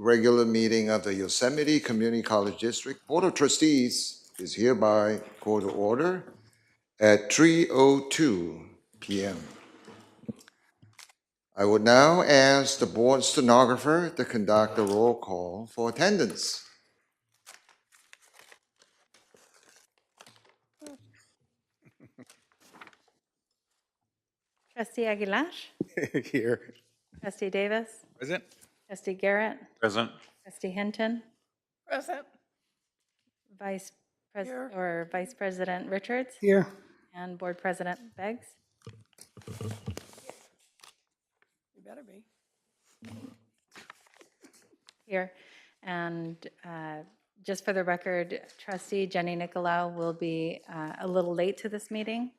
regular meeting of the Yosemite Community College District Board of Trustees is hereby called to order at 3:02 p.m. I would now ask the board stenographer to conduct a roll call for attendance. Trustee Aguilar, Here. Trustee Davis, Present. Trustee Garrett, Present. Trustee Hinton, Present. Vice Here. President Richards, Here. and Board President Beggs. You better be. Here. And just for the record, Trustee Jenny Nicolau will be a little late to this meeting,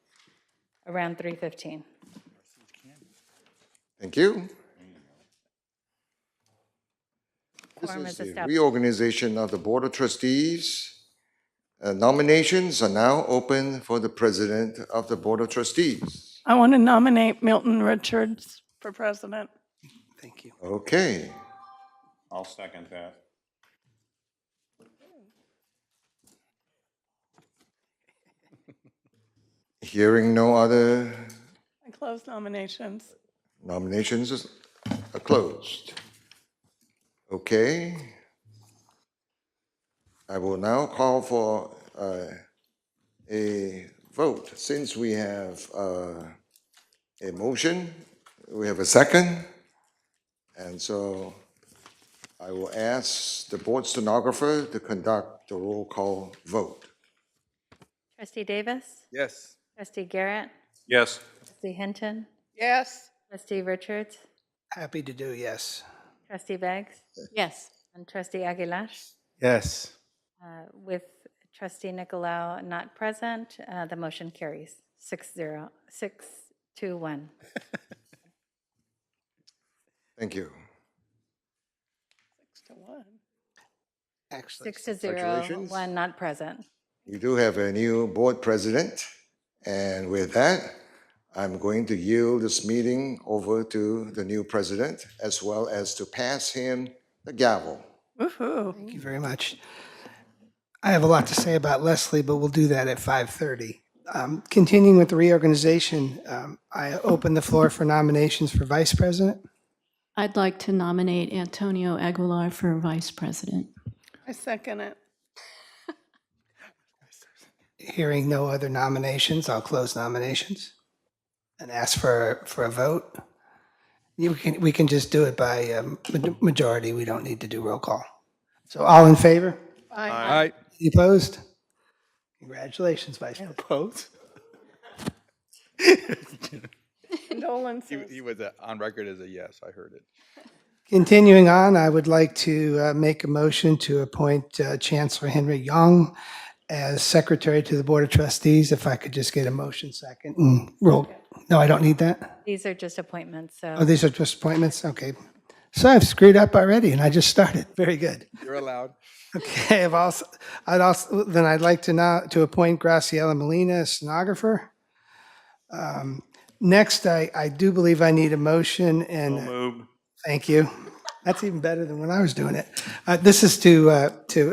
around 3:15. Thank you. This Quorum is is the established. reorganization of the Board of Trustees. Nominations are now open for the President of the Board of Trustees. I want to nominate Milton Richards for president. Thank you. Okay. I'll second that. Hearing no other I close nominations. nominations are closed. Okay. I will now call for a vote. Since we have a motion, we have a second, and so I will ask the board stenographer to conduct the roll call vote. Trustee Davis, Yes. Trustee Garrett, Yes. Trustee Hinton, Yes. Trustee Richards, Happy to do, yes. Trustee Beggs. Yes. And Trustee Aguilar. Yes. With Trustee Nicolau not present, the motion carries 6-2-1. Thank you. 6-1. Actually, 6-0, Congratulations. 1 not present. We do have a new board president, and with that, I'm going to yield this meeting over to the new president, as well as to pass him the gavel. Woohoo. thank you very much. I have a lot to say about Leslie, but we'll do that at 5:30. Continuing with the reorganization, I open the floor for nominations for vice president. I'd like to nominate Antonio Aguilar for vice president. I second it. Hearing no other nominations, I'll close nominations and ask for a vote. We can just do it by majority. We don't need to do roll call. So all in favor? Aye. Aye. Any opposed? Congratulations, Vice President. Opposed? Condolences. He was on record as a yes. I heard it. Continuing on, I would like to make a motion to appoint Chancellor Henry Young as Secretary to the Board of Trustees. If I could just get a motion second and roll. No, I don't need that. These are just appointments, so. Oh, these are just appointments? Okay. So I've screwed up already and I just started. Very good. You're allowed. Okay, I'd like to appoint Graciela Molina as stenographer. Next, I do believe I need a motion and. Moved. Thank you. That's even better than when I was doing it. This is to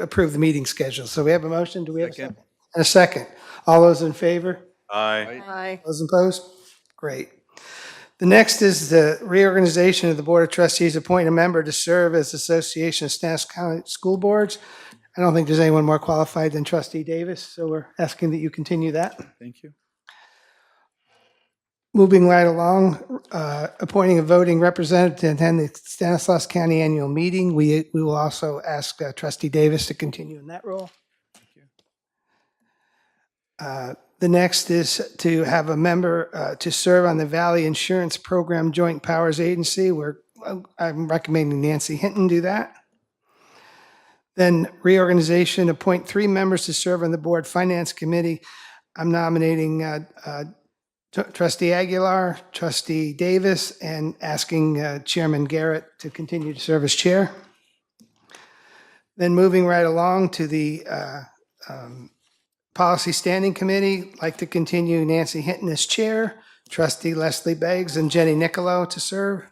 approve the meeting schedule. So we have a motion. Do we have a second? Second. And a second. All those in favor? Aye. Aye. Those opposed? Great. The next is the reorganization of the Board of Trustees, appoint a member to serve as Association of Stanislaus County School Boards. I don't think there's anyone more qualified than Trustee Davis, so we're asking that you continue that. Thank you. Moving right along, appointing a voting representative to attend the Stanislaus County Annual Meeting. We will also ask Trustee Davis to continue in that role. The next is to have a member to serve on the Valley Insurance Program Joint Powers Agency, where I'm recommending Nancy Hinton do that. Then reorganization, appoint 3 members to serve on the Board Finance Committee. I'm nominating Trustee Aguilar, Trustee Davis, and asking Chairman Garrett to continue to serve as chair. Then moving right along to the Policy Standing Committee, like to continue Nancy Hinton as chair, Trustee Leslie Beggs and Jenny Nicolau to serve.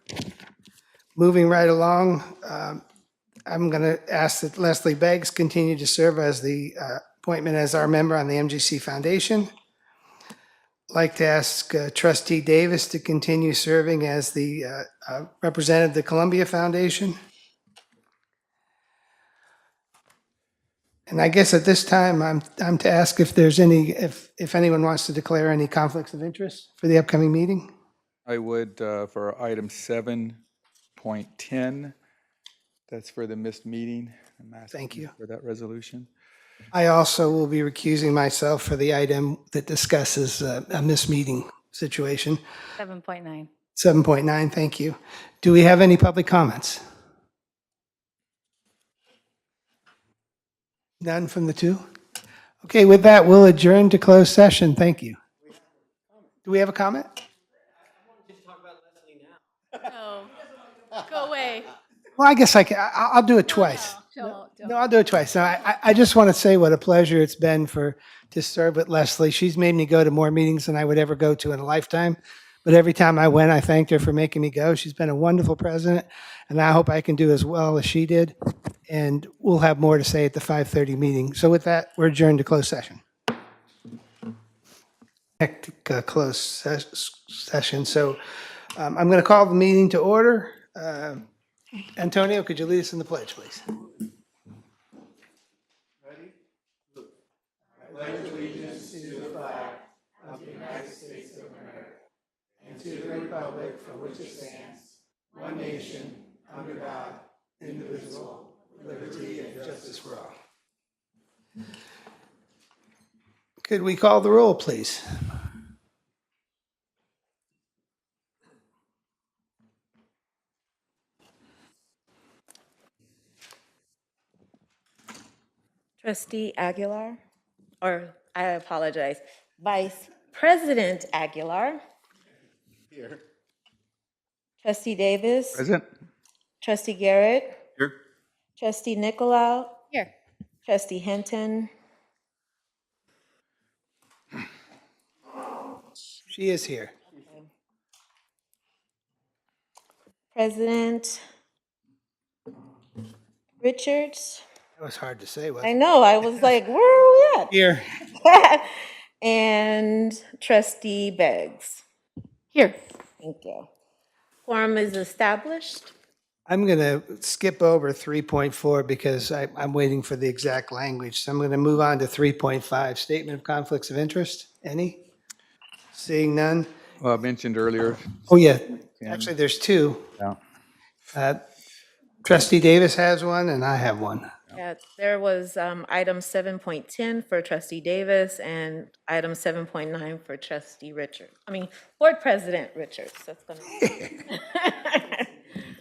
Moving right along, I'm going to ask that Leslie Beggs continue to serve as the appointment as our member on the MGC Foundation. Like to ask Trustee Davis to continue serving as the representative of the Columbia Foundation. And I guess at this time, I'm to ask if there's any, if anyone wants to declare any conflicts of interest for the upcoming meeting. I would, for item 7.10, that's for the missed meeting. I'm asking Thank you. for that resolution. I also will be recusing myself for the item that discusses a missed meeting situation. 7.9. 7.9, thank you. Do we have any public comments? None from the two? Okay, with that, we'll adjourn to closed session. Thank you. Do we have a comment? No, go away. Well, I guess I'll do it twice. Don't. No, I'll do it twice. No, I just want to say what a pleasure it's been to serve with Leslie. She's made me go to more meetings than I would ever go to in a lifetime. But every time I went, I thanked her for making me go. She's been a wonderful president, and I hope I can do as well as she did. And we'll have more to say at the 5:30 meeting. So with that, we're adjourned to closed session. Hectic closed session. So I'm going to call the meeting to order. Antonio, could you lead us in the pledge, please? Could we call the roll, please? Trustee Aguilar, or I apologize, Vice President Aguilar. Here. Trustee Davis. Present? Trustee Garrett. Here. Trustee Nicolau. Here. Trustee Hinton. She is here. President Richards. That was hard to say, I wasn't know, I was like, where are it? Here. we at? And Trustee Beggs. Here. Thank you. Quorum is established. I'm going to skip over 3.4 because I'm waiting for the exact language. So I'm going to move on to 3.5, Statement of Conflicts of Interest. Any? Seeing none? Well, I mentioned earlier. Oh, yeah. Actually, there's two. Yeah. Trustee Davis has one, and I have one. Yeah, there was item 7.10 for Trustee Davis and item 7.9 for Trustee Richards. Board President Richards. That's gonna.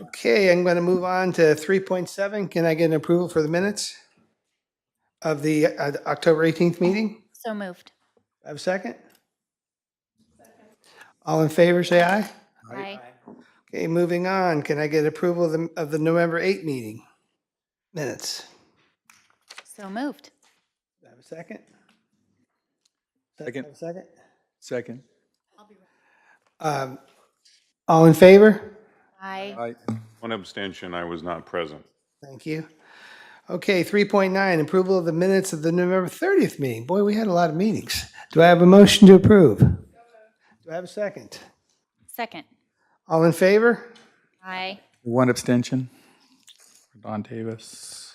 Okay, I'm going to move on to 3.7. Can I get an approval for the minutes of the October 18th meeting? So moved. Have a second? All in favor, say aye. Aye. Okay, moving on. Can I get approval of the November 8th meeting minutes? So moved. Have a second? Second. Have a second? Second. All in favor? Aye. Aye. One abstention, I was not present. Thank you. Okay, 3.9, approval of the minutes of the November 30th meeting. Boy, we had a lot of meetings. Do I have a motion to approve? Do I have a second? Second. All in favor? Aye. One abstention. For Don Davis.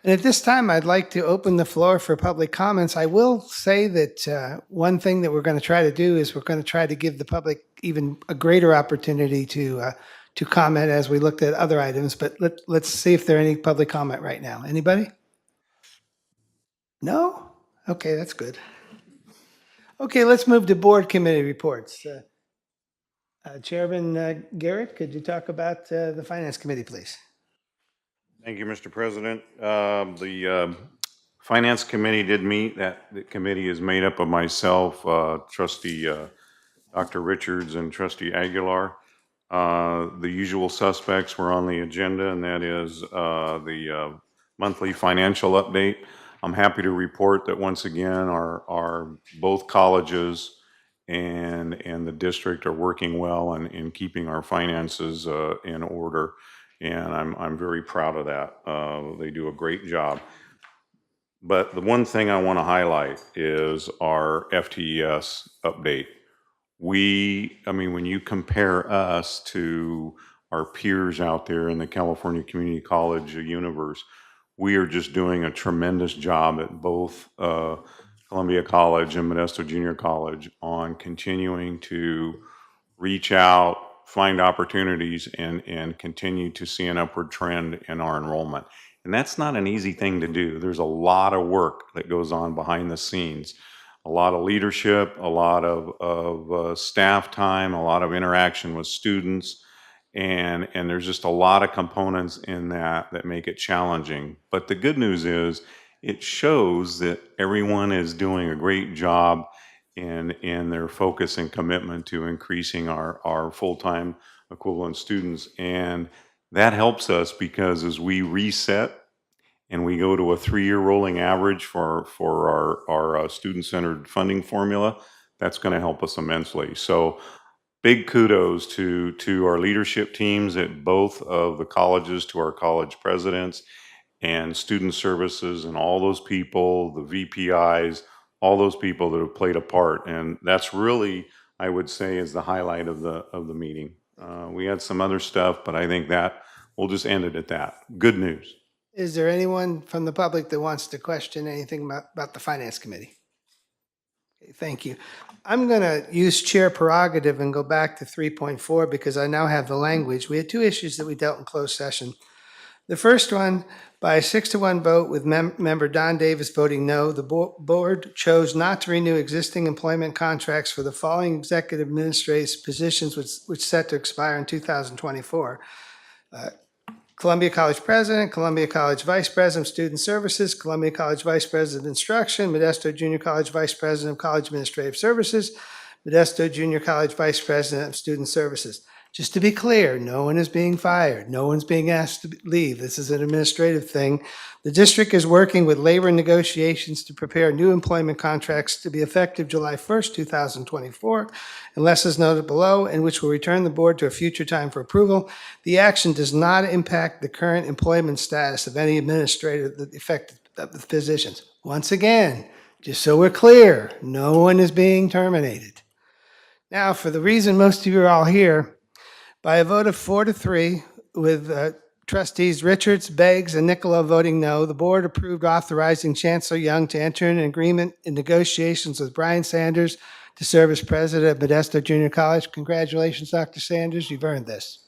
And at this time, I'd like to open the floor for public comments. I will say that one thing that we're going to try to do is we're going to try to give the public even a greater opportunity to comment as we looked at other items. But let's see if there are any public comment right now. Anybody? No? Okay, that's good. Okay, let's move to board committee reports. Chairman Garrett, could you talk about the Finance Committee, please? Thank you, Mr. President. The Finance Committee did meet. The committee is made up of myself, Trustee Dr. Richards, and Trustee Aguilar. The usual suspects were on the agenda, and that is the monthly financial update. I'm happy to report that once again, our both colleges and the district are working well in keeping our finances in order. and I'm very proud of that. They do a great job. But the one thing I want to highlight is our FTES update. I mean, when you compare us to our peers out there in the California Community College universe, we are just doing a tremendous job at both Columbia College and Modesto Junior College on continuing to reach out, find opportunities, and continue to see an upward trend in our enrollment. And that's not an easy thing to do. There's a lot of work that goes on behind the scenes, a lot of leadership, a lot of staff time, a lot of interaction with students, and there's just a lot of components in that make it challenging. But the good news is it shows that everyone is doing a great job in their focus and commitment to increasing our full-time equivalent students. And that helps us because as we reset and we go to a 3-year rolling average for our student-centered funding formula, that's going to help us immensely. So big kudos to our leadership teams at both of the colleges, to our college presidents and student services and all those people, the VPIs, all those people that have played a part. And that's really, I would say, is the highlight of the meeting. We had some other stuff, but I think that we'll just end it at that. Good news. Is there anyone from the public that wants to question anything about the Finance Committee? Okay, thank you. I'm going to use chair prerogative and go back to 3.4 because I now have the language. We had two issues that we dealt in closed session. The first one, by a 6-1 vote with member Don Davis voting no, the board chose not to renew existing employment contracts for the following executive administrative positions which set to expire in 2024. Columbia College President, Columbia College Vice President of Student Services, Columbia College Vice President of Instruction, Modesto Junior College Vice President of College Administrative Services, Modesto Junior College Vice President of Student Services. Just to be clear, no one is being fired. No one's being asked to leave. This is an administrative thing. The district is working with labor negotiations to prepare new employment contracts to be effective July 1st, 2024, unless as noted below, and which will return the board to a future time for approval. The action does not impact the current employment status of any administrator that affected the positions. Once again, just so we're clear, no one is being terminated. Now, for the reason most of you are all here, by a vote of 4-3, with trustees Richards, Beggs, and Nicola voting no, the board approved authorizing Chancellor Young to enter an agreement in negotiations with Brian Sanders to serve as president of Modesto Junior College. Congratulations, Dr. Sanders. You've earned this.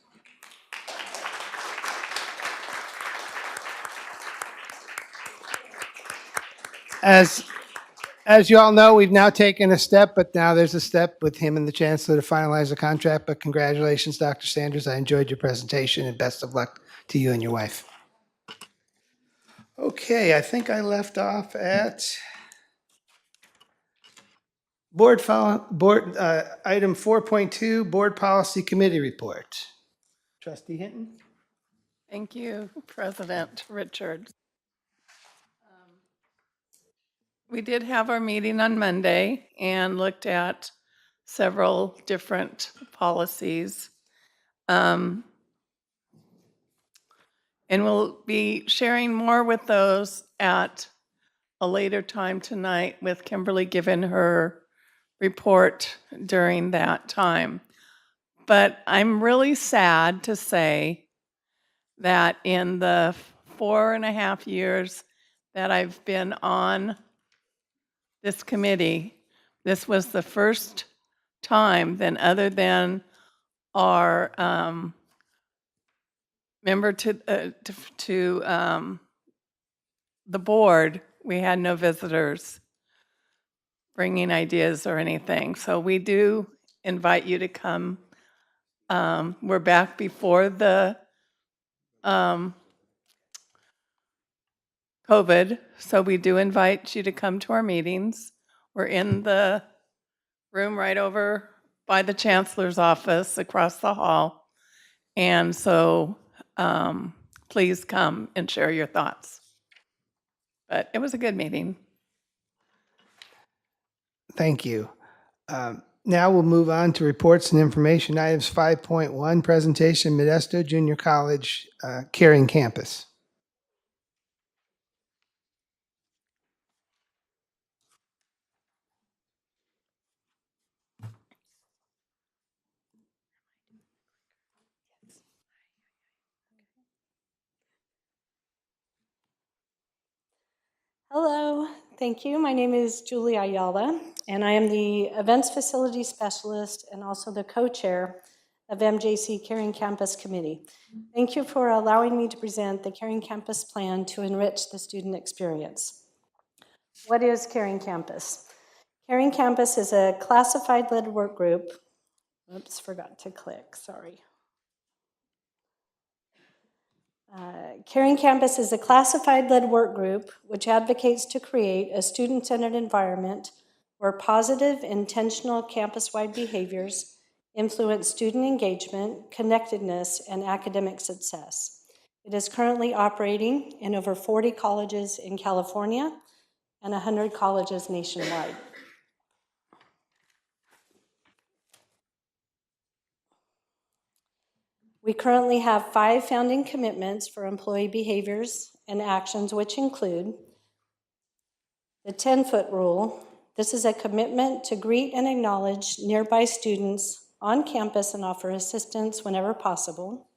As you all know, we've now taken a step, but now there's a step with him and the chancellor to finalize the contract. But congratulations, Dr. Sanders. I enjoyed your presentation and best of luck to you and your wife. Okay, I think I left off at item 4.2, Board Policy Committee Report. Trustee Hinton? Thank you, President Richards. We did have our meeting on Monday and looked at several different policies. And we'll be sharing more with those at a later time tonight with Kimberly giving her report during that time. But I'm really sad to say that in the 4.5 years that I've been on this committee, this was the first time then other than our member to the board, we had no visitors bringing ideas or anything. So we do invite you to come. We're back before the COVID, so we do invite you to come to our meetings. We're in the room right over by the chancellor's office across the hall. And so please come and share your thoughts. But it was a good meeting. Thank you. Now we'll move on to reports and information items. 5.1, presentation, Modesto Junior College, Caring Campus. Hello, thank you. My name is Julie Ayala, and I am the Events Facility Specialist and also the co-chair of MJC Caring Campus Committee. Thank you for allowing me to present the Caring Campus plan to enrich the student experience. What is Caring Campus? Caring Campus is a classified-led work group. Oops, forgot to click, sorry. Caring Campus is a classified-led work group which advocates to create a student-centered environment where positive, intentional campus-wide behaviors influence student engagement, connectedness, and academic success. It is currently operating in over 40 colleges in California and 100 colleges nationwide. We currently have 5 founding commitments for employee behaviors and actions, which include the 10-foot rule. This is a commitment to greet and acknowledge nearby students on campus and offer assistance whenever possible.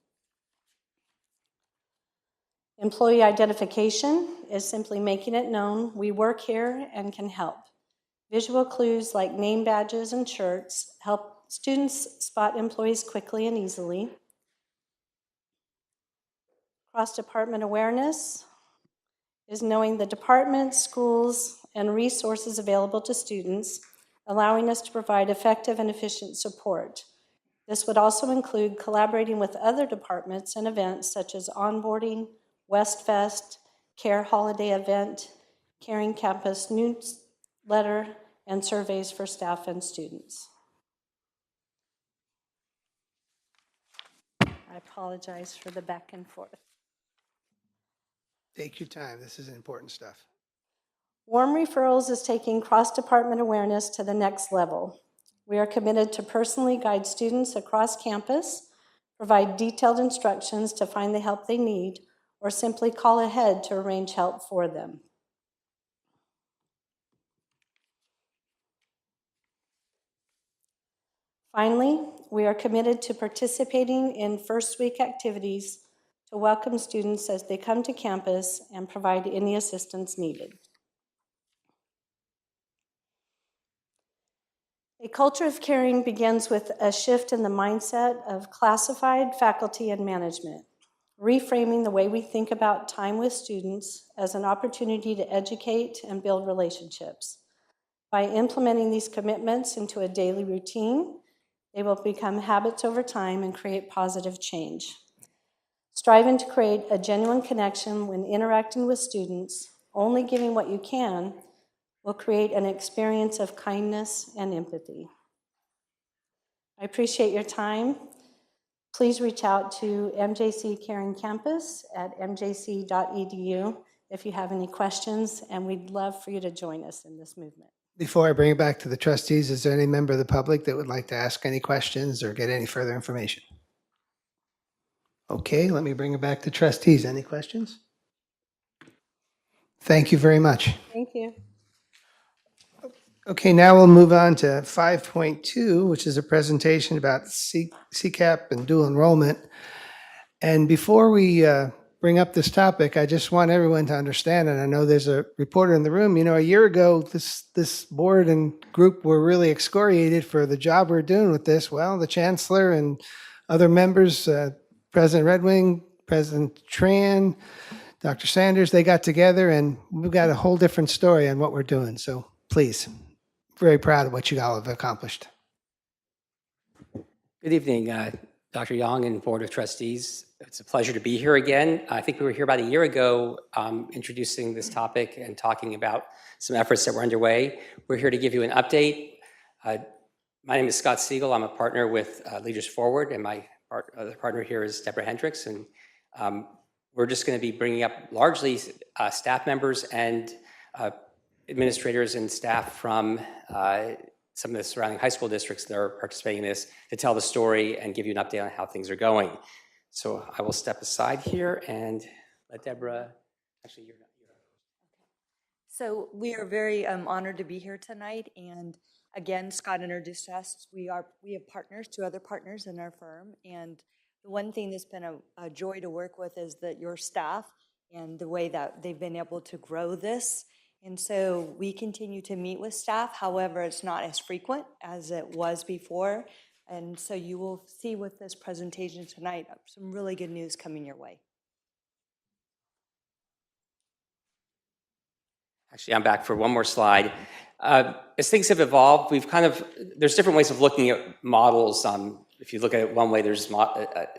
Employee identification is simply making it known we work here and can help. Visual clues like name badges and shirts help students spot employees quickly and easily. Cross-department awareness is knowing the departments, schools, and resources available to students, allowing us to provide effective and efficient support. This would also include collaborating with other departments and events such as onboarding, Westfest, Care Holiday Event, Caring Campus newsletter, and surveys for staff and students. I apologize for the back and forth. Take your time. This is important stuff. Warm Referrals is taking cross-department awareness to the next level. We are committed to personally guide students across campus, provide detailed instructions to find the help they need, or simply call ahead to arrange help for them. Finally, we are committed to participating in first week activities to welcome students as they come to campus and provide any assistance needed. A culture of caring begins with a shift in the mindset of classified faculty and management, reframing the way we think about time with students as an opportunity to educate and build relationships. By implementing these commitments into a daily routine, they will become habits over time and create positive change. Striving to create a genuine connection when interacting with students, only giving what you can, will create an experience of kindness and empathy. I appreciate your time. Please reach out to MJC Caring Campus at mjc.edu if you have any questions, and we'd love for you to join us in this movement. Before I bring it back to the trustees, is there any member of the public that would like to ask any questions or get any further information? Okay, let me bring it back to trustees. Any questions? Thank you very much. Thank you. Okay, now we'll move on to 5.2, which is a presentation about CCAP and dual enrollment. And before we bring up this topic, I just want everyone to understand, and I know there's a reporter in the room, a year ago, this board and group were really excoriated for the job we're doing with this. Well, the chancellor and other members, President Redwing, President Tran, Dr. Sanders, they got together and we've got a whole different story on what we're doing. So please, very proud of what you all have accomplished. Good evening, Dr. Young and Board of Trustees. It's a pleasure to be here again. I think we were here about a year ago introducing this topic and talking about some efforts that were underway. We're here to give you an update. My name is Scott Siegel. I'm a partner with Leaders Forward, and my other partner here is Deborah Hendricks. And we're just going to be bringing up largely staff members and administrators and staff from some of the surrounding high school districts that are participating in this to tell the story and give you an update on how things are going. So I will step aside here and let Deborah, actually, you're not. So we are very honored to be here tonight, and again, Scott introduced us. We have partners, 2 other partners in our firm, and the one thing that's been a joy to work with is that your staff and the way that they've been able to grow this. And so we continue to meet with staff. However, it's not as frequent as it was before. And so you will see with this presentation tonight some really good news coming your way. Actually, I'm back for one more slide. As things have evolved, we've there's different ways of looking at models. If you look at it one way,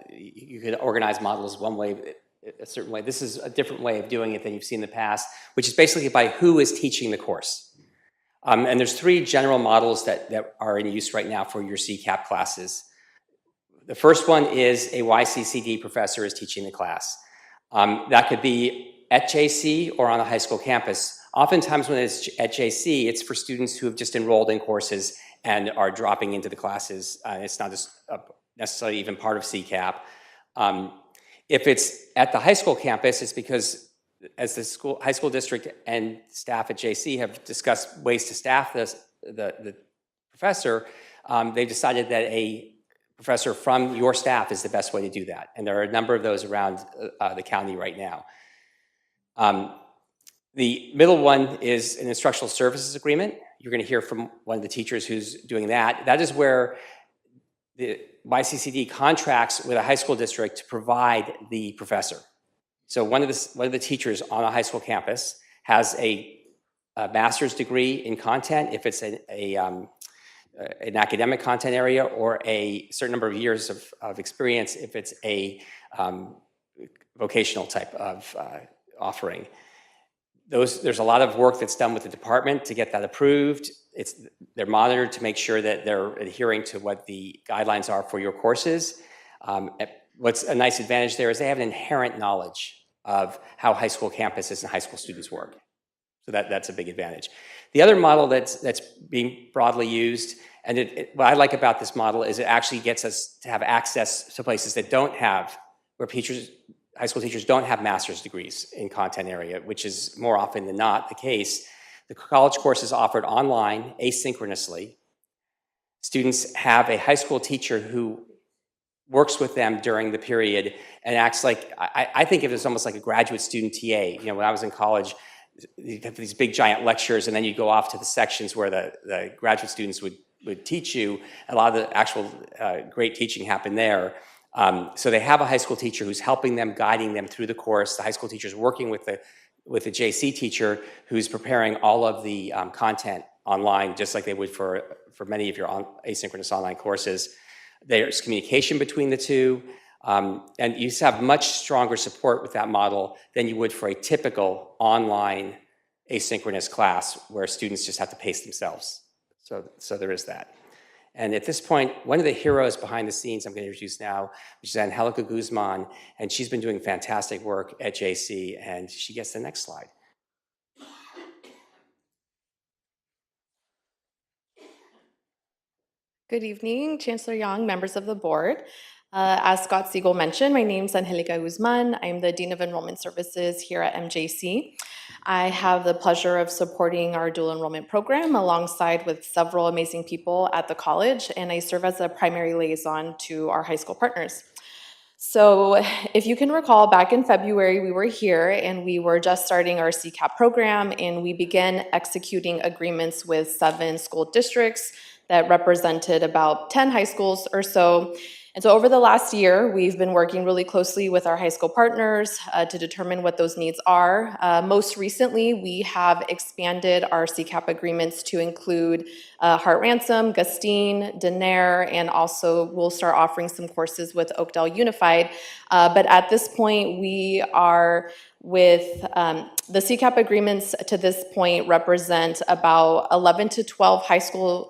you could organize models one way, a certain way. This is a different way of doing it than you've seen in the past, which is basically by who is teaching the course. And there's 3 general models that are in use right now for your CCAP classes. The first one is a YCCD professor is teaching the class. That could be at JC or on a high school campus. Oftentimes when it's at JC, it's for students who have just enrolled in courses and are dropping into the classes. It's not just necessarily even part of CCAP. If it's at the high school campus, it's because as the high school district and staff at JC have discussed ways to staff the professor, they've decided that a professor from your staff is the best way to do that. And there are a number of those around the county right now. The middle one is an instructional services agreement. You're going to hear from one of the teachers who's doing that. That is where the YCCD contracts with a high school district to provide the professor. So one of the teachers on a high school campus has a master's degree in content, if it's an academic content area, or a certain number of years of experience if it's a vocational type of offering. There's a lot of work that's done with the department to get that approved. They're monitored to make sure that they're adhering to what the guidelines are for your courses. What's a nice advantage there is they have an inherent knowledge of how high school campuses and high school students work. So that's a big advantage. The other model that's being broadly used, and what I like about this model is it actually gets us to have access to places that don't have, where high school teachers don't have master's degrees in content area, which is more often than not the case. The college course is offered online, asynchronously. Students have a high school teacher who works with them during the period and acts like, I think of it as almost like a graduate student TA. You know, when I was in college, you have these big giant lectures, and then you go off to the sections where the graduate students would teach you. A lot of the actual great teaching happened there. So they have a high school teacher who's helping them, guiding them through the course. The high school teacher is working with the JC teacher who's preparing all of the content online, just like they would for many of your asynchronous online courses. There's communication between the two, and you have much stronger support with that model than you would for a typical online asynchronous class where students just have to pace themselves. So there is that. And at this point, one of the heroes behind the scenes I'm going to introduce now, which is Angelica Guzman, and she's been doing fantastic work at JC, and she gets the next slide. Good evening, Chancellor Yang, members of the board. As Scott Siegel mentioned, my name is Angelica Guzman. I'm the Dean of Enrollment Services here at MJC. I have the pleasure of supporting our dual enrollment program alongside with several amazing people at the college, and I serve as a primary liaison to our high school partners. So if you can recall, back in February, we were here and we were just starting our CCAP program, and we began executing agreements with 7 school districts that represented about 10 high schools or so. And so over the last year, we've been working really closely with our high school partners to determine what those needs are. Most recently, we have expanded our CCAP agreements to include Hart Ransom, Gustine, Denair, and also we'll start offering some courses with Oakdale Unified. But at this point, we are with the CCAP agreements to this point represent about 11 to 12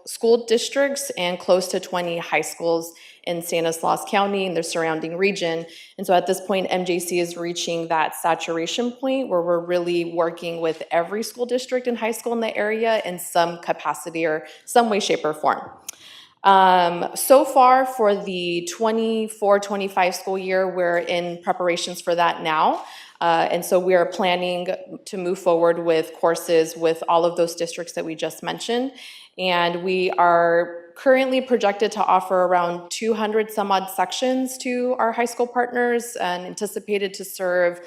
school districts and close to 20 high schools in Stanislaus County and the surrounding region. And so at this point, MJC is reaching that saturation point where we're really working with every school district and high school in the area in some capacity or some way, shape, or form. So far for the 24-25 school year, we're in preparations for that now. And so we are planning to move forward with courses with all of those districts that we just mentioned. And we are currently projected to offer around 200 some odd sections to our high school partners and anticipated to serve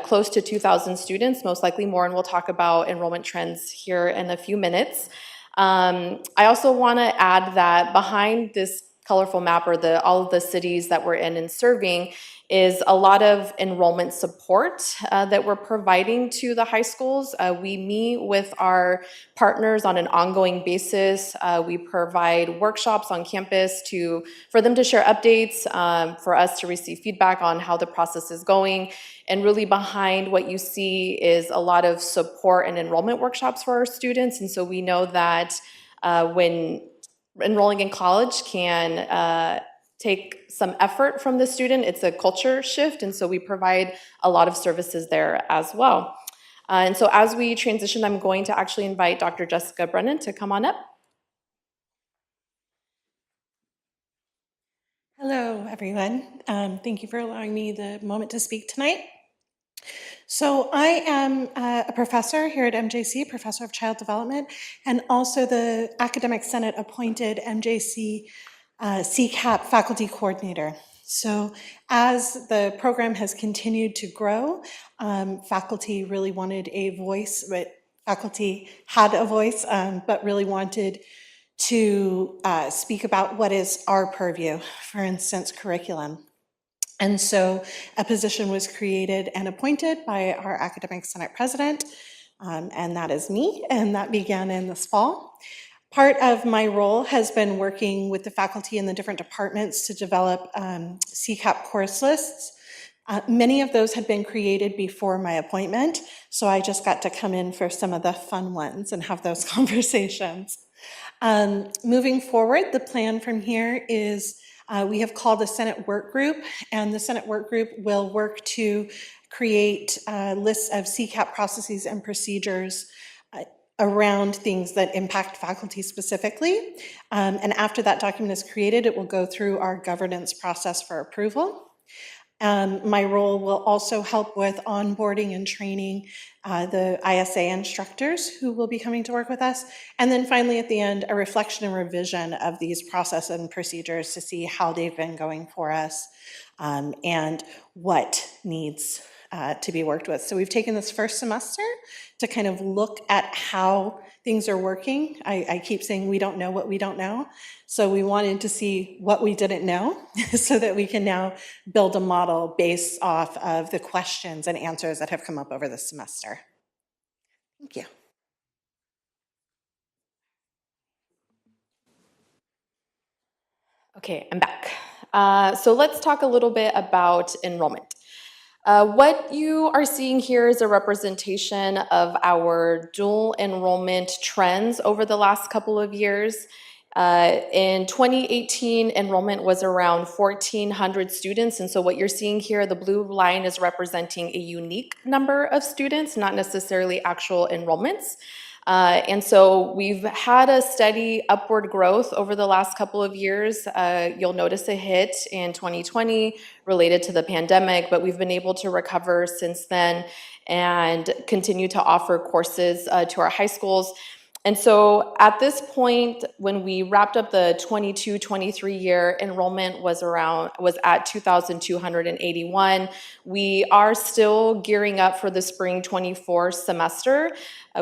close to 2,000 students, most likely more, and we'll talk about enrollment trends here in a few minutes. I also want to add that behind this colorful map, or all of the cities that we're in and serving, is a lot of enrollment support that we're providing to the high schools. We meet with our partners on an ongoing basis. We provide workshops on campus for them to share updates, for us to receive feedback on how the process is going. And really behind what you see is a lot of support and enrollment workshops for our students. And so we know that when enrolling in college can take some effort from the student, it's a culture shift, and so we provide a lot of services there as well. And so as we transition, I'm going to actually invite Dr. Jessica Brennan to come on up. Hello, everyone. Thank you for allowing me the moment to speak tonight. So I am a professor here at MJC, Professor of Child Development, and also the Academic Senate appointed MJC CCAP faculty coordinator. So as the program has continued to grow, faculty really wanted a voice, but faculty had a voice, but really wanted to speak about what is our purview, for instance, curriculum. And so a position was created and appointed by our Academic Senate president, and that is me, and that began in this fall. Part of my role has been working with the faculty in the different departments to develop CCAP course lists. Many of those had been created before my appointment, so I just got to come in for some of the fun ones and have those conversations. Moving forward, the plan from here is we have called a Senate work group, and the Senate work group will work to create lists of CCAP processes and procedures around things that impact faculty specifically. And after that document is created, it will go through our governance process for approval. My role will also help with onboarding and training the ISA instructors who will be coming to work with us. And then finally, at the end, a reflection and revision of these process and procedures to see how they've been going for us and what needs to be worked with. So we've taken this first semester to kind of look at how things are working. I keep saying we don't know what we don't know. So we wanted to see what we didn't know so that we can now build a model based off of the questions and answers that have come up over the semester. Thank you. Okay, I'm back. So let's talk a little bit about enrollment. What you are seeing here is a representation of our dual enrollment trends over the last couple of years. In 2018, enrollment was around 1,400 students, and so what you're seeing here, the blue line is representing a unique number of students, not necessarily actual enrollments. And so we've had a steady upward growth over the last couple of years. You'll notice a hit in 2020 related to the pandemic, but we've been able to recover since then and continue to offer courses to our high schools. And so at this point, when we wrapped up the 22-23 year, enrollment was at 2,281. We are still gearing up for the spring 24 semester.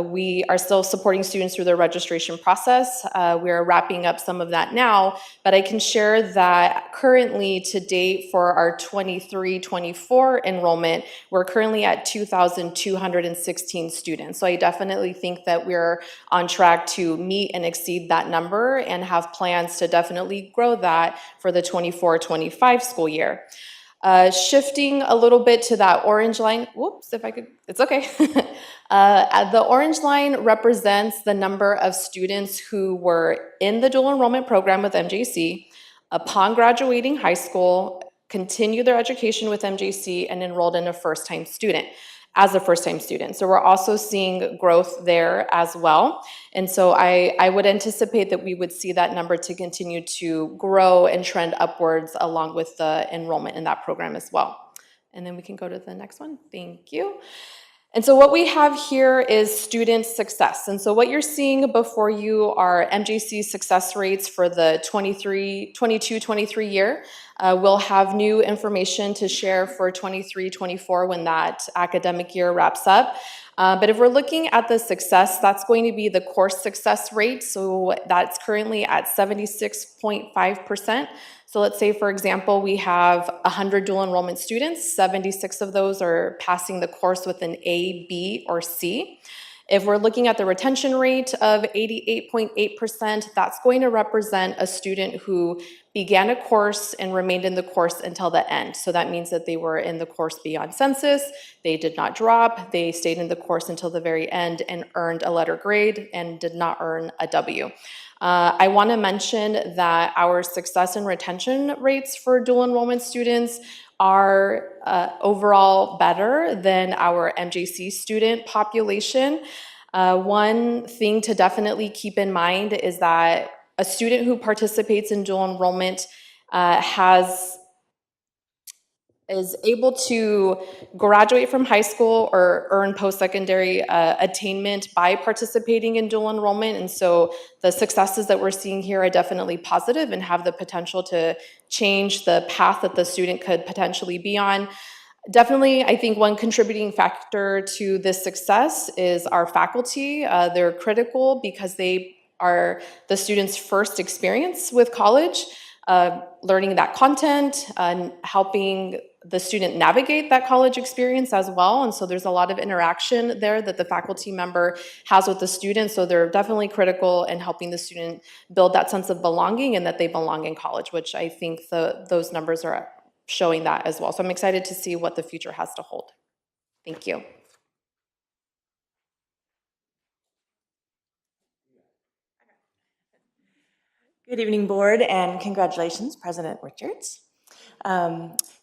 We are still supporting students through the registration process. We are wrapping up some of that now, but I can share that currently to date for our 23-24 enrollment, we're currently at 2,216 students. So I definitely think that we're on track to meet and exceed that number and have plans to definitely grow that for the 24-25 school year. Shifting a little bit to that orange line, whoops, if I could, it's okay. The orange line represents the number of students who were in the dual enrollment program with MJC upon graduating high school, continued their education with MJC, and enrolled in a first-time student as a first-time student. So we're also seeing growth there as well. And so I would anticipate that we would see that number to continue to grow and trend upwards along with the enrollment in that program as well. And then we can go to the next one. Thank you. And so what we have here is student success. And so what you're seeing before you are MJC success rates for the 22-23 year. We'll have new information to share for 23-24 when that academic year wraps up. But if we're looking at the success, that's going to be the course success rate. So that's currently at 76.5%. So let's say, for example, we have 100 dual enrollment students, 76 of those are passing the course with an A, B, or C. If we're looking at the retention rate of 88.8%, that's going to represent a student who began a course and remained in the course until the end. So that means that they were in the course beyond census, they did not drop, they stayed in the course until the very end and earned a letter grade and did not earn a W. I want to mention that our success and retention rates for dual enrollment students are overall better than our MJC student population. One thing to definitely keep in mind is that a student who participates in dual enrollment is able to graduate from high school or earn post-secondary attainment by participating in dual enrollment. And so the successes that we're seeing here are definitely positive and have the potential to change the path that the student could potentially be on. Definitely, I think one contributing factor to this success is our faculty. They're critical because they are the student's first experience with college, learning that content and helping the student navigate that college experience as well. And so there's a lot of interaction there that the faculty member has with the student. So they're definitely critical in helping the student build that sense of belonging and that they belong in college, which I think those numbers are showing that as well. So I'm excited to see what the future has to hold. Thank you. Good evening, board, and congratulations, President Richards.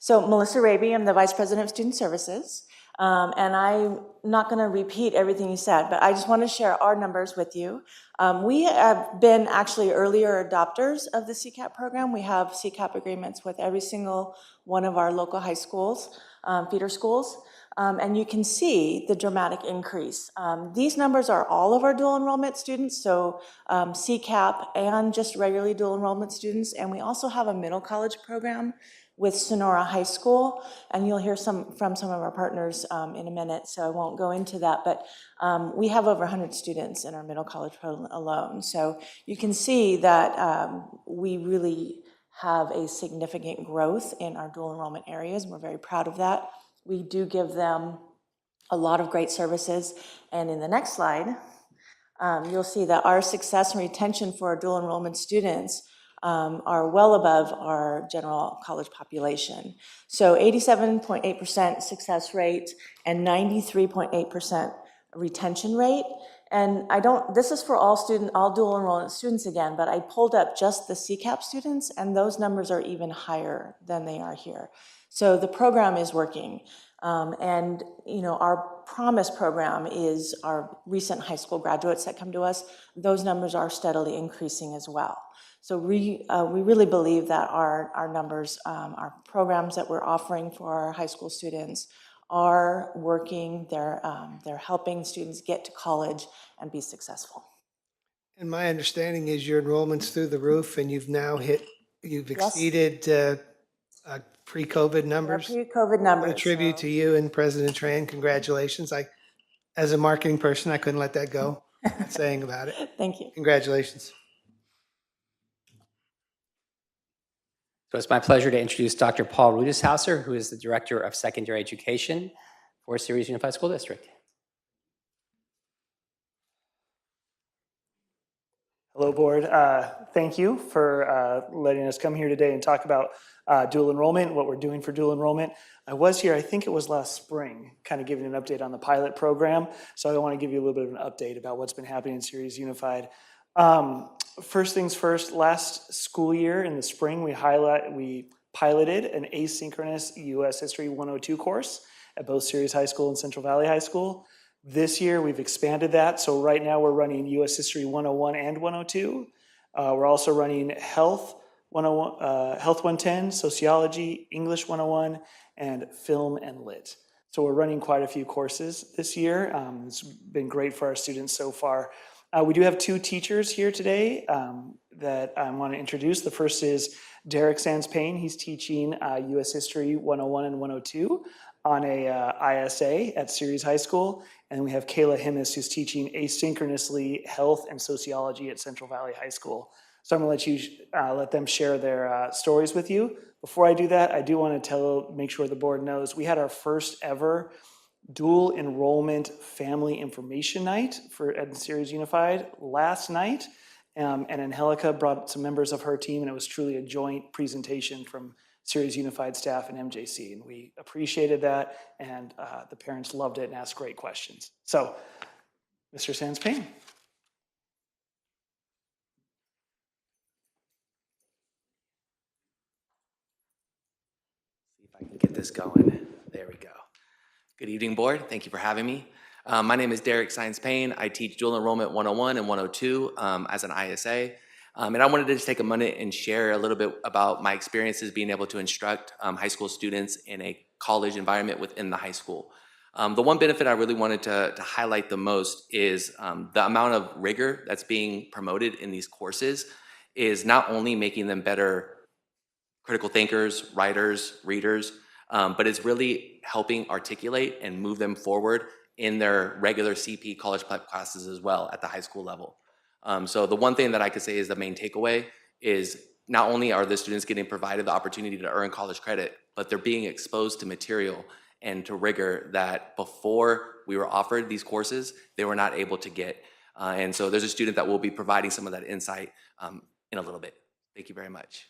So Melissa Raby, I'm the Vice President of Student Services, and I'm not going to repeat everything you said, but I just want to share our numbers with you. We have been actually earlier adopters of the CCAP program. We have CCAP agreements with every single one of our local high schools, feeder schools, and you can see the dramatic increase. These numbers are all of our dual enrollment students, so CCAP and just regularly dual enrollment students, and we also have a middle college program with Sonora High School, and you'll hear from some of our partners in a minute, so I won't go into that, but we have over 100 students in our middle college program alone. So you can see that we really have a significant growth in our dual enrollment areas, and we're very proud of that. We do give them a lot of great services, and in the next slide, you'll see that our success and retention for our dual enrollment students are well above our general college population. So 87.8% success rate and 93.8% retention rate. And this is for all dual enrollment students again, but I pulled up just the CCAP students, and those numbers are even higher than they are here. So the program is working. And our Promise program is our recent high school graduates that come to us. Those numbers are steadily increasing as well. So we really believe that our numbers, our programs that we're offering for our high school students are working. They're helping students get to college and be successful. And my understanding is your enrollment's through the roof, and you've exceeded pre-COVID numbers. Pre-COVID numbers. A tribute to you and President Tran. Congratulations. As a marketing person, I couldn't let that go. Saying about it. Thank you. Congratulations. So it's my pleasure to introduce Dr. Paul Rudeshauser, who is the Director of Secondary Education for Ceres Unified School District. Hello, Board. Thank you for letting us come here today and talk about dual enrollment, what we're doing for dual enrollment. I was here, I think it was last spring, kind of giving an update on the pilot program. So I want to give you a little bit of an update about what's been happening in Ceres Unified. First things first, last school year in the spring, we piloted an asynchronous U.S. History 102 course at both Ceres High School and Central Valley High School. This year, we've expanded that. So right now, we're running U.S. History 101 and 102. We're also running Health 101, Health 110, Sociology, English 101, and Film and Lit. So we're running quite a few courses this year. It's been great for our students so far. We do have two teachers here today that I want to introduce. The first is Derek Sands-Payne. He's teaching U.S. History 101 and 102 on a ISA at Ceres High School. And we have Kayla Himmis, who's teaching asynchronously Health and Sociology at Central Valley High School. So I'm going to let them share their stories with you. Before I do that, I do want to make sure the board knows we had our first ever dual enrollment family information night at Ceres Unified last night. And Angelica brought some members of her team, and it was truly a joint presentation from Ceres Unified staff and MJC. And we appreciated that, and the parents loved it and asked great questions. So, Mr. Sands-Payne. See if I can get this going. There we go. Good evening, board. Thank you for having me. My name is Derek Sands-Payne. I teach dual enrollment 101 and 102 as an ISA. And I wanted to just take a minute and share a little bit about my experiences being able to instruct high school students in a college environment within the high school. The one benefit I really wanted to highlight the most is the amount of rigor that's being promoted in these courses is not only making them better critical thinkers, writers, readers, but it's really helping articulate and move them forward in their regular CP college prep classes as well at the high school level. So the one thing that I could say is the main takeaway is not only are the students getting provided the opportunity to earn college credit, but they're being exposed to material and to rigor that before we were offered these courses, they were not able to get. And so there's a student that will be providing some of that insight in a little bit. Thank you very much.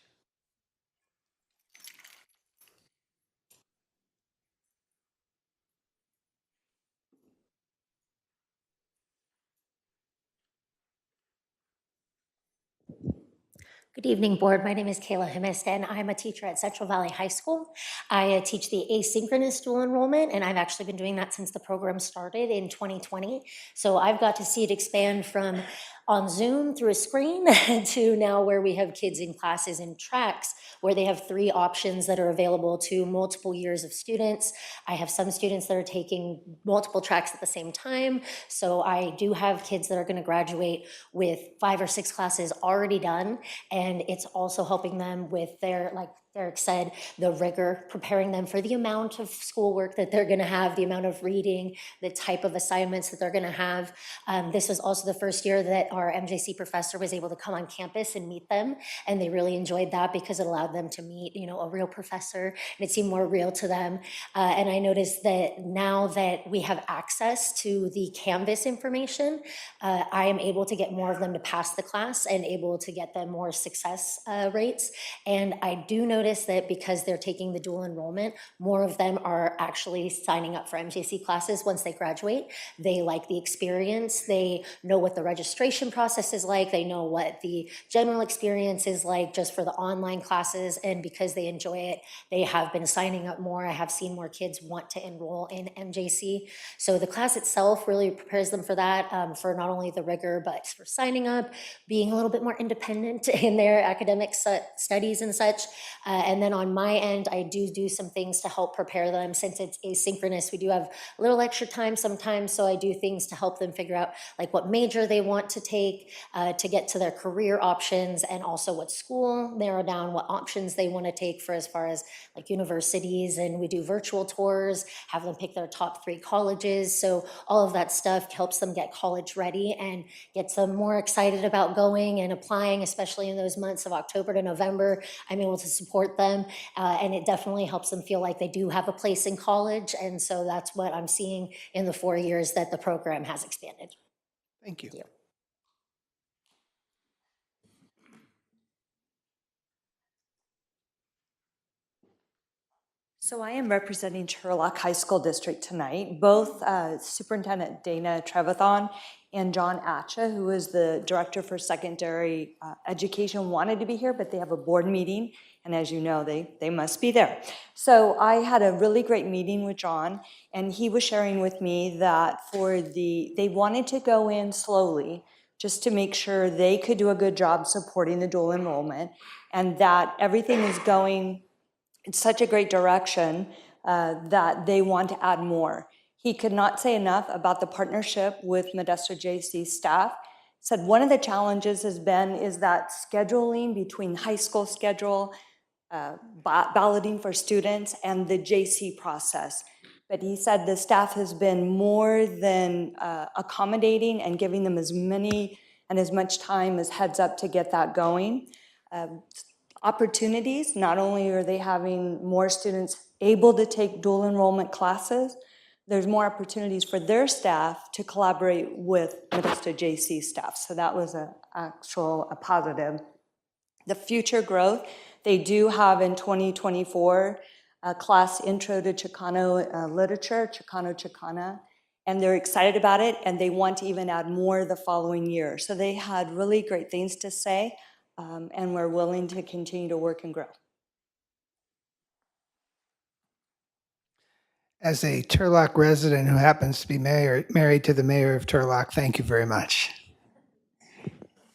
Good evening, board. My name is Kayla Himmis, and I'm a teacher at Central Valley High School. I teach the asynchronous dual enrollment, and I've actually been doing that since the program started in 2020. So I've got to see it expand from on Zoom through a screen to now where we have kids in classes in tracks where they have 3 options that are available to multiple years of students. I have some students that are taking multiple tracks at the same time. So I do have kids that are going to graduate with 5 or 6 classes already done. And it's also helping them with their, like Derek said, the rigor, preparing them for the amount of schoolwork that they're going to have, the amount of reading, the type of assignments that they're going to have. This was also the first year that our MJC professor was able to come on campus and meet them, and they really enjoyed that because it allowed them to meet, a real professor, and it seemed more real to them. And I noticed that now that we have access to the Canvas information, I am able to get more of them to pass the class and able to get them more success rates. And I do notice that because they're taking the dual enrollment, more of them are actually signing up for MJC classes once they graduate. They like the experience. They know what the registration process is like. They know what the general experience is like just for the online classes. And because they enjoy it, they have been signing up more. I have seen more kids want to enroll in MJC. So the class itself really prepares them for that, for not only the rigor, but for signing up, being a little bit more independent in their academic studies and such. And then on my end, I do some things to help prepare them. Since it's asynchronous, we do have a little extra time sometimes, so I do things to help them figure out like what major they want to take to get to their career options, and also what school, narrow down what options they want to take for as far as like universities. And we do virtual tours, have them pick their top 3 colleges. So all of that stuff helps them get college ready and gets them more excited about going and applying, especially in those months of October to November. I'm able to support them, and it definitely helps them feel like they do have a place in college. And so that's what I'm seeing in the 4 years that the program has expanded. Thank you. So I am representing Turlock High School District tonight. Both Superintendent Dana Trevathon and John Atcha, who is the Director for Secondary Education, wanted to be here, but they have a board meeting, and as you know, they must be there. So I had a really great meeting with John, and he was sharing with me that they wanted to go in slowly just to make sure they could do a good job supporting the dual enrollment, and that everything is going in such a great direction that they want to add more. He could not say enough about the partnership with Modesto JC staff. Said one of the challenges is that scheduling between high school schedule, balloting for students, and the JC process. But he said the staff has been more than accommodating and giving them as many and as much time as heads up to get that going. Opportunities, not only are they having more students able to take dual enrollment classes, there's more opportunities for their staff to collaborate with Modesto JC staff. So that was a positive. The future growth, they do have in 2024 a class Intro to Chicano Literature, Chicano Chicana, and they're excited about it, and they want to even add more the following year. So they had really great things to say, and we're willing to continue to work and grow. As a Turlock resident who happens to be married to the mayor of Turlock, thank you very much.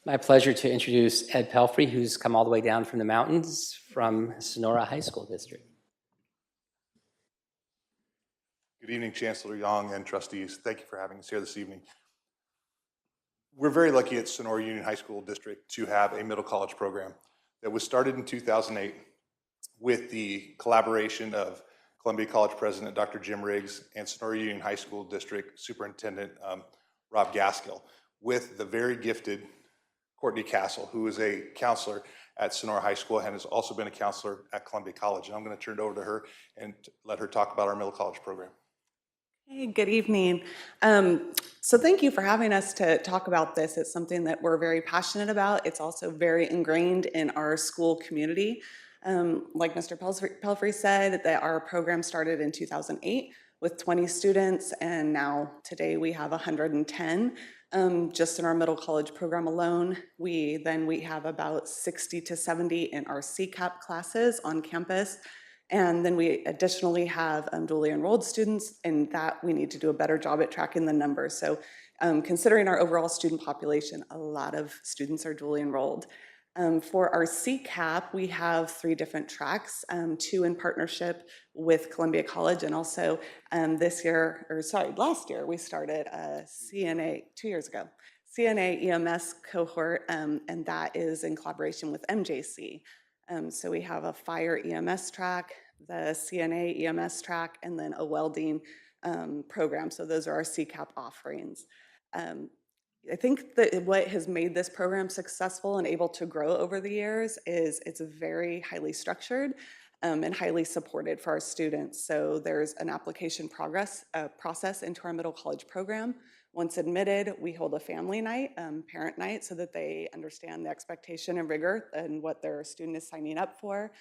My pleasure to introduce Ed Pelfrey, who's come all the way down from the mountains from Sonora High School District. Good evening, Chancellor Young and trustees. Thank you for having us here this evening. We're very lucky at Sonora Union High School District to have a middle college program that was started in 2008 with the collaboration of Columbia College President Dr. Jim Riggs and Sonora Union High School District Superintendent Rob Gaskill, with the very gifted Courtney Castle, who is a counselor at Sonora High School and has also been a counselor at Columbia College. And I'm going to turn it over to her and let her talk about our middle college program. Hey, good evening. So thank you for having us to talk about this. It's something that we're very passionate about. It's also very ingrained in our school community. Like Mr. Pelfrey said, that our program started in 2008 with 20 students, and now today we have 110. Just in our middle college program alone, we have about 60 to 70 in our CCAP classes on campus. And then we additionally have dually enrolled students, and that we need to do a better job at tracking the numbers. So considering our overall student population, a lot of students are dually enrolled. For our CCAP, we have 3 different tracks, 2 in partnership with Columbia College, and also last year, we started a CNA, 2 years ago, CNA EMS cohort, and that is in collaboration with MJC. So we have a fire EMS track, the CNA EMS track, and then a welding program. So those are our CCAP offerings. I think that what has made this program successful and able to grow over the years is it's very highly structured and highly supported for our students. So there's an application process into our middle college program. Once admitted, we hold a family night, parent night, so that they understand the expectation and rigor and what their student is signing up for.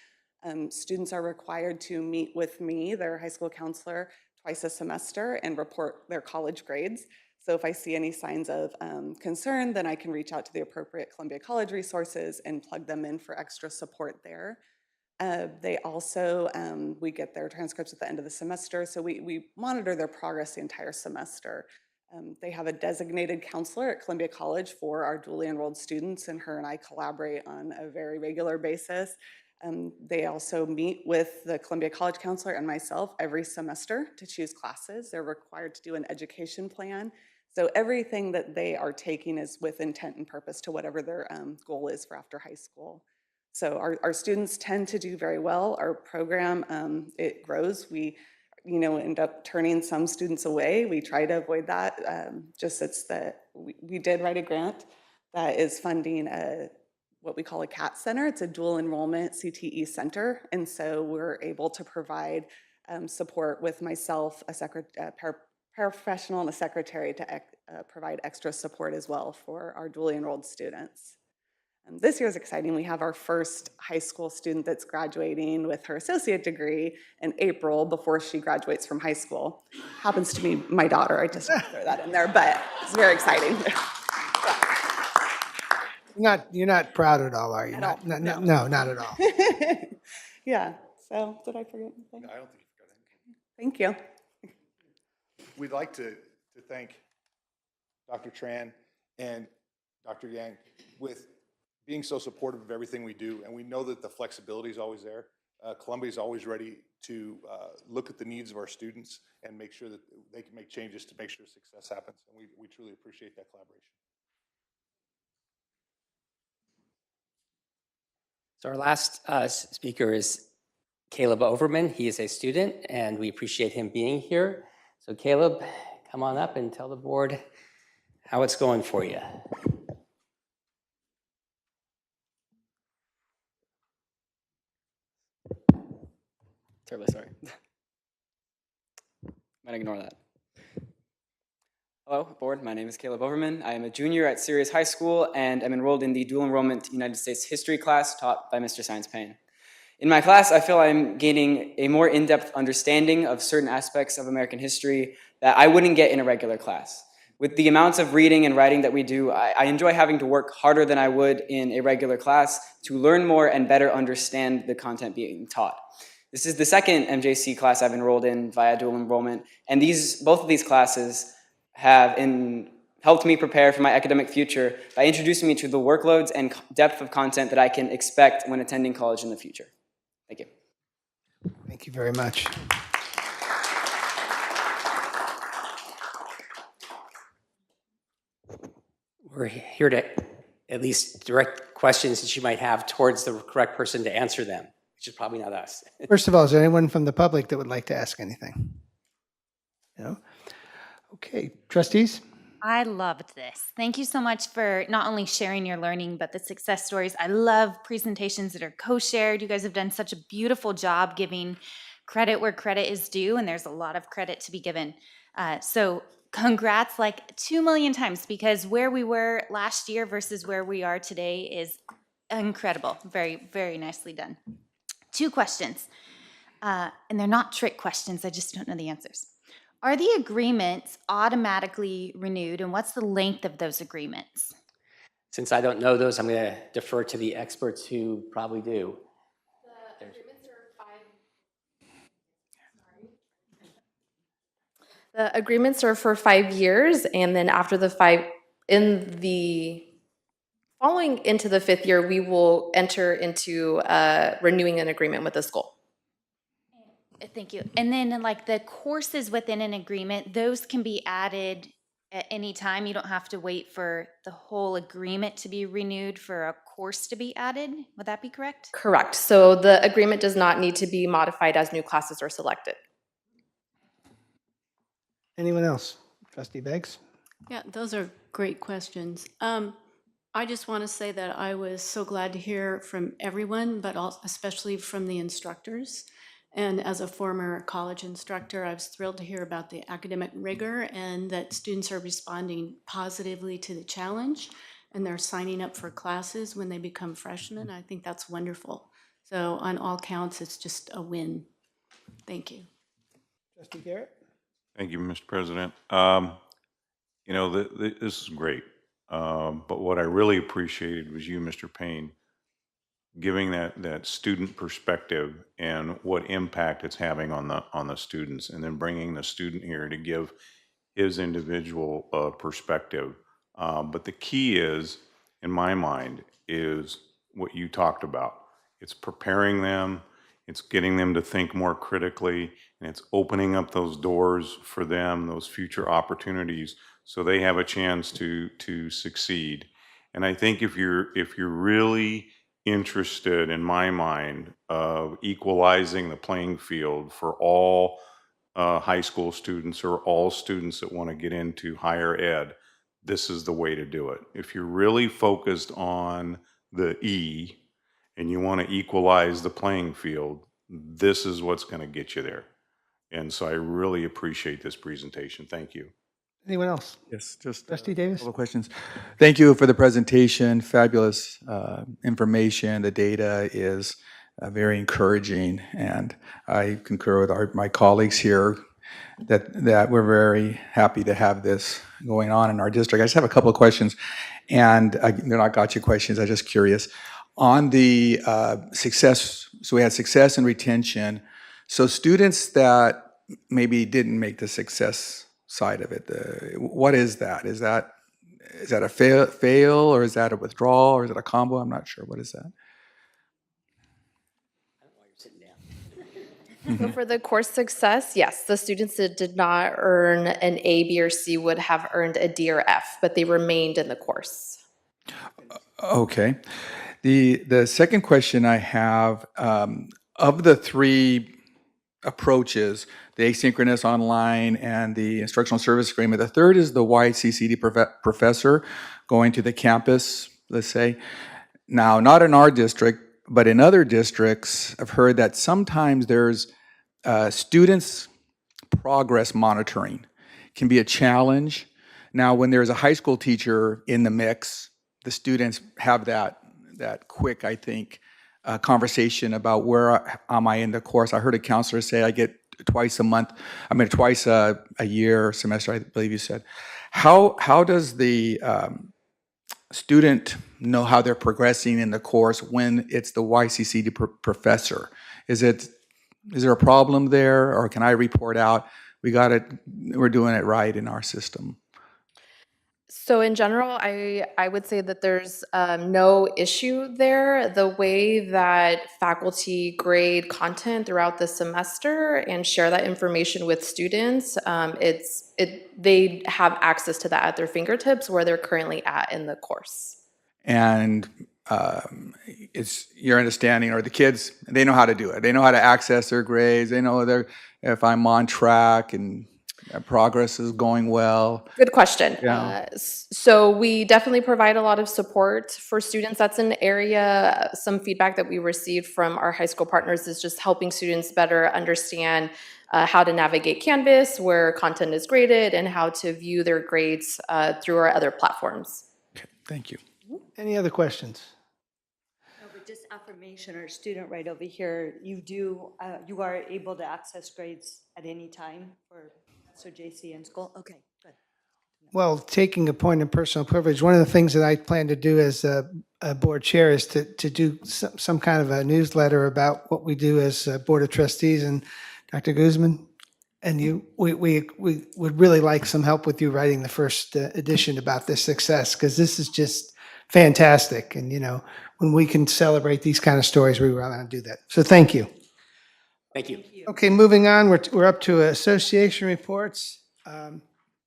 Students are required to meet with me, their high school counselor, twice a semester and report their college grades. So if I see any signs of concern, then I can reach out to the appropriate Columbia College resources and plug them in for extra support there. They also, we get their transcripts at the end of the semester, so we monitor their progress the entire semester. They have a designated counselor at Columbia College for our dually enrolled students, and her and I collaborate on a very regular basis. They also meet with the Columbia College counselor and myself every semester to choose classes. They're required to do an education plan. So everything that they are taking is with intent and purpose to whatever their goal is for after high school. So our students tend to do very well. Our program, it grows. We end up turning some students away. We try to avoid that. We did write a grant that is funding what we call a CAT center. It's a dual enrollment CTE center. And so we're able to provide support with myself, a paraprofessional, and a secretary to provide extra support as well for our dually enrolled students. This year is exciting. We have our first high school student that's graduating with her associate degree in April before she graduates from high school. Happens to be my daughter. I just want to throw that in there, but it's very exciting. You're not proud at all, are you? At all, No, not at all. Yeah. So did I forget anything? No, I don't think you forgot anything. Thank you. We'd like to thank Dr. Tran and Dr. Yang with being so supportive of everything we do. And we know that the flexibility is always there. Columbia is always ready to look at the needs of our students and make sure that they can make changes to make sure success happens. And we truly appreciate that collaboration. So our last speaker is Caleb Overman. He is a student, and we appreciate him being here. So Caleb, come on up and tell the board how it's going for you. Terribly sorry. I'm gonna ignore that. Hello, board. My name is Caleb Overman. I am a junior at Sirius High School, and I'm enrolled in the dual enrollment United States history class taught by Mr. Science Payne. In my class, I feel I'm gaining a more in-depth understanding of certain aspects of American history that I wouldn't get in a regular class. With the amounts of reading and writing that we do, I enjoy having to work harder than I would in a regular class to learn more and better understand the content being taught. This is the second MJC class I've enrolled in via dual enrollment, and both of these classes have helped me prepare for my academic future by introducing me to the workloads and depth of content that I can expect when attending college in the future. Thank you. Thank you very much. We're here to at least direct questions that you might have towards the correct person to answer them, which is probably not us. First of all, is there anyone from the public that would like to ask anything? No? Okay, trustees? I loved this. Thank you so much for not only sharing your learning, but the success stories. I love presentations that are co-shared. You guys have done such a beautiful job giving credit where credit is due, and there's a lot of credit to be given. So congrats like 2 million times, because where we were last year versus where we are today is incredible. Very, very nicely done. 2 questions, and they're not trick questions. I just don't know the answers. Are the agreements automatically renewed, and what's the length of those agreements? Since I don't know those, I'm going to defer to the experts who probably do. The agreements are for 5 years, and then after the following into the 5th year, we will enter into renewing an agreement with the school. Thank you. And then like the courses within an agreement, those can be added at any time. You don't have to wait for the whole agreement to be renewed for a course to be added. Would that be correct? Correct. So the agreement does not need to be modified as new classes are selected. Anyone else? Trustee Beggs? Yeah, those are great questions. I just want to say that I was so glad to hear from everyone, but also especially from the instructors. And as a former college instructor, I was thrilled to hear about the academic rigor and that students are responding positively to the challenge and they're signing up for classes when they become freshmen. I think that's wonderful. So on all counts, it's just a win. Thank you. Trustee Garrett? Thank you, Mr. President. You know, this is great. But what I really appreciated was you, Mr. Payne, giving that student perspective and what impact it's having on the students, and then bringing the student here to give his individual perspective. But the key is, in my mind, is what you talked about. It's preparing them, it's getting them to think more critically, and it's opening up those doors for them, those future opportunities, so they have a chance to succeed. And I think if you're really interested, in my mind, of equalizing the playing field for all high school students or all students that want to get into higher ed, this is the way to do it. If you're really focused on the E and you want to equalize the playing field, this is what's going to get you there. And so I really appreciate this presentation. Thank you. Anyone else? Yes, just Trustee Davis? couple of questions. Thank you for the presentation. Fabulous information. The data is very encouraging, and I concur with my colleagues here that we're very happy to have this going on in our district. I just have a couple of questions, and they're not gotcha questions. I'm just curious. On the success, so we had success and retention. So students that maybe didn't make the success side of it, what is that? Is that a fail, or is that a withdrawal, or is it a combo? I'm not sure. What is that? So for the course success, yes, the students that did not earn an A, B, or C would have earned a D or F, but they remained in the course. Okay. The second question I have, of the three approaches, the asynchronous, online, and the instructional service agreement, the third is the YCCD professor going to the campus, let's say. Now, not in our district, but in other districts, I've heard that sometimes there's students' progress monitoring can be a challenge. Now, when there's a high school teacher in the mix, the students have that quick, I think, conversation about where am I in the course. I heard a counselor say I get twice a year, semester, I believe you said. How does the student know how they're progressing in the course when it's the YCCD professor? Is there a problem there, or can I report out, we're doing it right in our system? So in general, I would say that there's no issue there. The way that faculty grade content throughout the semester and share that information with students, they have access to that at their fingertips where they're currently at in the course. And it's your understanding, or the kids, they know how to do it. They know how to access their grades. They know if I'm on track and progress is going well. Good question. Yeah. So we definitely provide a lot of support for students. That's an area, some feedback that we received from our high school partners is just helping students better understand how to navigate Canvas, where content is graded, and how to view their grades through our other platforms. Okay, thank you. Any other questions? No, but just affirmation, our student right over here, you are able to access grades at any time for JC in school? Okay, good. Well, taking a point of personal privilege, one of the things that I plan to do as a board chair is to do some kind of a newsletter about what we do as a board of trustees. And Dr. Guzman and we would really like some help with you writing the first edition about this success, because this is just fantastic. And, when we can celebrate these kind of stories, we want to do that. So thank you. Thank you. Okay, moving on, we're up to association reports.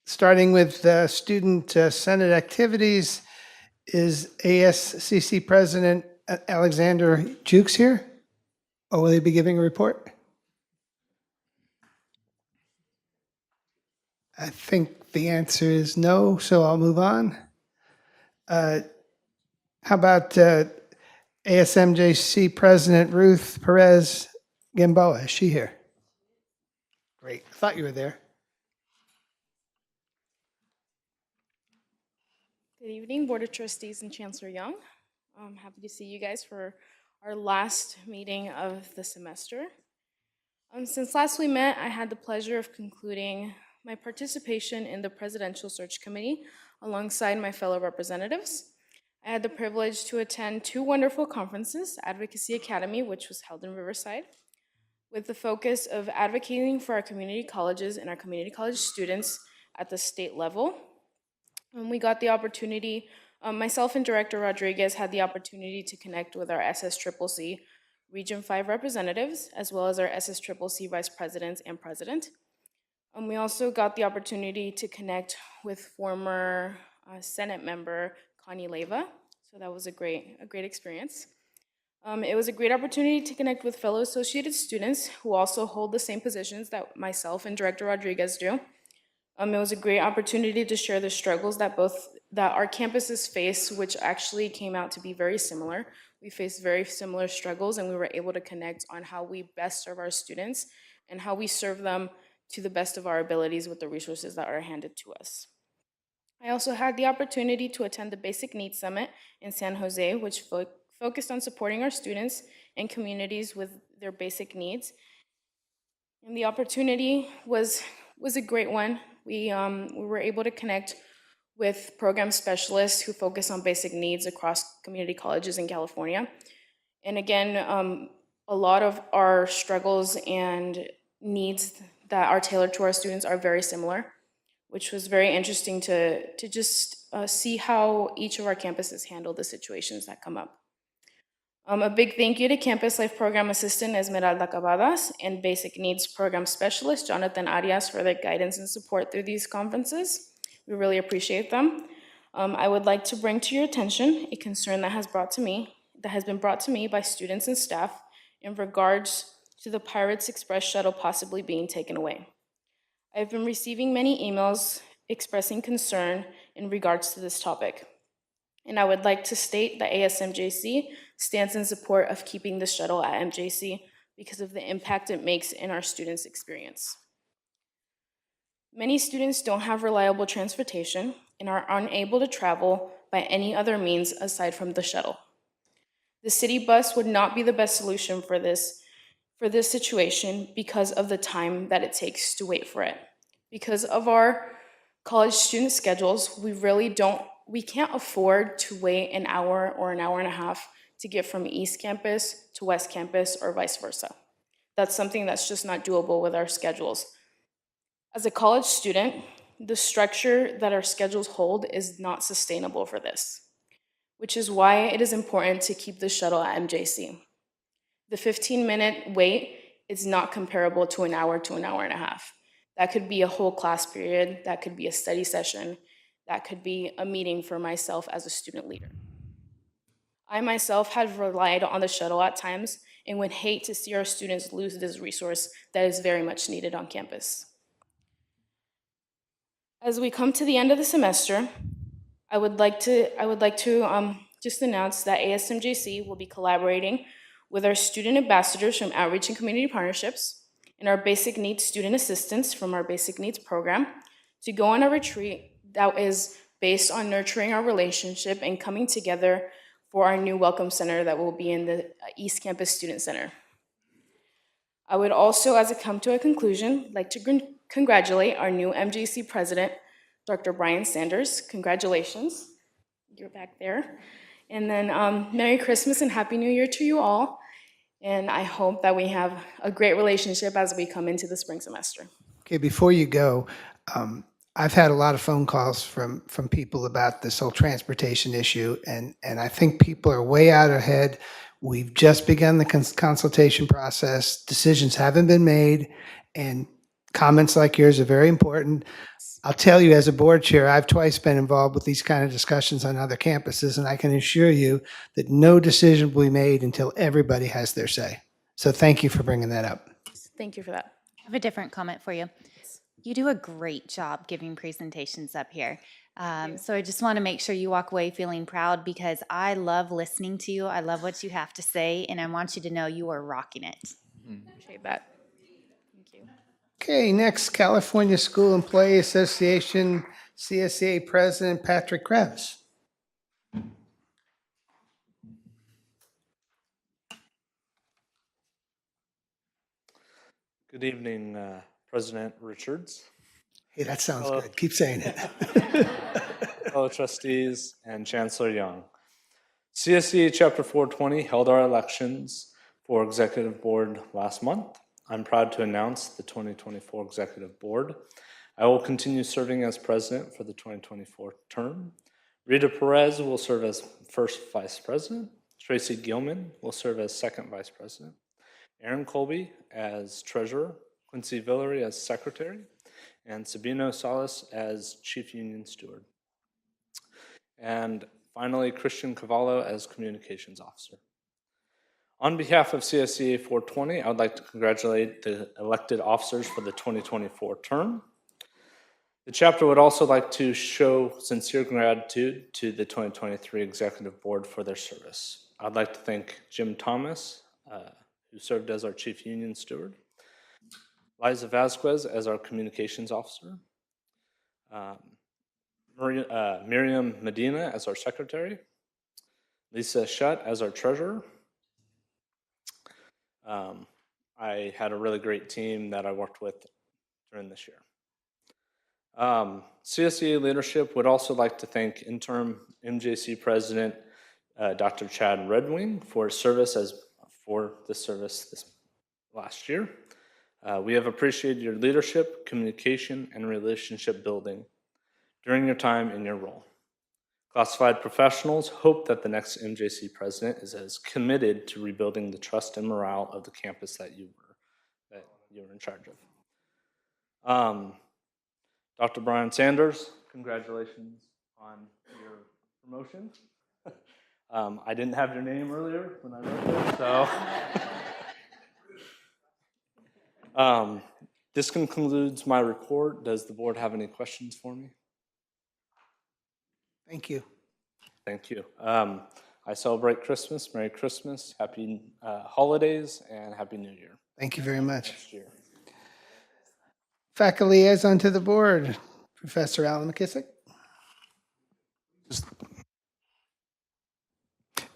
Starting with student Senate activities, is ASCC President Alexander Jukes here? Or will he be giving a report? I think the answer is no, so I'll move on. How about ASMJC President Ruth Perez Gamboa? Is she here? Great. I thought you were there. Good evening, Board of Trustees and Chancellor Young. I'm happy to see you guys for our last meeting of the semester. Since last we met, I had the pleasure of concluding my participation in the Presidential Search Committee alongside my fellow representatives. I had the privilege to attend two wonderful conferences, Advocacy Academy, which was held in Riverside, with the focus of advocating for our community colleges and our community college students at the state level. And we got the opportunity, myself and Director Rodriguez had the opportunity to connect with our SSCCC Region 5 representatives, as well as our SSCCC Vice Presidents and President. We also got the opportunity to connect with former Senate member Connie Leyva, so that was a great experience. It was a great opportunity to connect with fellow associated students who also hold the same positions that myself and Director Rodriguez do. It was a great opportunity to share the struggles that our campuses face, which actually came out to be very similar. We faced very similar struggles, and we were able to connect on how we best serve our students and how we serve them to the best of our abilities with the resources that are handed to us. I also had the opportunity to attend the Basic Needs Summit in San Jose, which focused on supporting our students and communities with their basic needs. And the opportunity was a great one. We were able to connect with program specialists who focus on basic needs across community colleges in California. And again, a lot of our struggles and needs that are tailored to our students are very similar, which was very interesting to just see how each of our campuses handle the situations that come up. A big thank you to Campus Life Program Assistant Esmeralda Cavadas and Basic Needs Program Specialist Jonathan Arias for their guidance and support through these conferences. We really appreciate them. I would like to bring to your attention a concern that has been brought to me by students and staff in regards to the Pirates Express shuttle possibly being taken away. I've been receiving many emails expressing concern in regards to this topic. And I would like to state that ASMJC stands in support of keeping the shuttle at MJC because of the impact it makes in our students' experience. Many students don't have reliable transportation and are unable to travel by any other means aside from the shuttle. The city bus would not be the best solution for this situation because of the time that it takes to wait for it. Because of our college student schedules, we can't afford to wait an hour or an hour and a half to get from East Campus to West Campus or vice versa. That's something that's just not doable with our schedules. As a college student, the structure that our schedules hold is not sustainable for this, which is why it is important to keep the shuttle at MJC. The 15-minute wait is not comparable to an hour and a half. That could be a whole class period, that could be a study session, that could be a meeting for myself as a student leader. I myself have relied on the shuttle at times and would hate to see our students lose this resource that is very much needed on campus. As we come to the end of the semester, I would like to just announce that ASMJC will be collaborating with our student ambassadors from Outreach and Community Partnerships and our Basic Needs student assistants from our Basic Needs program to go on a retreat that is based on nurturing our relationship and coming together for our new Welcome Center that will be in the East Campus Student Center. I would also, as I come to a conclusion, like to congratulate our new MJC president, Dr. Brian Sanders. Congratulations, you're back there. And then Merry Christmas and Happy New Year to you all. And I hope that we have a great relationship as we come into the spring semester. Okay, before you go, I've had a lot of phone calls from people about this whole transportation issue, and I think people are way out ahead. We've just begun the consultation process. Decisions haven't been made, and comments like yours are very important. I'll tell you, as a board chair, I've twice been involved with these kind of discussions on other campuses, and I can assure you that no decision will be made until everybody has their say. So thank you for bringing that up. Thank you for that. I have a different comment for you. You do a great job giving presentations up here. So I just want to make sure you walk away feeling proud because I love listening to you. I love what you have to say, and I want you to know you are rocking it. Appreciate that. Thank you. Okay, next, California School Employee Association, CSEA President Patrick Krebs. Good evening, President Richards. Hey, that sounds good. Keep saying it. Fellow trustees and Chancellor Young. CSEA Chapter 420 held our elections for Executive Board last month. I'm proud to announce the 2024 Executive Board. I will continue serving as President for the 2024 term. Rita Perez will serve as first Vice President. Tracy Gilman will serve as second Vice President. Aaron Colby as Treasurer. Quincy Villery as Secretary. And Sabino Salas as Chief Union Steward. And finally, Christian Cavallo as Communications Officer. On behalf of CSEA 420, I would like to congratulate the elected officers for the 2024 term. The chapter would also like to show sincere gratitude to the 2023 Executive Board for their service. I'd like to thank Jim Thomas, who served as our Chief Union Steward, Liza Vasquez as our communications officer, Miriam Medina as our secretary, Lisa Shutt as our treasurer. I had a really great team that I worked with during this year. CSEA leadership would also like to thank interim MJC president Dr. Chad Redwing for his service this last year. We have appreciated your leadership, communication, and relationship building during your time in your role. Classified professionals hope that the next MJC president is as committed to rebuilding the trust and morale of the campus that you were in charge of. Dr. Brian Sanders, congratulations on your promotion. I didn't have your name earlier when I wrote it, so. This concludes my report. Does the board have any questions for me? Thank you. Thank you. I celebrate Christmas. Merry Christmas, happy holidays, and Happy New Year. Thank you very much. Next year. Faculty liaison to the board, Professor Alan McKissick.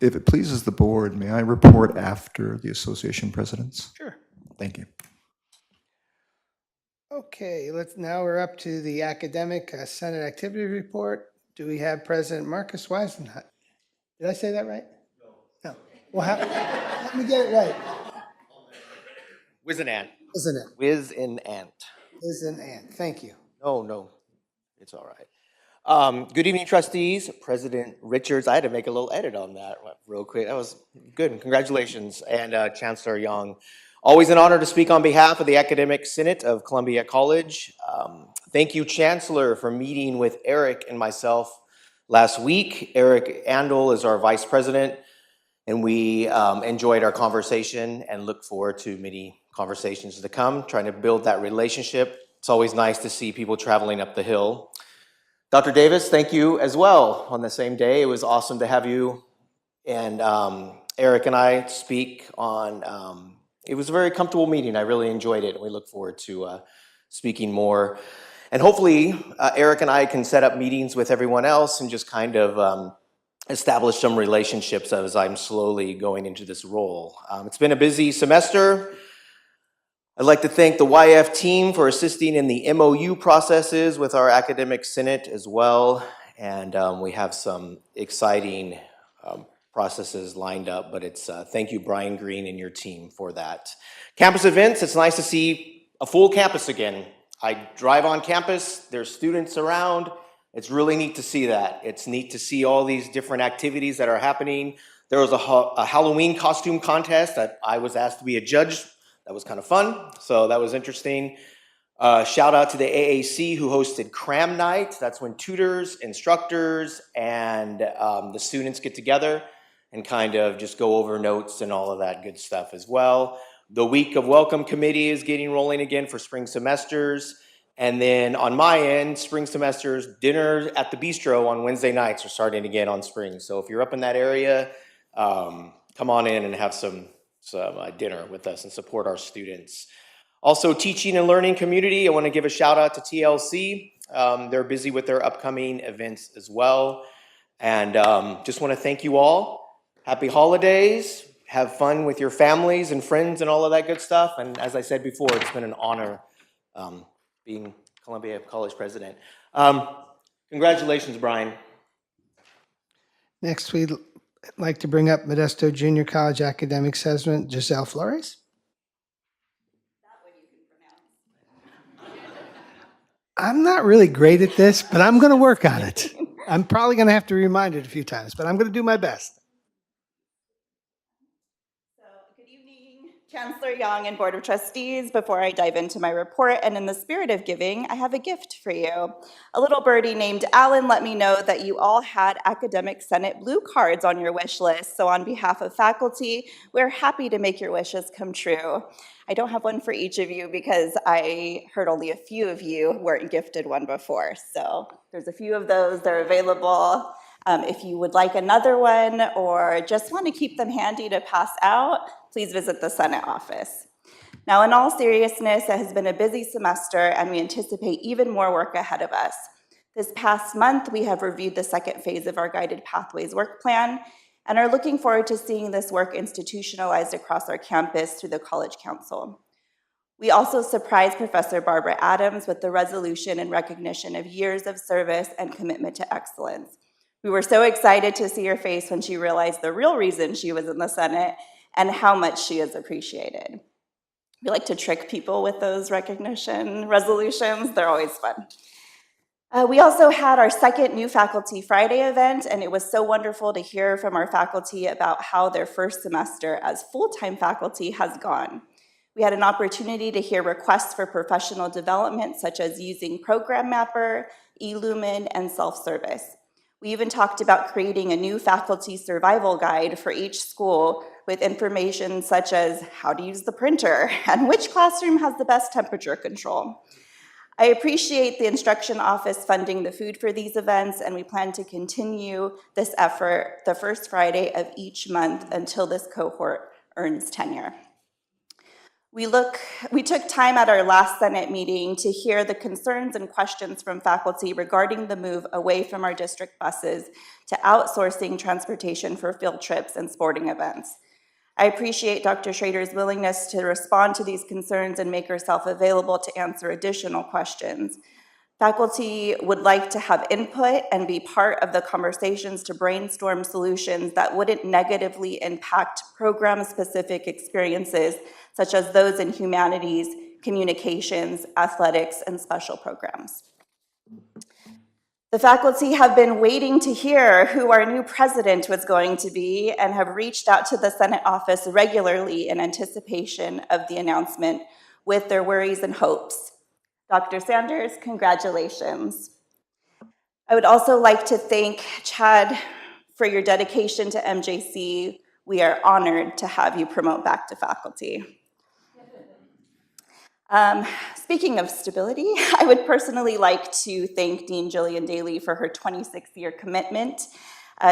If it pleases the board, may I report after the association presidents? Sure. Thank you. Okay, now we're up to the academic Senate activity report. Do we have President Marcus Weisenhut? Did I say that right? No. Well, let me get it right. Whiz and ant. Whiz and ant. Whiz and ant. Whiz and ant. Thank you. No, it's all right. Good evening, trustees. President Richards, I had to make a little edit on that real quick. That was good. Congratulations. And Chancellor Young. Always an honor to speak on behalf of the Academic Senate of Columbia College. Thank you, Chancellor, for meeting with Eric and myself last week. Eric Andel is our vice president, and we enjoyed our conversation and look forward to many conversations to come, trying to build that relationship. It's always nice to see people traveling up the hill. Dr. Davis, thank you as well on the same day. It was awesome to have you and Eric and I speak on, it was a very comfortable meeting. I really enjoyed it, and we look forward to speaking more. And hopefully, Eric and I can set up meetings with everyone else and just kind of establish some relationships as I'm slowly going into this role. It's been a busy semester. I'd like to thank the YF team for assisting in the MOU processes with our academic senate as well. And we have some exciting processes lined up, but it's thank you, Brian Green, and your team for that. Campus events, it's nice to see a full campus again. I drive on campus, there's students around. It's really neat to see that. It's neat to see all these different activities that are happening. There was a Halloween costume contest that I was asked to be a judge. That was kind of fun, so that was interesting. Shout out to the AAC who hosted Cram Night. That's when tutors, instructors, and the students get together and kind of just go over notes and all of that good stuff as well. The Week of Welcome Committee is getting rolling again for spring semesters. And then on my end, spring semesters, dinner at the bistro on Wednesday nights are starting again on spring. So if you're up in that area, come on in and have some dinner with us and support our students. Also, teaching and learning community, I want to give a shout out to TLC. They're busy with their upcoming events as well. And just want to thank you all. Happy holidays. Have fun with your families and friends and all of that good stuff. And as I said before, it's been an honor being Columbia College president. Congratulations, Brian. Next, we'd like to bring up Modesto Junior College Academic President Giselle Flores. I'm not really great at this, but I'm going to work on it. I'm probably going to have to remind it a few times, but I'm going to do my best. Chancellor Young and Board of Trustees, before I dive into my report and in the spirit of giving, I have a gift for you. A little birdie named Alan let me know that you all had Academic Senate Blue cards on your wish list. So on behalf of faculty, we're happy to make your wishes come true. I don't have one for each of you because I heard only a few of you weren't gifted one before. So there's a few of those, they're available. If you would like another one or just want to keep them handy to pass out, please visit the Senate office. Now, in all seriousness, it has been a busy semester, and we anticipate even more work ahead of us. This past month, we have reviewed the second phase of our Guided Pathways work plan and are looking forward to seeing this work institutionalized across our campus through the College Council. We also surprised Professor Barbara Adams with the resolution in recognition of years of service and commitment to excellence. We were so excited to see her face when she realized the real reason she was in the Senate and how much she is appreciated. We like to trick people with those recognition resolutions. They're always fun. We also had our second New Faculty Friday event, and it was so wonderful to hear from our faculty about how their first semester as full-time faculty has gone. We had an opportunity to hear requests for professional development, such as using Program Mapper, eLumen, and self-service. We even talked about creating a new faculty survival guide for each school with information such as how to use the printer and which classroom has the best temperature control. I appreciate the instruction office funding the food for these events, and we plan to continue this effort the first Friday of each month until this cohort earns tenure. We took time at our last Senate meeting to hear the concerns and questions from faculty regarding the move away from our district buses to outsourcing transportation for field trips and sporting events. I appreciate Dr. Schrader's willingness to respond to these concerns and make herself available to answer additional questions. Faculty would like to have input and be part of the conversations to brainstorm solutions that wouldn't negatively impact program-specific experiences, such as those in humanities, communications, athletics, and special programs. The faculty have been waiting to hear who our new president was going to be and have reached out to the Senate office regularly in anticipation of the announcement with their worries and hopes. Dr. Sanders, congratulations. I would also like to thank Chad for your dedication to MJC. We are honored to have you promote back to faculty. Speaking of stability, I would personally like to thank Dean Jillian Daly for her 26-year commitment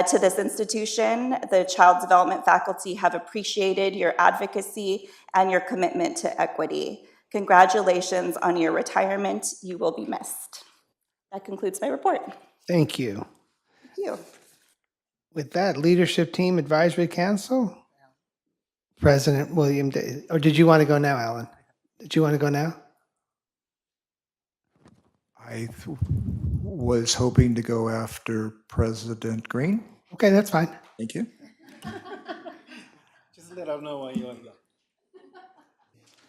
to this institution. The child development faculty have appreciated your advocacy and your commitment to equity. Congratulations on your retirement. You will be missed. That concludes my report. Thank you. Thank you. With that, Leadership Team Advisory Council, President William Daly. Or did you want to go now, Alan? Did you want to go now? I was hoping to go after President Green. Okay, that's fine. Thank you. Just let us know when you want to go.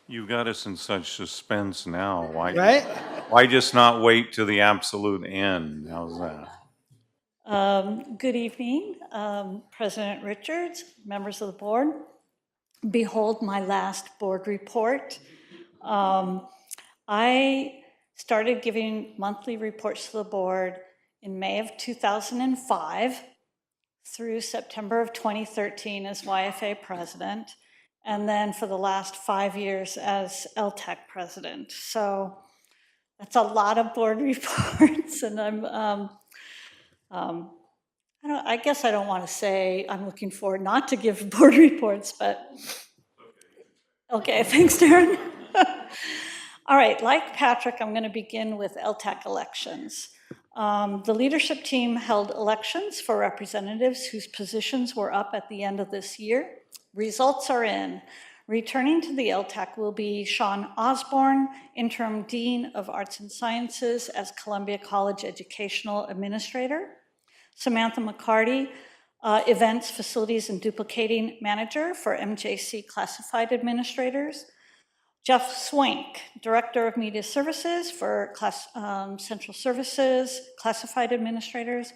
You got us in such suspense now. Right? Why just not wait to the absolute end? How's that? Good evening, President Richards, members of the board. Behold my last board report. I started giving monthly reports to the board in May of 2005 through September of 2013 as YFA president, and then for the last 5 years as LTAC president. So that's a lot of board reports, and I guess I don't want to say I'm looking forward not to give board reports, but okay, thanks, Darren. All right, like Patrick, I'm going to begin with LTAC elections. The leadership team held elections for representatives whose positions were up at the end of this year. Results are in. Returning to the LTAC will be Sean Osborne, Interim Dean of Arts and Sciences as Columbia College Educational Administrator. Samantha McCarty, Events, Facilities, and Duplicating Manager for MJC Classified Administrators. Jeff Swank, Director of Media Services for Central Services, Classified Administrators.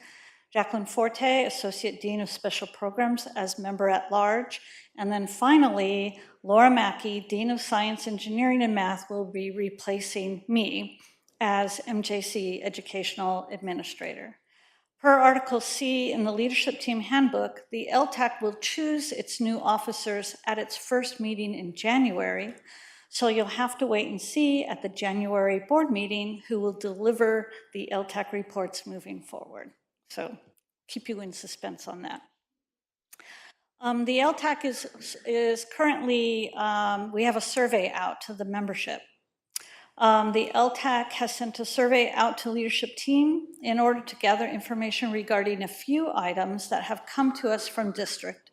Jacqueline Forte, Associate Dean of Special Programs as Member at Large. And then finally, Laura Mackey, Dean of Science, Engineering, and Math, will be replacing me as MJC Educational Administrator. Per Article C in the Leadership Team Handbook, the LTAC will choose its new officers at its first meeting in January. So you'll have to wait and see at the January board meeting who will deliver the LTAC reports moving forward. So keep you in suspense on that. The LTAC is currently, we have a survey out to the membership. The LTAC has sent a survey out to leadership team in order to gather information regarding a few items that have come to us from district.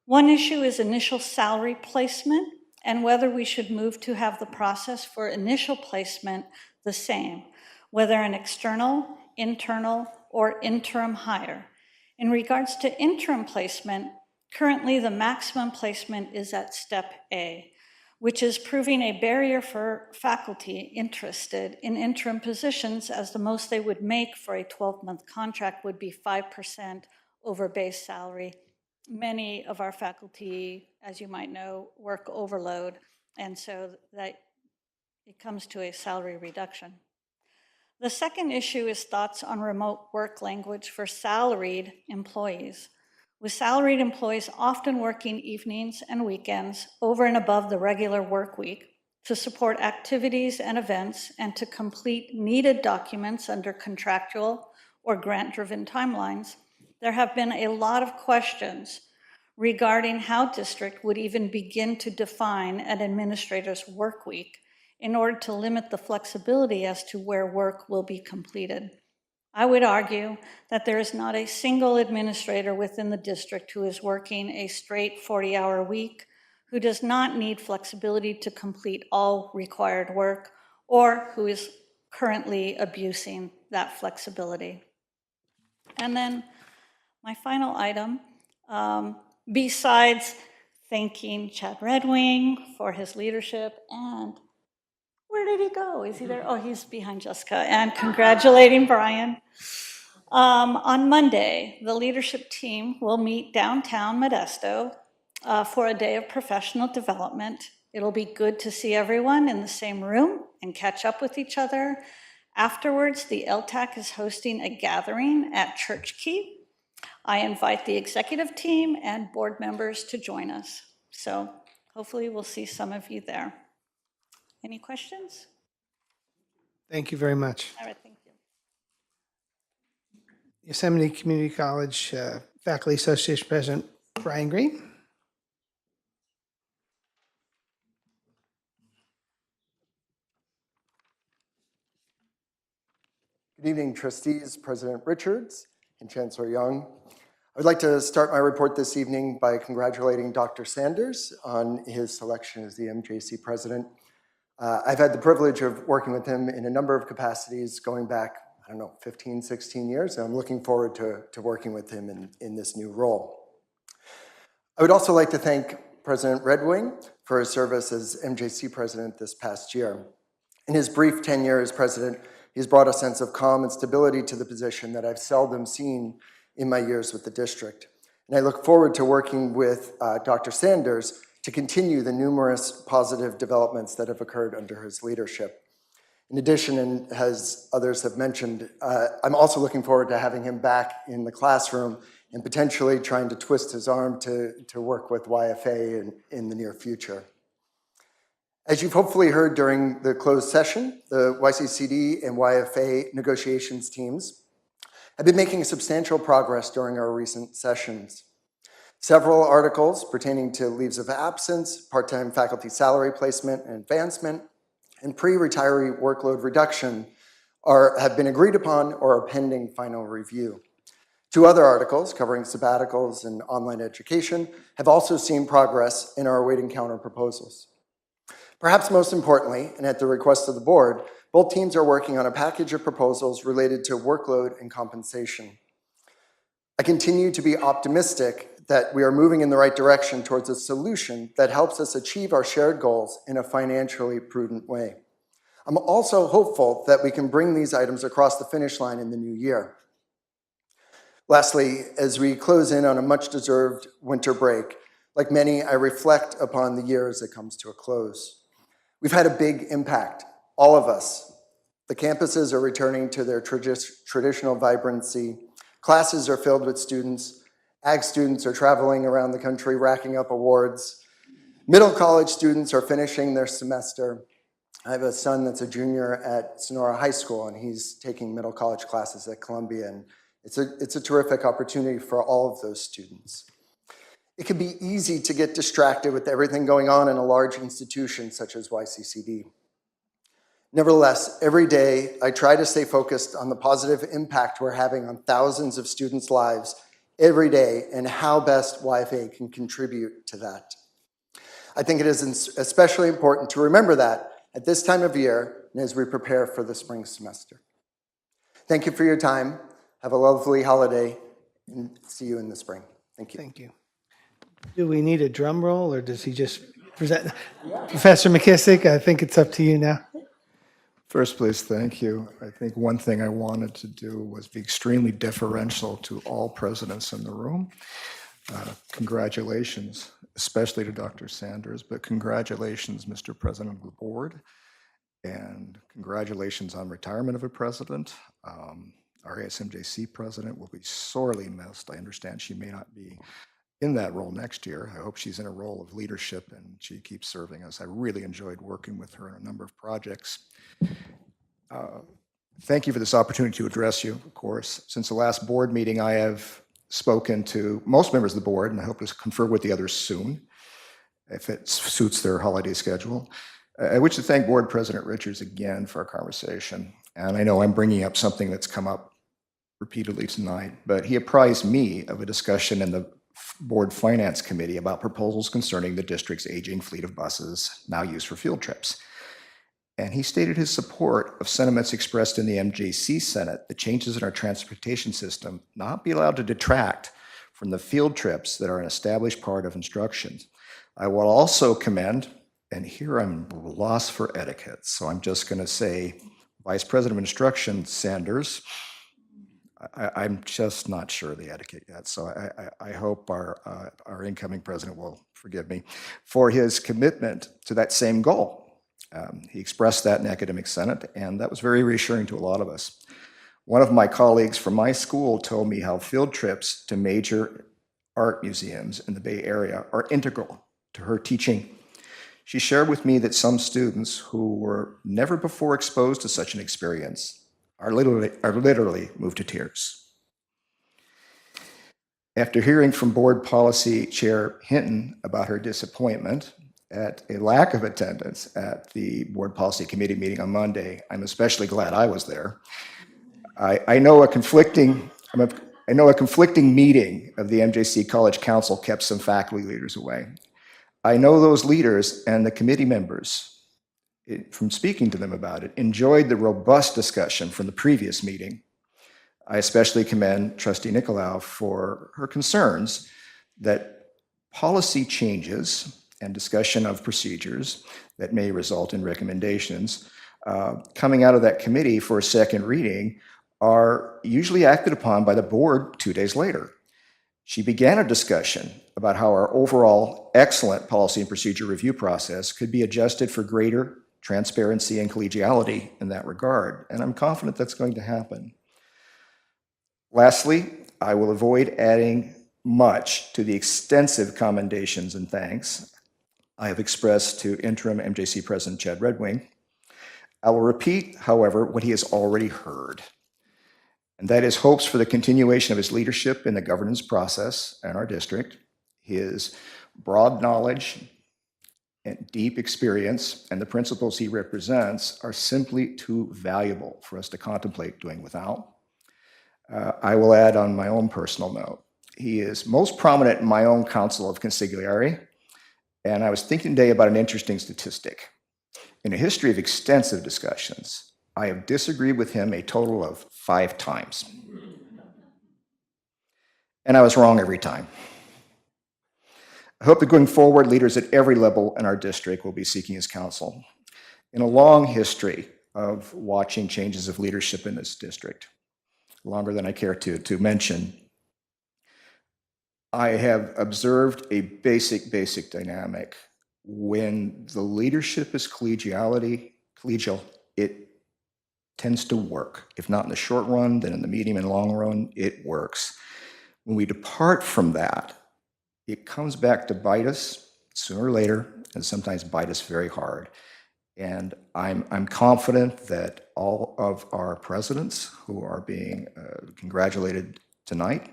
One issue is initial salary placement and whether we should move to have the process for initial placement the same, whether an external, internal, or interim hire. In regards to interim placement, currently the maximum placement is at step A, which is proving a barrier for faculty interested in interim positions, as the most they would make for a 12-month contract would be 5% over base salary. Many of our faculty, as you might know, work overload, and so that it comes to a salary reduction. The second issue is thoughts on remote work language for salaried employees. With salaried employees often working evenings and weekends over and above the regular work week to support activities and events and to complete needed documents under contractual or grant-driven timelines, there have been a lot of questions regarding how district would even begin to define an administrator's work week in order to limit the flexibility as to where work will be completed. I would argue that there is not a single administrator within the district who is working a straight 40-hour week, who does not need flexibility to complete all required work, or who is currently abusing that flexibility. And then my final item, besides thanking Chad Redwing for his leadership, and where did he go? Is he there? Oh, he's behind Jessica. And congratulating Brian. On Monday, the leadership team will meet downtown Modesto for a day of professional development. It'll be good to see everyone in the same room and catch up with each other. Afterwards, the LTAC is hosting a gathering at Church Key. I invite the executive team and board members to join us. So hopefully we'll see some of you there. Any questions? Thank you very much. All right, thank you. Yosemite Community College Faculty Association President Brian Green. Good evening, trustees, President Richards, and Chancellor Young. I would like to start my report this evening by congratulating Dr. Sanders on his selection as the MJC president. I've had the privilege of working with him in a number of capacities going back, 15, 16 years, and I'm looking forward to working with him in this new role. I would also like to thank President Redwing for his service as MJC president this past year. In his brief tenure as president, he's brought a sense of calm and stability to the position that I've seldom seen in my years with the district. And I look forward to working with Dr. Sanders to continue the numerous positive developments that have occurred under his leadership. In addition, and as others have mentioned, I'm also looking forward to having him back in the classroom and potentially trying to twist his arm to work with YFA in the near future. As you've hopefully heard during the closed session, the YCCD and YFA negotiations teams have been making substantial progress during our recent sessions. Several articles pertaining to leaves of absence, part-time faculty salary placement and advancement, and pre-retiree workload reduction have been agreed upon or are pending final review. Two other articles covering sabbaticals and online education have also seen progress and are awaiting counter proposals. Perhaps most importantly, and at the request of the board, both teams are working on a package of proposals related to workload and compensation. I continue to be optimistic that we are moving in the right direction towards a solution that helps us achieve our shared goals in a financially prudent way. I'm also hopeful that we can bring these items across the finish line in the new year. Lastly, as we close in on a much-deserved winter break, like many, I reflect upon the year as it comes to a close. We've had a big impact, all of us. The campuses are returning to their traditional vibrancy. Classes are filled with students. Ag students are traveling around the country racking up awards. Middle college students are finishing their semester. I have a son that's a junior at Sonora High School, and he's taking middle college classes at Columbia, and it's a terrific opportunity for all of those students. It can be easy to get distracted with everything going on in a large institution such as YCCD. Nevertheless, every day I try to stay focused on the positive impact we're having on thousands of students' lives every day and how best YFA can contribute to that. I think it is especially important to remember that at this time of year and as we prepare for the spring semester. Thank you for your time. Have a lovely holiday and see you in the spring. Thank you. Thank you. Do we need a drum roll or does he just present? Professor McKissick, I think it's up to you now. First, please, thank you. I think one thing I wanted to do was be extremely deferential to all presidents in the room. Congratulations, especially to Dr. Sanders, but congratulations, Mr. President of the Board, and congratulations on retirement of a president. Our ASMJC president will be sorely missed. I understand she may not be in that role next year. I hope she's in a role of leadership and she keeps serving us. I really enjoyed working with her on a number of projects. Thank you for this opportunity to address you, of course. Since the last board meeting, I have spoken to most members of the board, and I hope to confer with the others soon, if it suits their holiday schedule. I wish to thank Board President Richards again for our conversation. And I know I'm bringing up something that's come up repeatedly tonight, but he apprised me of a discussion in the Board Finance Committee about proposals concerning the district's aging fleet of buses now used for field trips. And he stated his support of sentiments expressed in the MJC Senate that changes in our transportation system not be allowed to detract from the field trips that are an established part of instruction. I will also commend, and here I'm lost for etiquette, so I'm just going to say, Vice President of Instruction Sanders, I'm just not sure of the etiquette yet, so I hope our incoming president will forgive me for his commitment to that same goal. He expressed that in Academic Senate, and that was very reassuring to a lot of us. One of my colleagues from my school told me how field trips to major art museums in the Bay Area are integral to her teaching. She shared with me that some students who were never before exposed to such an experience are literally moved to tears. After hearing from Board Policy Chair Hinton about her disappointment at a lack of attendance at the Board Policy Committee meeting on Monday, I'm especially glad I was there. I know a conflicting meeting of the MJC College Council kept some faculty leaders away. I know those leaders and the committee members, from speaking to them about it, enjoyed the robust discussion from the previous meeting. I especially commend Trustee Nicolau for her concerns that policy changes and discussion of procedures that may result in recommendations coming out of that committee for a second reading are usually acted upon by the board 2 days later. She began a discussion about how our overall excellent policy and procedure review process could be adjusted for greater transparency and collegiality in that regard, and I'm confident that's going to happen. Lastly, I will avoid adding much to the extensive commendations and thanks I have expressed to interim MJC President Chad Redwing. I will repeat, however, what he has already heard, and that is hopes for the continuation of his leadership in the governance process in our district, his broad knowledge and deep experience, and the principles he represents are simply too valuable for us to contemplate doing without. I will add on my own personal note, he is most prominent in my own council of consigliere, and I was thinking today about an interesting statistic. In a history of extensive discussions, I have disagreed with him a total of 5 times. And I was wrong every time. I hope that going forward, leaders at every level in our district will be seeking his counsel. In a long history of watching changes of leadership in this district, longer than I care to mention, I have observed a basic dynamic. When the leadership is collegial, it tends to work. If not in the short run, then in the medium and long run, it works. When we depart from that, it comes back to bite us sooner or later, and sometimes bite us very hard. And I'm confident that all of our presidents who are being congratulated tonight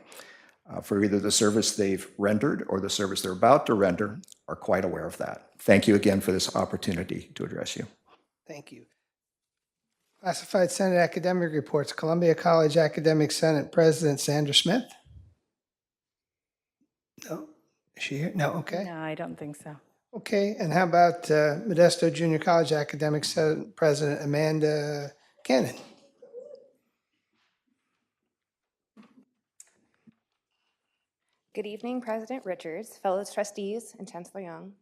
for either the service they've rendered or the service they're about to render are quite aware of that. Thank you again for this opportunity to address you. Thank you. Classified Senate Academic Reports, Columbia College Academic Senate President Sandra Smith. No, is she here? No, okay. No, I don't think so. Okay, and how about Modesto Junior College Academic Senate President Amanda Cannon? Good evening, President Richards, fellow trustees, and Chancellor Young.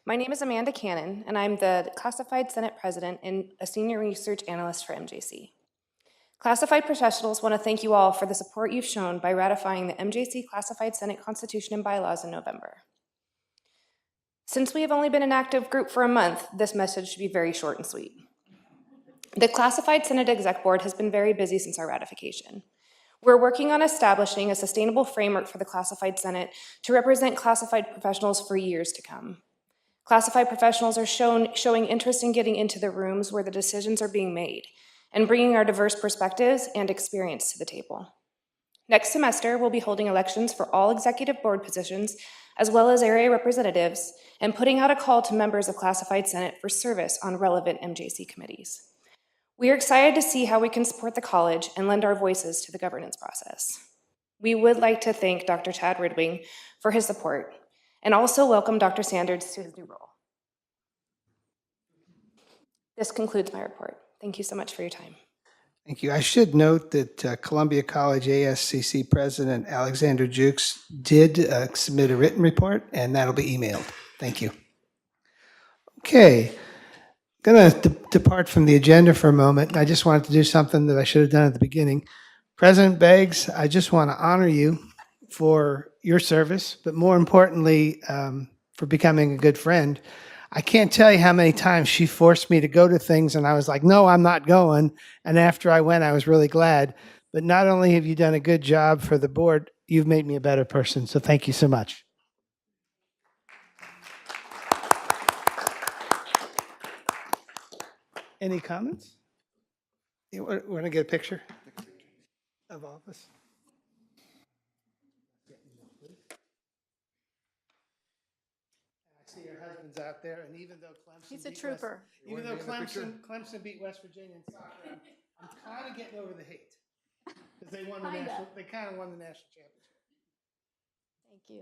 My name is Amanda Cannon, and I'm the Classified Senate President and a Senior Research Analyst for MJC. Classified professionals want to thank you all for the support you've shown by ratifying the MJC Classified Senate Constitution and Bylaws in November. Since we have only been an active group for a month, this message should be very short and sweet. The Classified Senate Exec Board has been very busy since our ratification. We're working on establishing a sustainable framework for the Classified Senate to represent classified professionals for years to come. Classified professionals are showing interest in getting into the rooms where the decisions are being made and bringing our diverse perspectives and experience to the table. Next semester, we'll be holding elections for all executive board positions, as well as area representatives, and putting out a call to members of Classified Senate for service on relevant MJC committees. We are excited to see how we can support the college and lend our voices to the governance process. We would like to thank Dr. Chad Ridwing for his support, and also welcome Dr. Sanders to his new role. This concludes my report. Thank you so much for your time. Thank you. I should note that Columbia College ASCC President Alexander Jukes did submit a written report, and that'll be emailed. Thank you. Okay, going to depart from the agenda for a moment. I just wanted to do something that I should have done at the beginning. President Beggs, I just want to honor you for your service, but more importantly, for becoming a good friend. I can't tell you how many times she forced me to go to things and I was like, no, I'm not going. And after I went, I was really glad. But not only have you done a good job for the board, you've made me a better person. So thank you so much. Any comments? You want to get a picture of all of us? I see your husband's out there, and even though Clemson He's a beat trooper. Even though Clemson beat West Virginia in soccer, I'm kind of getting over the hate because they won the national. They kind of won the national championship. Thank you.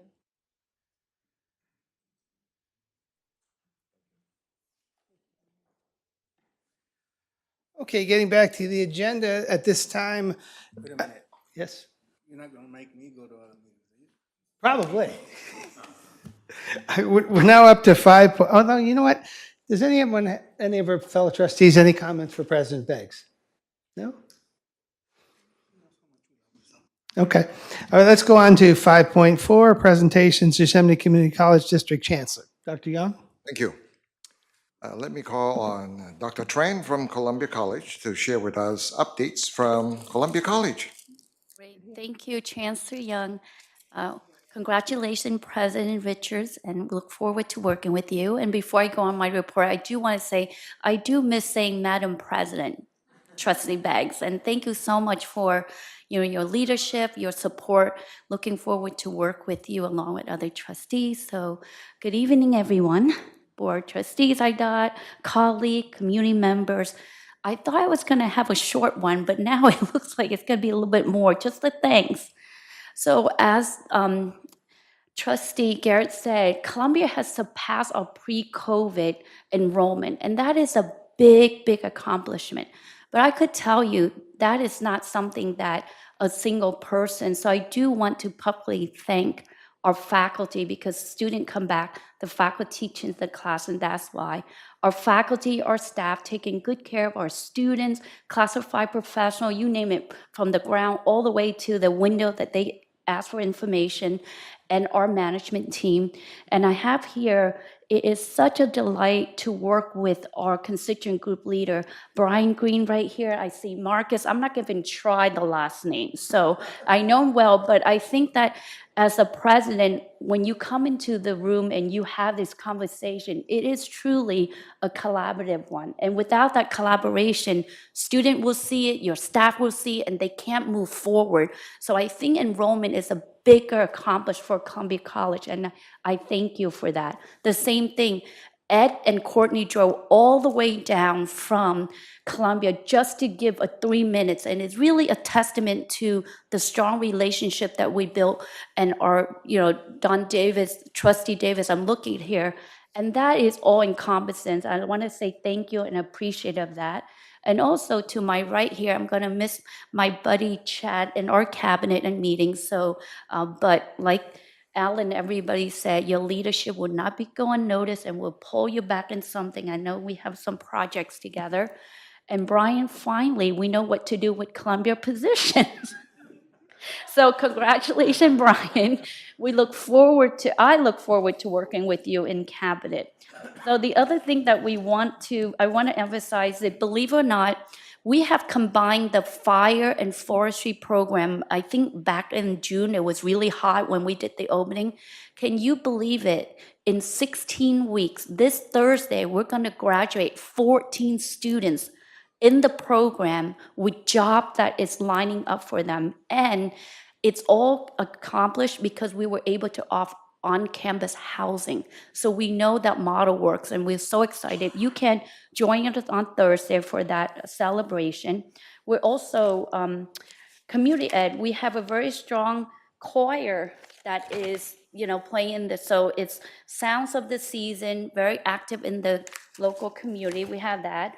Okay, getting back to the agenda at this time. Wait a minute. Yes, You're not going to make me go to other meetings, probably. We're now up to 5. Oh no, you know what? Does any of our fellow trustees, any comments for President Beggs? No? Okay. All right, let's go on to 5.4, presentations, Yosemite Community College District Chancellor. Dr. Young? Thank you. Let me call on Dr. Tran from Columbia College to share with us updates from Columbia College. Great. Thank you, Chancellor Young. Congratulations, President Richards, and look forward to working with you. And before I go on my report, I do want to say I do miss saying Madam President, Trustee Beggs, and thank you so much for your leadership, your support. Looking forward to work with you along with other trustees. So good evening, everyone. Board trustees, colleague, community members. I thought I was going to have a short one, but now it looks like it's going to be a little bit more. Just the thanks. So as Trustee Garrett said, Columbia has surpassed our pre-COVID enrollment, and that is a big, big accomplishment. But I could tell you that is not something that a single person, so I do want to publicly thank our faculty because students come back, the faculty teaches the class, and that's why. Our faculty, our staff taking good care of our students, classified professional, you name it, from the ground all the way to the window that they ask for information, and our management team. And I have here, it is such a delight to work with our constituent group leader, Brian Green right here. I see Marcus. I'm not going to even try the last name, so I know him well, but I think that as a president, when you come into the room and you have this conversation, it is truly a collaborative one. And without that collaboration, student will see it, your staff will see it, and they can't move forward. So I think enrollment is a bigger accomplishment for Columbia College, and I thank you for that. The same thing, Ed and Courtney drove all the way down from Columbia just to give a 3 minutes, and it's really a testament to the strong relationship that we built. And our, Don Davis, Trustee Davis, I'm looking here, and that is all encompassing. I want to say thank you and appreciate of that. And also to my right here, I'm going to miss my buddy Chad in our cabinet and meetings. So, but like Alan, everybody said, your leadership will not be going unnoticed and will pull you back in something. I know we have some projects together. And Brian, finally, we know what to do with Columbia positions. So congratulations, Brian. I look forward to working with you in cabinet. So the other thing that I want to emphasize that, believe it or not, we have combined the fire and forestry program. I think back in June, it was really hot when we did the opening. Can you believe it? In 16 weeks, this Thursday, we're going to graduate 14 students in the program with job that is lining up for them. And it's all accomplished because we were able to offer on-campus housing. So we know that model works, and we're so excited. You can join us on Thursday for that celebration. We're also, community ed, we have a very strong choir that is, playing this. So it's Sounds of the Season, very active in the local community. We have that.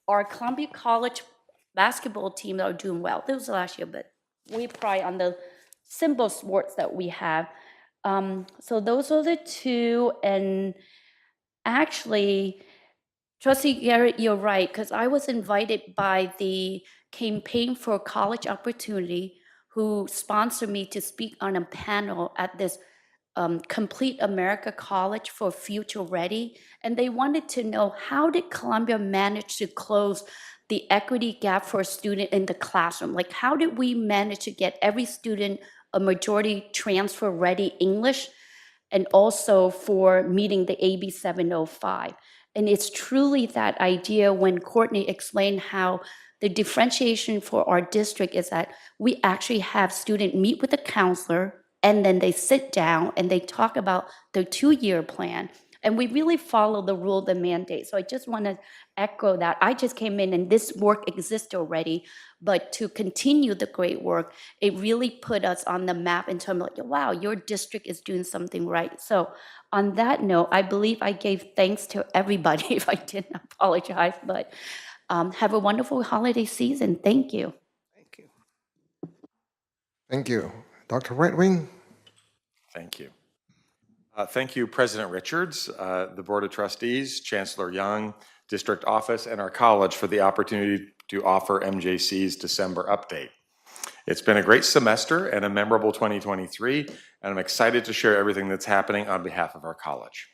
Our Columbia College basketball team are doing well. This was last year, but we pride on the simple sports that we have. So those are the two. And actually, Trustee Garrett, you're right, because I was invited by the Campaign for College Opportunity, who sponsored me to speak on a panel at this Complete America College for Future Ready. And they wanted to know, how did Columbia manage to close the equity gap for a student in the classroom? Like, how did we manage to get every student a majority transfer ready English, and also for meeting the AB 705? And it's truly that idea when Courtney explained how the differentiation for our district is that we actually have students meet with a counselor, and then they sit down and they talk about their 2-year plan. And we really follow the rule, the mandate. So I just want to echo that. I just came in and this work exists already, but to continue the great work, it really put us on the map in terms of like, wow, your district is doing something right. So on that note, I believe I gave thanks to everybody. If I didn't, apologize, but have a wonderful holiday season. Thank you. Thank you. Dr. Redwing? Thank you. Thank you, President Richards, the Board of Trustees, Chancellor Young, District Office, and our college for the opportunity to offer MJC's December update. It's been a great semester and a memorable 2023, and I'm excited to share everything that's happening on behalf of our college.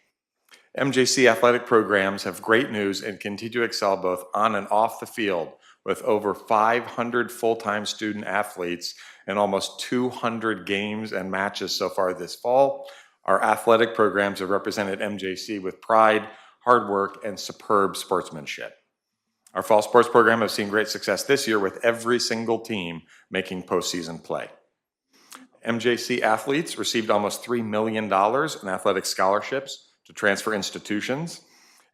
MJC athletic programs have great news and continue to excel both on and off the field, with over 500 full-time student athletes and almost 200 games and matches so far this fall. Our athletic programs have represented MJC with pride, hard work, and superb sportsmanship. Our fall sports program has seen great success this year, with every single team making postseason play. MJC athletes received almost $3 million in athletic scholarships to transfer institutions.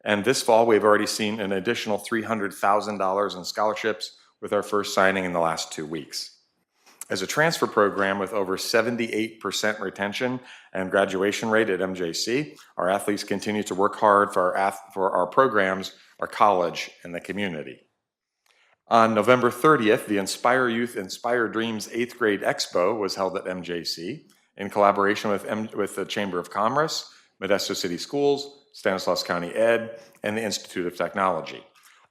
And this fall, we've already seen an additional $300,000 in scholarships with our first signing in the last 2 weeks. As a transfer program with over 78% retention and graduation rate at MJC, our athletes continue to work hard for our programs, our college, and the community. On November 30th, the Inspire Youth, Inspire Dreams 8th Grade Expo was held at MJC in collaboration with the Chamber of Commerce, Modesto City Schools, Stanislaus County Ed, and the Institute of Technology.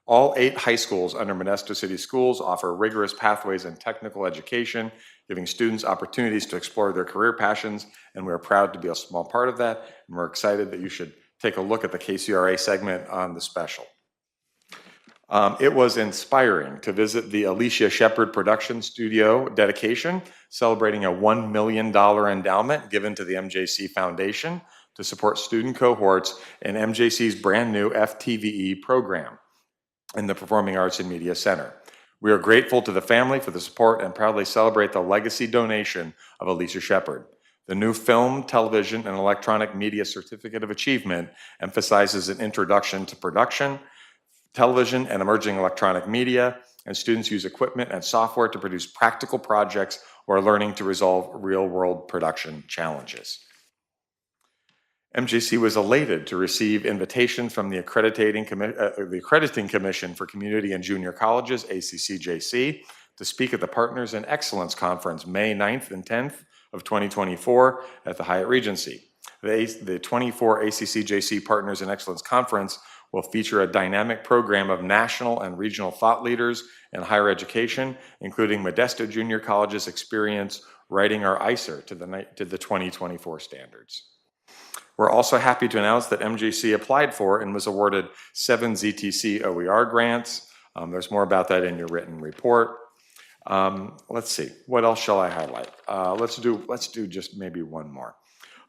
All 8 high schools under Modesto City Schools offer rigorous pathways in technical education, giving students opportunities to explore their career passions, and we're proud to be a small part of that, and we're excited that you should take a look at the KCRA segment on the special. It was inspiring to visit the Alicia Shepard Production Studio dedication, celebrating a $1 million endowment given to the MJC Foundation to support student cohorts in MJC's brand new FTVE program in the Performing Arts and Media Center. We are grateful to the family for the support and proudly celebrate the legacy donation of Alicia Shepard. The new Film, Television, and Electronic Media Certificate of Achievement emphasizes an introduction to production, television, and emerging electronic media, and students use equipment and software to produce practical projects or learning to resolve real-world production challenges. MJC was elated to receive invitation from the Accrediting Commission for Community and Junior Colleges, ACCJC, to speak at the Partners in Excellence Conference, May 9th and 10th of 2024 at the Hyatt Regency. The 24 ACCJC Partners in Excellence Conference will feature a dynamic program of national and regional thought leaders in higher education, including Modesto Junior College's experience writing our ICER to the 2024 standards. We're also happy to announce that MJC applied for and was awarded 7 ZTC OER grants. There's more about that in your written report. Let's see, what else shall I highlight? Let's do just maybe one more.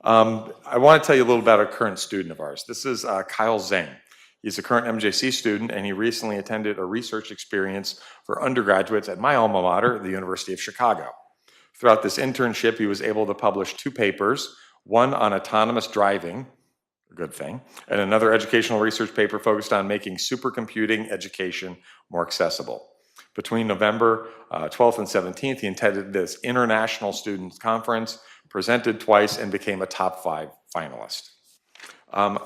I want to tell you a little about a current student of ours. This is Kyle Zhang. He's a current MJC student, and he recently attended a research experience for undergraduates at my alma mater, the University of Chicago. Throughout this internship, he was able to publish 2 papers, one on autonomous driving, a good thing, and another educational research paper focused on making supercomputing education more accessible. Between November 12th and 17th, he attended this international students conference, presented twice, and became a top 5 finalist.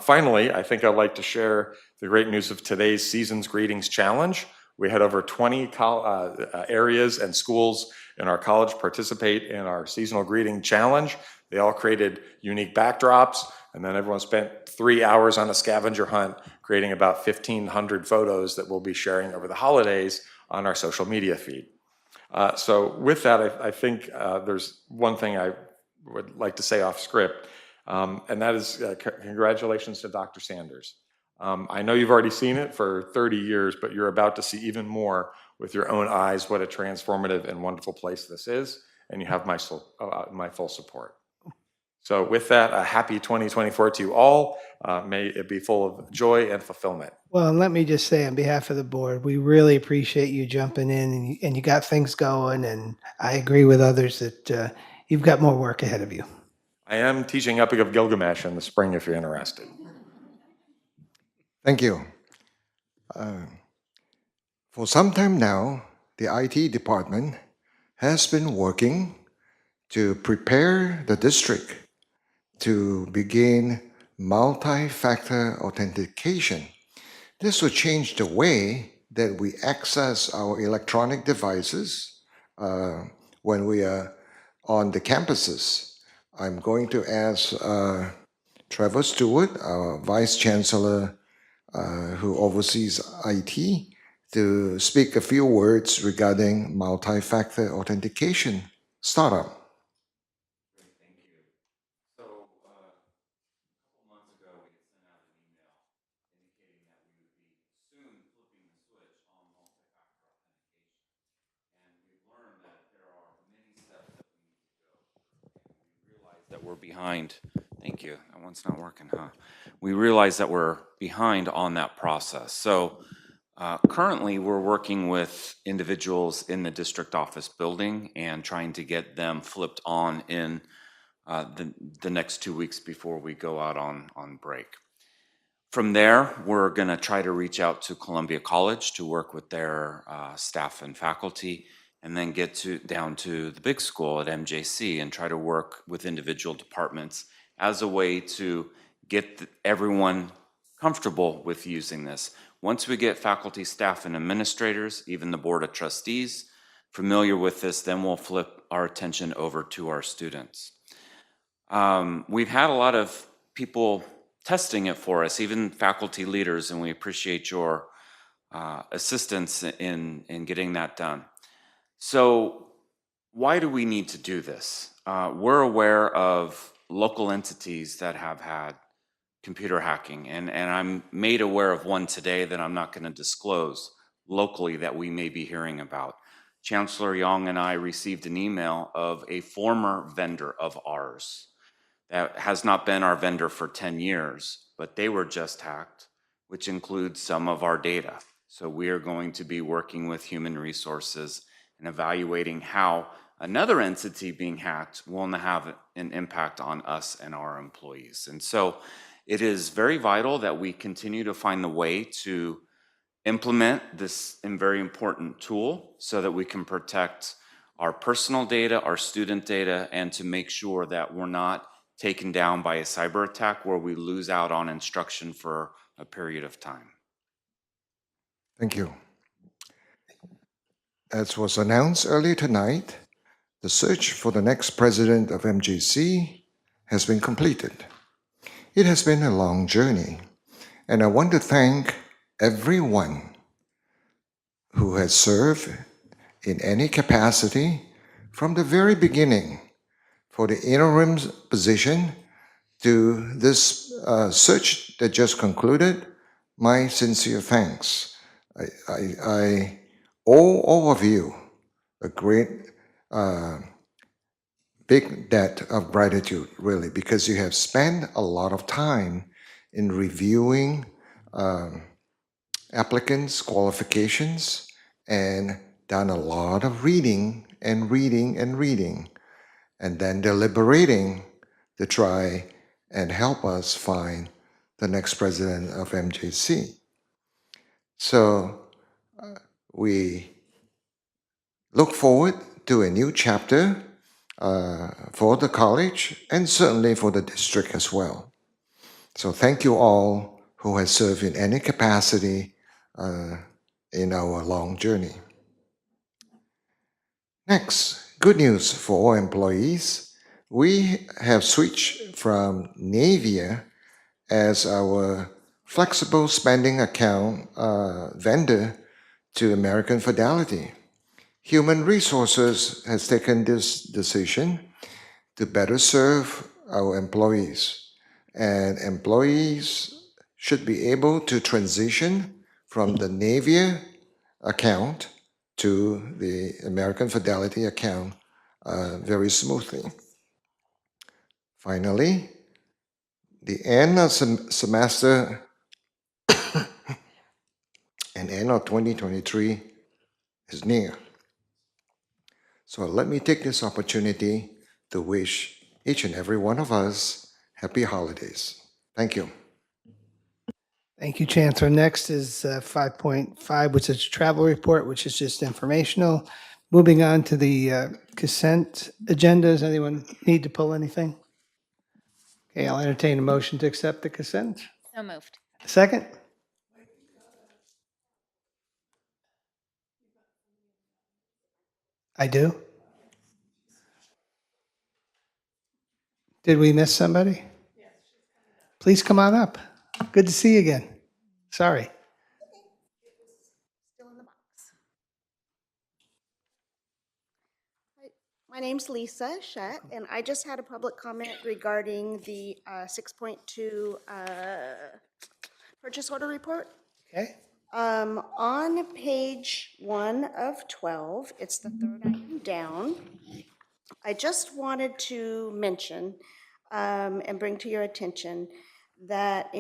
Finally, I think I'd like to share the great news of today's Season's Greetings Challenge. We had over 20 areas and schools in our college participate in our Seasonal Greeting Challenge. They all created unique backdrops, and then everyone spent 3 hours on a scavenger hunt, creating about 1,500 photos that we'll be sharing over the holidays on our social media feed. So with that, I think there's one thing I would like to say off script, and that is congratulations to Dr. Sanders. I know you've already seen it for 30 years, but you're about to see even more with your own eyes what a transformative and wonderful place this is, and you have my full support. So with that, a happy 2024 to you all. May it be full of joy and fulfillment. Well, and let me just say on behalf of the board, we really appreciate you jumping in and you got things going. And I agree with others that you've got more work ahead of you. I am teaching Epic of Gilgamesh in the spring if you're interested. Thank you. For some time now, the IT department has been working to prepare the district to begin multi-factor authentication. This will change the way that we access our electronic devices when we are on the campuses. I'm going to ask Trevor Stewart, our Vice Chancellor who oversees IT, to speak a few words regarding multi-factor authentication startup. That we're behind. Thank you. That one's not working, huh? We realize that we're behind on that process. So currently we're working with individuals in the district office building and trying to get them flipped on in the next 2 weeks before we go out on break. From there, we're going to try to reach out to Columbia College to work with their staff and faculty, and then get down to the big school at MJC and try to work with individual departments as a way to get everyone comfortable with using this. Once we get faculty, staff, and administrators, even the Board of Trustees, familiar with this, then we'll flip our attention over to our students. We've had a lot of people testing it for us, even faculty leaders, and we appreciate your assistance in getting that done. So why do we need to do this? We're aware of local entities that have had computer hacking, and I'm made aware of one today that I'm not going to disclose locally that we may be hearing about. Chancellor Young and I received an email of a former vendor of ours that has not been our vendor for 10 years, but they were just hacked, which includes some of our data. So we are going to be working with human resources and evaluating how another entity being hacked will have an impact on us and our employees. And so it is very vital that we continue to find the way to implement this very important tool so that we can protect our personal data, our student data, and to make sure that we're not taken down by a cyber attack where we lose out on instruction for a period of time. Thank you. As was announced earlier tonight, the search for the next president of MJC has been completed. It has been a long journey, and I want to thank everyone who has served in any capacity from the very beginning for the interim position to this search that just concluded. My sincere thanks. I owe all of you a great big debt of gratitude, really, because you have spent a lot of time in reviewing applicants' qualifications and done a lot of reading and reading and reading, and then deliberating to try and help us find the next president of MJC. So we look forward to a new chapter for the college and certainly for the district as well. So thank you all who has served in any capacity in our long journey. Next, good news for all employees. We have switched from Navia as our flexible spending account vendor to American Fidelity. Human Resources has taken this decision to better serve our employees, and employees should be able to transition from the Navia account to the American Fidelity account very smoothly. Finally, the end of semester and end of 2023 is near. So let me take this opportunity to wish each and every one of us happy holidays. Thank you. Thank you, Chancellor. Next is 5.5, which is a travel report, which is just informational. Moving on to the consent agenda. Does anyone need to pull anything? Okay, I'll entertain a motion to accept the consent. So moved. Second? I do. Did we miss somebody? Please come on up. Good to see you again. Sorry. Still in the box. My name's Lisa Shutt, and I just had a public comment regarding the 6.2 purchase order report. Okay. On page 1 of 12, it's the third item down. I just wanted to mention and bring to your attention that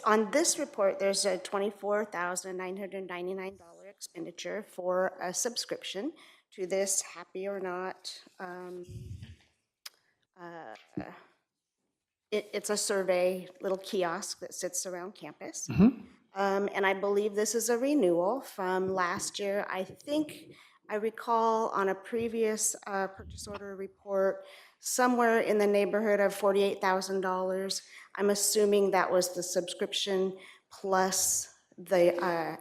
on this report, there's a $24,999 expenditure for a subscription to this Happy or Not. It's a survey little kiosk that sits around campus. And I believe this is a renewal from last year. I think I recall on a previous purchase order report, somewhere in the neighborhood of $48,000. I'm assuming that was the subscription plus the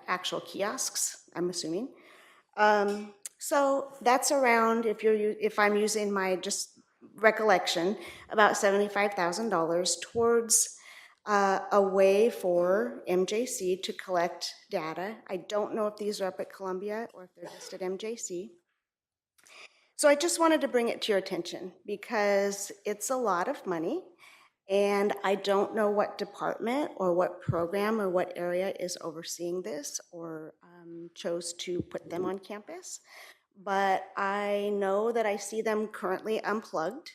actual kiosks, I'm assuming. So that's around, if I'm using my just recollection, about $75,000 towards a way for MJC to collect data. I don't know if these are up at Columbia or if they're just at MJC. So I just wanted to bring it to your attention because it's a lot of money, And I don't know what department or what program or what area is overseeing this or chose to put them on campus. But I know that I see them currently unplugged.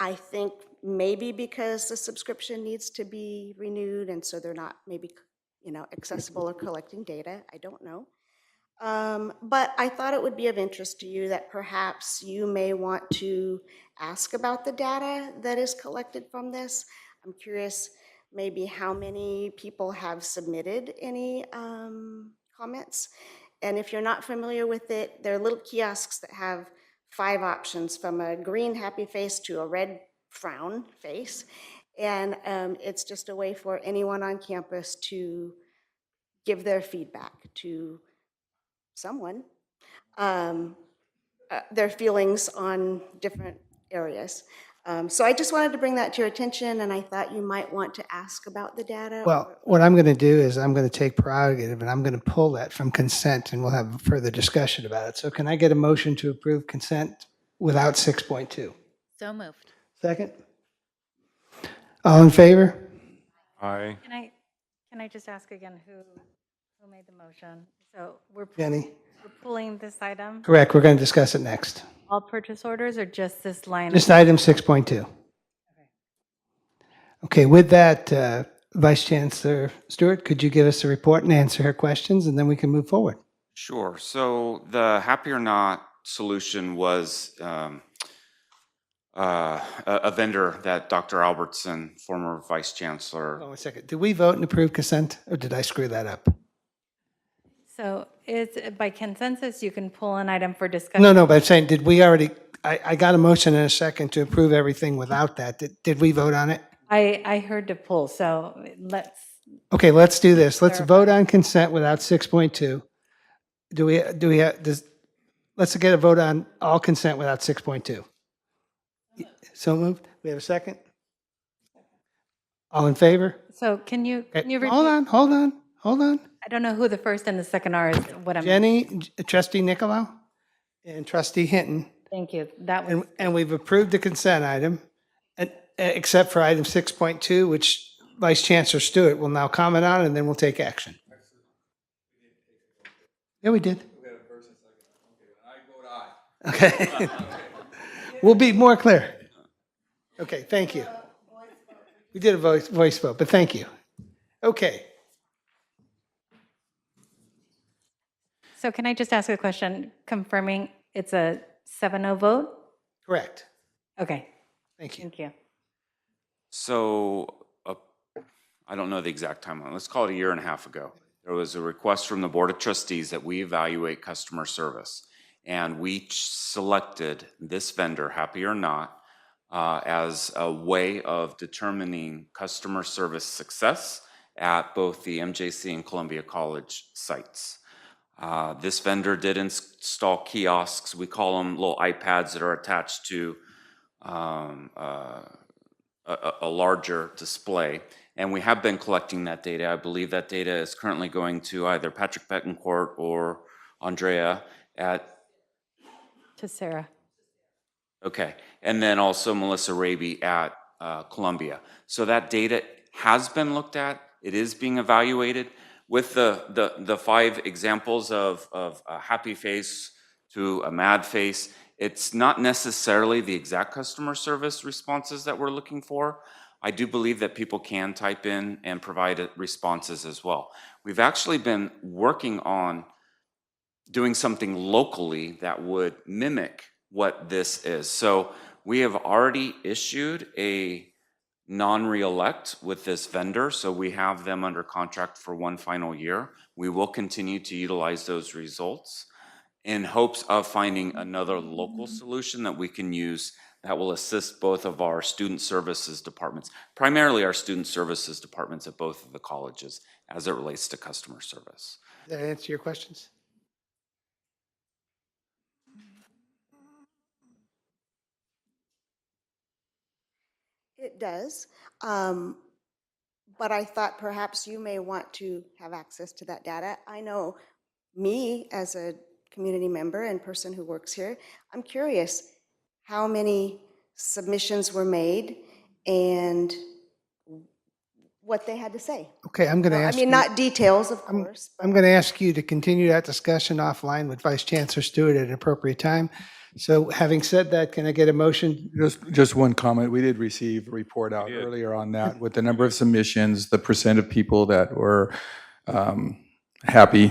I think maybe because the subscription needs to be renewed and so they're not maybe, accessible or collecting data. I don't know. But I thought it would be of interest to you that perhaps you may want to ask about the data that is collected from this. I'm curious maybe how many people have submitted any comments. And if you're not familiar with it, there are little kiosks that have 5 options, from a green happy face to a red frown face. And it's just a way for anyone on campus to give their feedback to someone, their feelings on different areas. So I just wanted to bring that to your attention, and I thought you might want to ask about the data. Well, what I'm going to do is I'm going to take prerogative and I'm going to pull that from consent and we'll have further discussion about it. So can I get a motion to approve consent without 6.2? So moved. Second? All in favor? Aye. Can I just ask again who made the motion? So we're Jenny? pulling this item, Correct. We're going to discuss it next. all purchase orders, or just this line? Just item 6.2. Okay, with that, Vice Chancellor Stewart, could you give us a report and answer her questions, and then we can move forward? Sure. So the Happy or Not solution was a vendor that Dr. Albertson, former Vice Chancellor. Hold on a second. Did we vote and approve consent, or did I screw that up? So it's by consensus, you can pull an item for discussion? No, but I'm saying, did we already, I got a motion in a second to approve everything without that. Did we vote on it? I heard to pull, so let's, Okay, let's do this. Let's vote on consent without 6.2. Let's get a vote on all consent without 6.2. So moved. We have a second? All in favor? so can you repeat? Hold on. I don't know who the first and the second are, is what I'm. Jenny, Trustee Nicolau, and Trustee Hinton. Thank you. That was, And we've approved the consent item, except for item 6.2, which Vice Chancellor Stewart will now comment on, and then we'll take action. Yeah, we did. Okay. We'll be more clear. Okay, thank you. We did a voice vote, but thank you. Okay. so can I just ask a question, confirming it's a 7-0 vote? Correct. Okay. Thank you. Thank you. So I don't know the exact timeline. Let's call it a year and a half ago. There was a request from the Board of Trustees that we evaluate customer service. And we selected this vendor, Happy or Not, as a way of determining customer service success at both the MJC and Columbia College sites. This vendor did install kiosks. We call them little iPads that are attached to a larger display. And we have been collecting that data. I believe that data is currently going to either Patrick Betancourt or Andrea To Sarah. Okay, and then also Melissa Raby at Columbia. So that data has been looked at. It is being evaluated with the 5 examples of a happy face to a mad face. It's not necessarily the exact customer service responses that we're looking for. I do believe that people can type in and provide responses as well. We've actually been working on doing something locally that would mimic what this is. So we have already issued a non-reelect with this vendor, so we have them under contract for 1 final year. We will continue to utilize those results in hopes of finding another local solution that we can use that will assist both of our student services departments, primarily our student services departments at both of the colleges as it relates to customer service. Does that answer your questions? It does. But I thought perhaps you may want to have access to that data. I know me as a community member and person who works here, I'm curious how many submissions were made and what they had to say. Okay, I'm going to I ask mean, you, not details, of course. I'm going to ask you to continue that discussion offline with Vice Chancellor Stewart at an appropriate time. So having said that, can I get a motion? Just one comment. We did receive a report out earlier on that with the number of submissions, the percent of people that were happy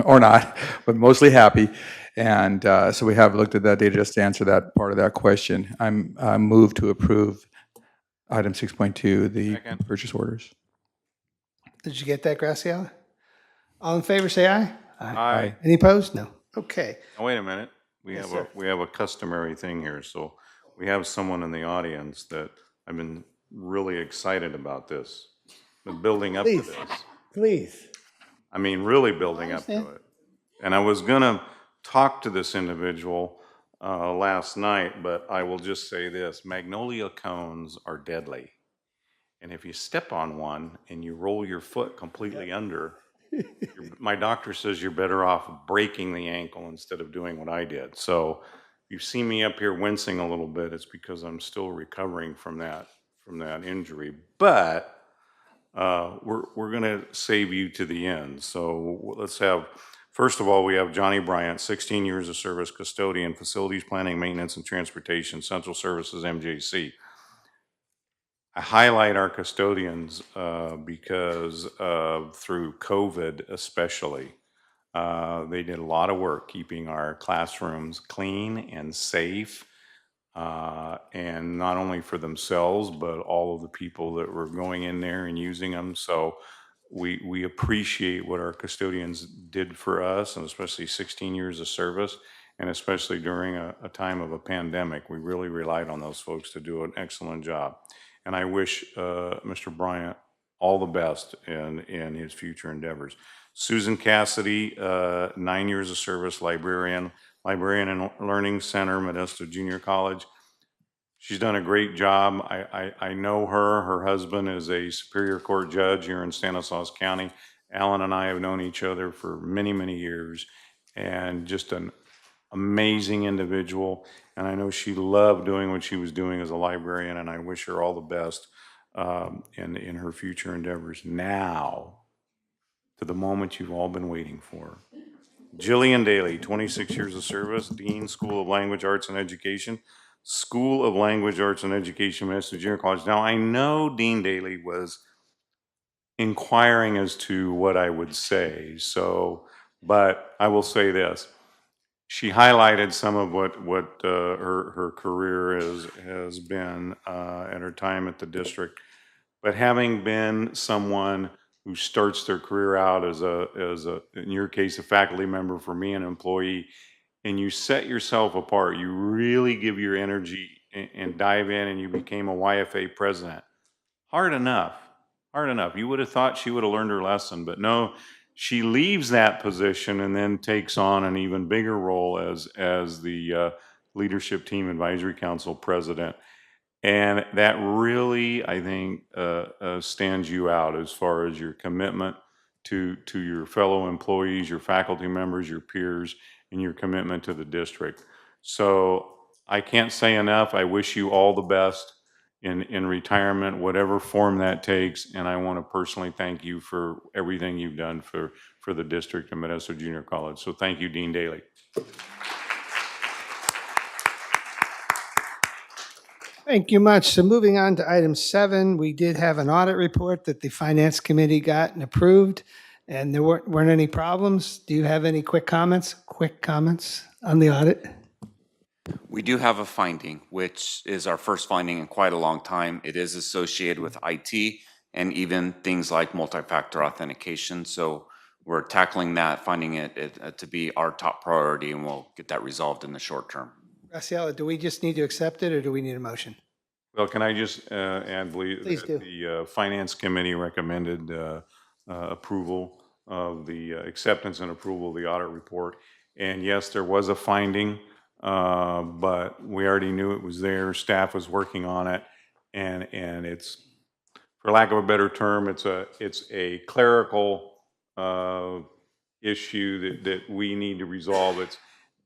or not, but mostly happy. And so we have looked at that data just to answer that part of that question. I'm moved to approve item 6.2, the purchase orders. Did you get that, Graciela? All in favor, say aye. Aye. Any opposed? No. Okay. Now, wait a minute. We have a customary thing here. So we have someone in the audience that I've been really excited about this, been building up to Please. this. Please. I mean, really building up to it. And I was gonna talk to this individual last night, but I will just say this: magnolia cones are deadly. And if you step on one and you roll your foot completely under, my doctor says you're better off breaking the ankle instead of doing what I did. So you see me up here wincing a little bit, it's because I'm still recovering from that injury. But we're gonna save you to the end. So let's have, first of all, we have Johnny Bryant, 16 years of service, custodian, facilities planning, maintenance, and transportation, Central Services, MJC. I highlight our custodians because through COVID especially, they did a lot of work keeping our classrooms clean and safe, and not only for themselves, but all of the people that were going in there and using them. So we appreciate what our custodians did for us, and especially 16 years of service, and especially during a time of a pandemic. We really relied on those folks to do an excellent job. And I wish Mr. Bryant all the best in his future endeavors. Susan Cassidy, 9 years of service, librarian and Learning Center, Modesto Junior College. She's done a great job. I know her. Her husband is a Superior Court judge here in Stanislaus County. Alan and I have known each other for many, many years, and just an amazing individual. And I know she loved doing what she was doing as a librarian, and I wish her all the best in her future endeavors. Now, to the moment you've all been waiting for. Jillian Daly, 26 years of service, Dean, School of Language, Arts, and Education. School of Language, Arts, and Education, Modesto Junior College. Now, I know Dean Daly was inquiring as to what I would say, but I will say this. She highlighted some of what her career has been at her time at the district. But having been someone who starts their career out as in your case, a faculty member, for me, an employee, and you set yourself apart, you really give your energy and dive in, and you became a YFA president. Hard enough. You would have thought she would have learned her lesson, but no. She leaves that position and then takes on an even bigger role as the Leadership Team Advisory Council president. And that really, I think, stands you out as far as your commitment to your fellow employees, your faculty members, your peers, and your commitment to the district. So I can't say enough. I wish you all the best in retirement, whatever form that takes. And I want to personally thank you for everything you've done for the district of Modesto Junior College. So thank you, Dean Daly. Thank you much. So moving on to item 7, we did have an audit report that the Finance Committee got and approved, and there weren't any problems. Do you have any quick comments on the audit? We do have a finding, which is our first finding in quite a long time. It is associated with IT and even things like multi-factor authentication. So we're tackling that, finding it to be our top priority, and we'll get that resolved in the short term. Graciela, do we just need to accept it, or do we need a motion? Well, can I just add, Please do. The Finance Committee recommended approval of the acceptance and approval of the audit report. And yes, there was a finding, but we already knew it was there. Staff was working on it, and it's, for lack of a better term, it's a clerical issue that we need to resolve. It's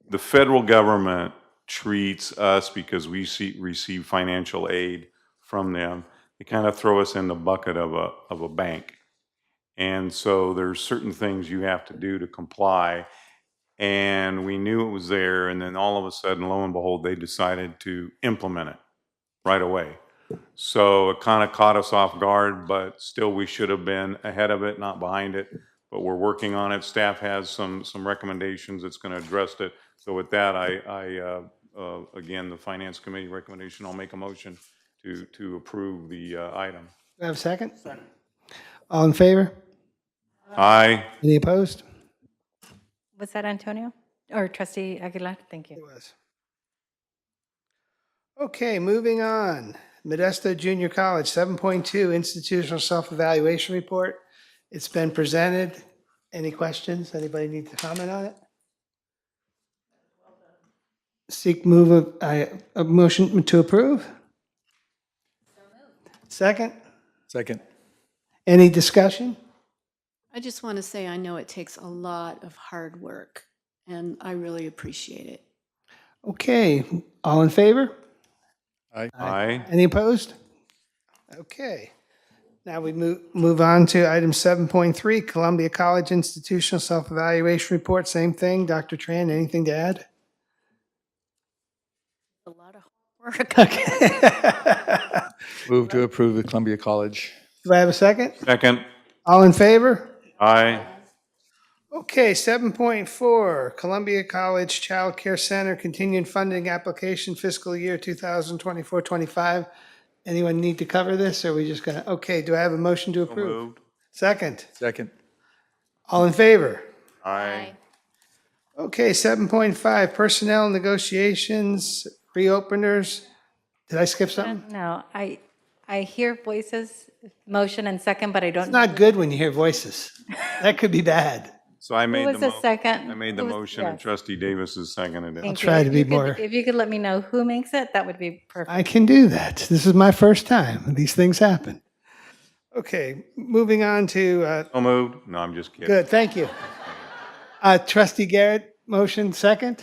the federal government treats us, because we receive financial aid from them. they kind of throw us in the bucket of a bank. And so there's certain things you have to do to comply. And we knew it was there, and then all of a sudden, lo and behold, they decided to implement it right away. So it kind of caught us off guard, but still we should have been ahead of it, not behind it. But we're working on it. Staff has some recommendations that's going to address it. So with that, again, the Finance Committee recommendation, I'll make a motion to approve the item. Do I have a second? All in favor? Aye. Any opposed? Was that Antonio or Trustee Aguilar? Thank you. It was. Okay, moving on. Modesto Junior College, 7.2 Institutional Self-Evaluation Report. It's been presented. Any questions? Anybody need to comment on it? Seek move a motion to approve? Second? Second. Any discussion? I just want to say I know it takes a lot of hard work, and I really appreciate it. Okay, all in favor? Aye. Aye. Any opposed? Okay. Now we move on to item 7.3, Columbia College Institutional Self-Evaluation Report. Same thing. Dr. Tran, anything to add? A lot of work. Okay. Move to approve the Columbia College. Do I have a second? Second. All in favor? Aye. Okay, 7.4, Columbia College Child Care Center Continuing Funding Application Fiscal Year 2024-25. Anyone need to cover this, or are we just gonna, okay, do I have a motion to approve? Moved. Second. Second. All in favor? Aye. Okay, 7.5, Personnel Negotiations, Reopeners. Did I skip something? No, I hear voices, motion and second, but I don't. It's not good when you hear voices. That could be bad. So I made Who was the second? I made the Who was- motion, and yes. Trustee Davis has seconded it. Thank try you. to If be you could- more- If you could let me know who makes it, that would be perfect. I can do that. This is my first time. These things happen. Okay, moving on to, So moved? No, I'm just kidding. good, thank you. Trustee Garrett, motion second?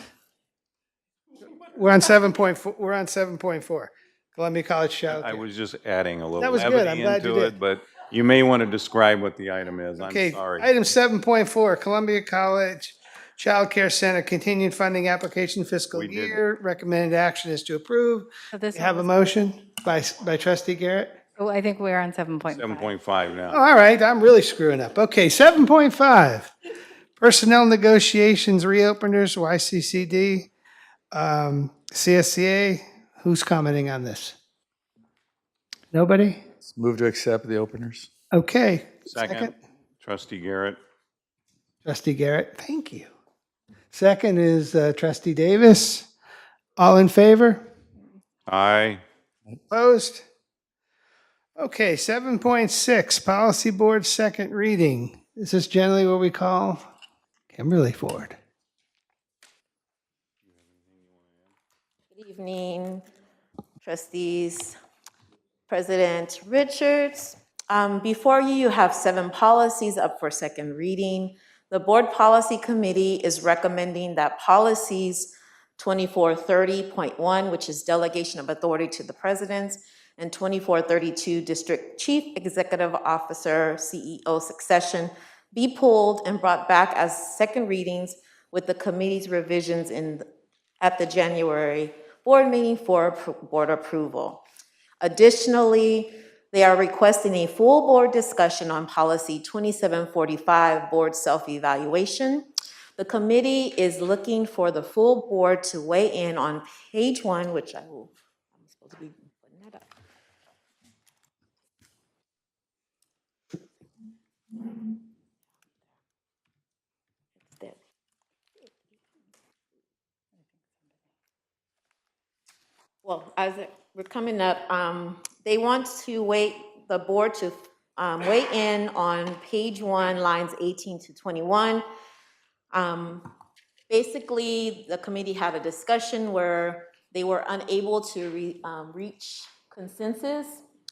We're on 7.4, Columbia College Child I Care. was just adding a That little was good. I'm levity glad you into did. it, but you may want to describe what the item is. I'm Okay, sorry. item 7.4, Columbia College Child Care Center Continued Funding Application Fiscal We did. Year. Recommended action is to approve. So this You have a was- motion by Trustee Garrett? Oh, I think we're on 7.5. 7.5 now. All right, I'm really screwing up. Okay, 7.5, Personnel Negotiations Reopeners, YCCD, CSCA. Who's commenting on this? Nobody? Move to accept the openers. Okay. Second, Trustee Garrett. Trustee Garrett, thank you. Second is Trustee Davis. All in favor? Aye. Opposed? Okay, 7.6, Policy Board second reading. Is this generally what we call Kimberly Ford? Good evening, trustees, President Richards. Before you, you have 7 policies up for second reading. The Board Policy Committee is recommending that policies 2430.1, which is delegation of authority to the president, and 2432, District Chief Executive Officer, CEO succession, be pulled and brought back as second readings with the committee's revisions at the January board meeting for board approval. Additionally, they are requesting a full board discussion on policy 2745, board self-evaluation. The committee is looking for the full board to weigh in on page 1, which I'm supposed to be putting that up. Well, we're coming up, they want to the board to weigh in on page 1, lines 18 to 21. Basically, the committee had a discussion where they were unable to reach consensus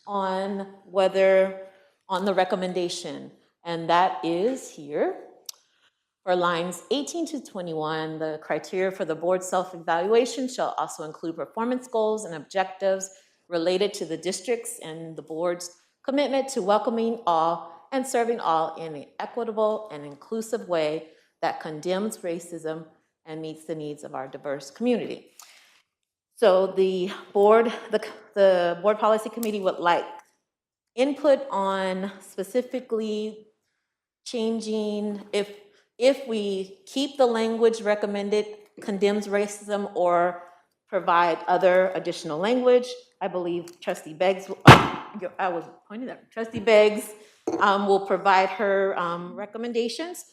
on on the recommendation, and that is here. For lines 18 to 21, the criteria for the board self-evaluation shall also include performance goals and objectives related to the district's and the board's commitment to welcoming all and serving all in an equitable and inclusive way that condemns racism and meets the needs of our diverse community. So the board policy committee would like input on specifically changing if we keep the language recommended condemns racism or provide other additional language. I believe Trustee Beggs, I was pointing at Trustee Beggs will provide her recommendations.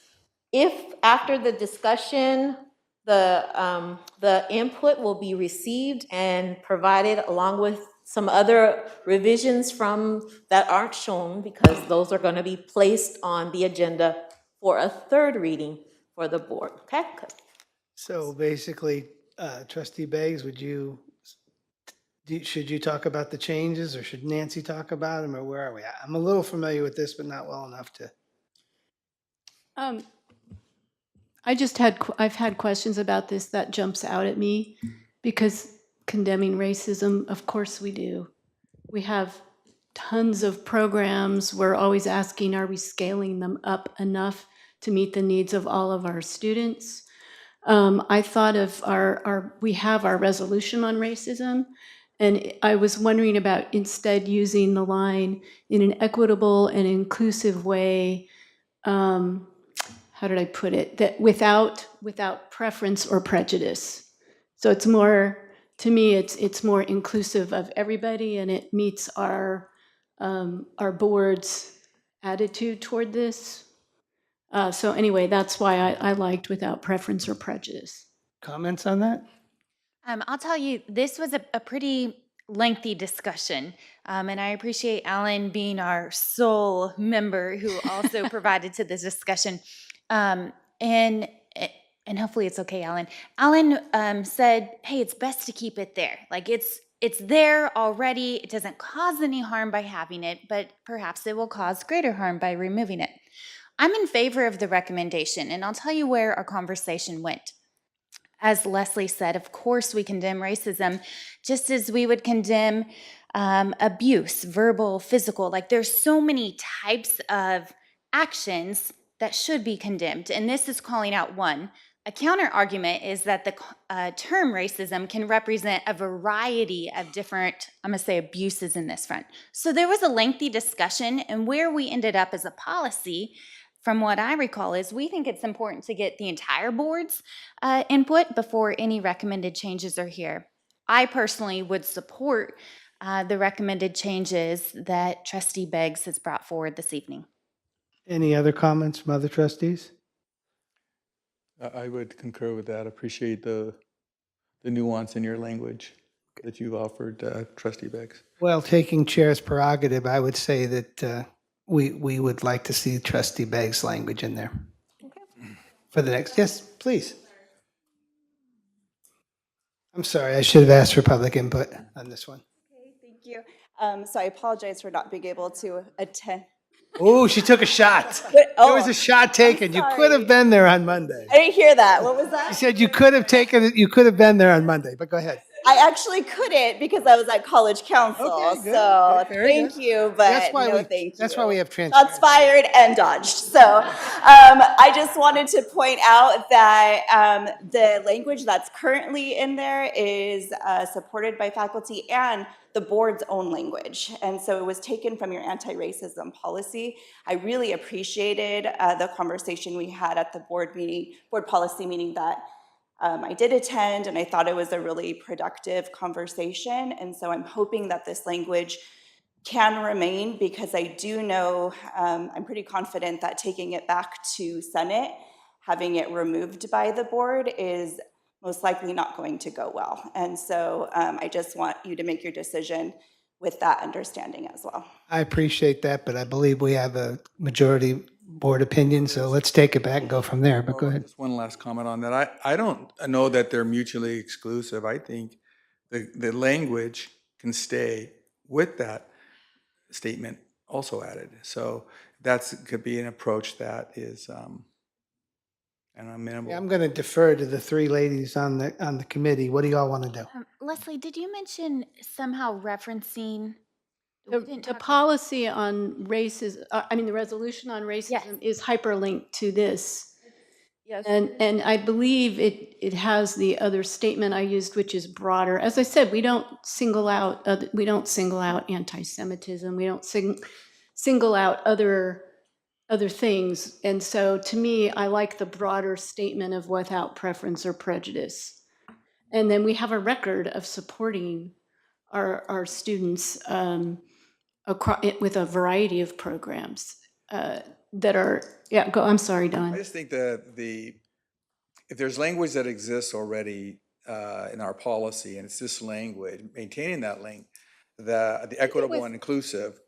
If after the discussion, the input will be received and provided along with some other revisions from that aren't shown, because those are going to be placed on the agenda for a third reading for the board, okay? So basically, Trustee Beggs, should you talk about the changes, or should Nancy talk about them, or where are we at? I'm a little familiar with this, but not well enough to. I've had questions about this that jumps out at me, because condemning racism, of course we do. We have tons of programs. We're always asking, are we scaling them up enough to meet the needs of all of our students? I thought of we have our resolution on racism, and I was wondering about instead using the line in an equitable and inclusive way. How did I put it? That without preference or prejudice. So it's more, to me, it's more inclusive of everybody, and it meets our board's attitude toward this. So anyway, that's why I liked without preference or prejudice. Comments on that? I'll tell you, this was a pretty lengthy discussion, and I appreciate Alan being our sole member who also provided to this discussion. And hopefully it's okay, Alan. Alan said, hey, it's best to keep it there. Like it's there already. It doesn't cause any harm by having it, but perhaps it will cause greater harm by removing it. I'm in favor of the recommendation, and I'll tell you where our conversation went. As Leslie said, of course we condemn racism, just as we would condemn abuse, verbal, physical. Like there's so many types of actions that should be condemned, and this is calling out one. A counter argument is that the term racism can represent a variety of different, I'm gonna say, abuses in this front. So there was a lengthy discussion, and where we ended up as a policy, from what I recall, is we think it's important to get the entire board's input before any recommended changes are here. I personally would support the recommended changes that Trustee Beggs has brought forward this evening. Any other comments from other trustees? I would concur with that. Appreciate the nuance in your language that you've offered, Trustee Beggs. Well, taking chair's prerogative, I would say that we would like to see Trustee Beggs' language in there. Okay. For the next, yes, please. I'm sorry, I should have asked for public input on this one. Okay, thank you. So I apologize for not being able to attend. Oh, she took a shot. There was a shot taken. You could have been there on Monday. I didn't hear that. What was that? She said you could have taken it. You could have been there on Monday, but go ahead. I actually couldn't because I was at college council. Okay, good. So Very thank good. you, but That's why no thank you. That's why we have transparency. Shots fired and dodged. So I just wanted to point out that the language that's currently in there is supported by faculty and the board's own language. And so it was taken from your anti-racism policy. I really appreciated the conversation we had at the board policy meeting that I did attend, and I thought it was a really productive conversation. And so I'm hoping that this language can remain, because I do know, I'm pretty confident that taking it back to Senate, having it removed by the board is most likely not going to go well. And so I just want you to make your decision with that understanding as well. I appreciate that, but I believe we have a majority board opinion, so let's take it back and go from there, but go ahead. Just one last comment on that. I don't know that they're mutually exclusive. I think the language can stay with that statement also added. So that could be an approach that is And I'm amenable. Yeah, I'm going to defer to the three ladies on the committee. What do y'all want to do? Leslie, did you mention somehow referencing? we didn't The talk- policy on racism, the resolution on racism is hyperlinked to this. Yes. And I believe it has the other statement I used, which is broader. As I said, we don't single out anti-Semitism. We don't single out other things. And so to me, I like the broader statement of without preference or prejudice. And then we have a record of supporting our students with a variety of programs that are, I'm sorry, Don. I just think that if there's language that exists already in our policy, and it's this language, maintaining that link, the equitable and inclusive.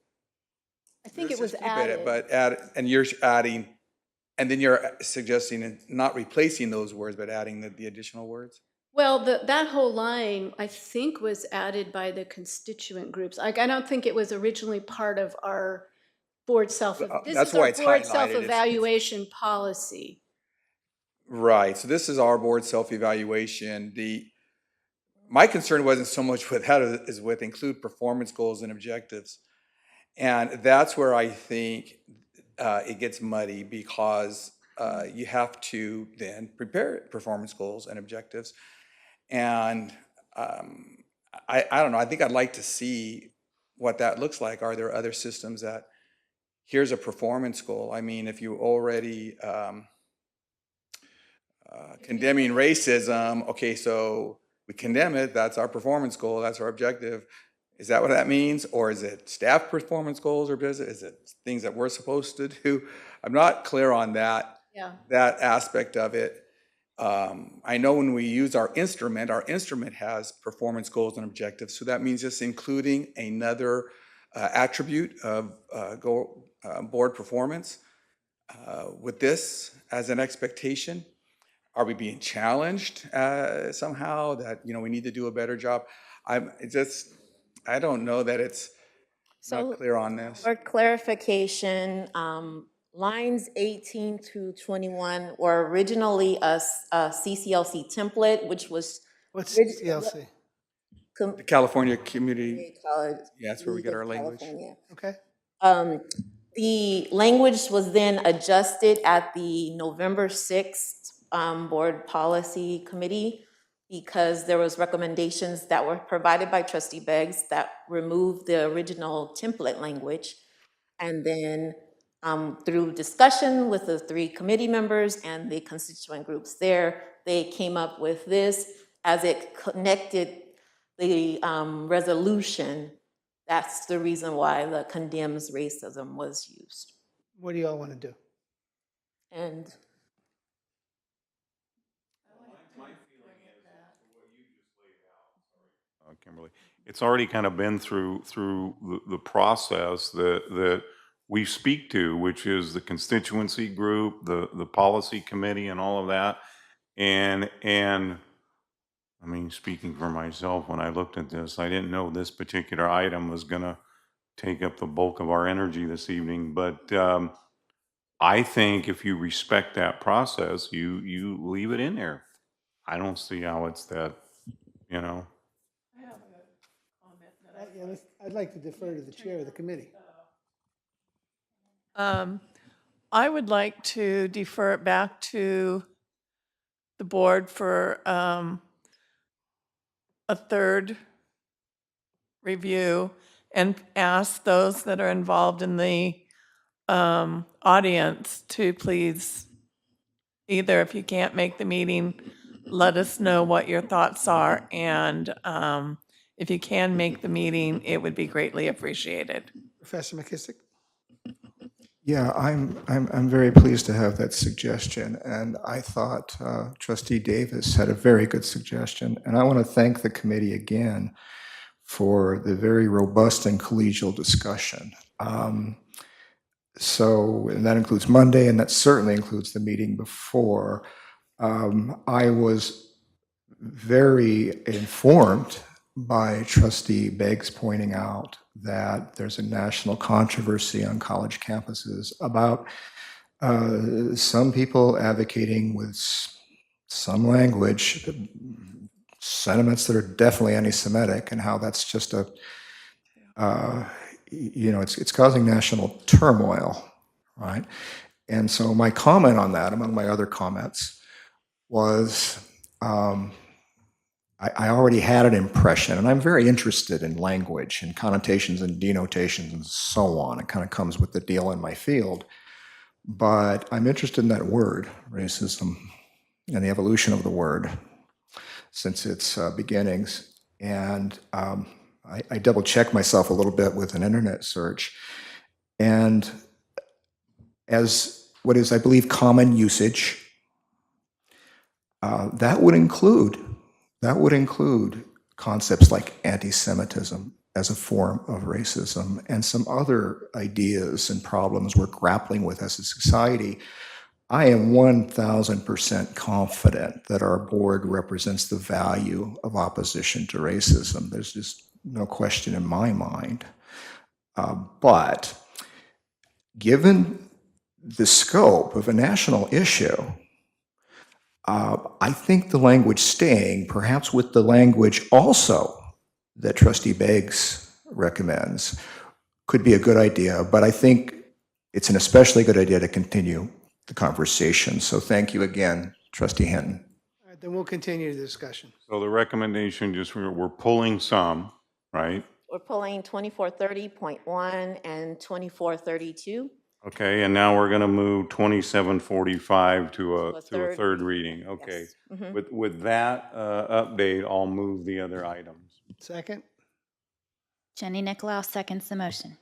I think it was just keep added. But and you're adding, and then you're suggesting not replacing those words, but adding the additional words? Well, that whole line, I think, was added by the constituent groups. I don't think it was originally part of our board That's why it's board highlighted. self-evaluation policy. Right, so this is our board self-evaluation. My concern wasn't so much with that as with include performance goals and objectives. And that's where I think it gets muddy, because you have to then prepare performance goals and objectives. And I don't know, I think I'd like to see what that looks like. Are there other systems that, here's a performance goal? I mean, if you already condemning racism, okay, so we condemn it, that's our performance goal, that's our objective. Is that what that means? Or is it staff performance goals, or is it things that we're supposed to do? I'm not clear on that, that aspect of it. I know when we use our instrument has performance goals and objectives. So that means just including another attribute of board performance with this as an expectation. Are we being challenged somehow that, we need to do a better job? I don't know that it's not clear on this. For clarification, lines 18 through 21 were originally a CCLC template, which was. What's CCLC? The California Community, College. yeah, that's where we get our language. California. Okay. The language was then adjusted at the November 6th Board Policy Committee, because there was recommendations that were provided by Trustee Beggs that removed the original template language. And then through discussion with the three committee members and the constituent groups there, they came up with this as it connected the resolution. That's the reason why the condemns racism was used. What do y'all want to do? And Kimberly, it's already kind of been through the process that we speak to, which is the constituency group, the policy committee, and all of that. And I mean, speaking for myself, when I looked at this, I didn't know this particular item was going to take up the bulk of our energy this evening. But I think if you respect that process, you leave it in there. I don't see how it's that, I'd like to defer to the chair of the committee. I would like to defer it back to the board for a third review, and ask those that are involved in the audience to please, either if you can't make the meeting, let us know what your thoughts are, and if you can make the meeting, it would be greatly appreciated. Professor McKissick? Yeah, I'm very pleased to have that suggestion, and I thought Trustee Davis had a very good suggestion, and I want to thank the committee again for the very robust and collegial discussion. And that includes Monday, and that certainly includes the meeting before. I was very informed by Trustee Beggs pointing out that there's a national controversy on college campuses about Some people advocating with some language, sentiments that are definitely anti-Semitic, and how that's just it's causing national turmoil, right? And so my comment on that, among my other comments, was I already had an impression, and I'm very interested in language and connotations and denotations and so on. It kind of comes with the deal in my field. But I'm interested in that word, racism, and the evolution of the word since its beginnings. And I double-checked myself a little bit with an internet search. And as what is, I believe, common usage, that would include concepts like anti-Semitism as a form of racism and some other ideas and problems we're grappling with as a society. I am 1,000% confident that our board represents the value of opposition to racism. There's just no question in my mind. But given the scope of a national issue, I think the language staying, perhaps with the language also that Trustee Beggs recommends, could be a good idea, but I think it's an especially good idea to continue the conversation. So thank you again, Trustee Hinton. All right, then we'll continue the discussion. So the recommendation, just we're pulling some, right? We're pulling 2430.1 and 2432. Okay, and now we're going to move 2745 to a third reading. Okay. Yes. Mhm. With that update, I'll move the other items. Second. Jenny Nicolau seconds the motion.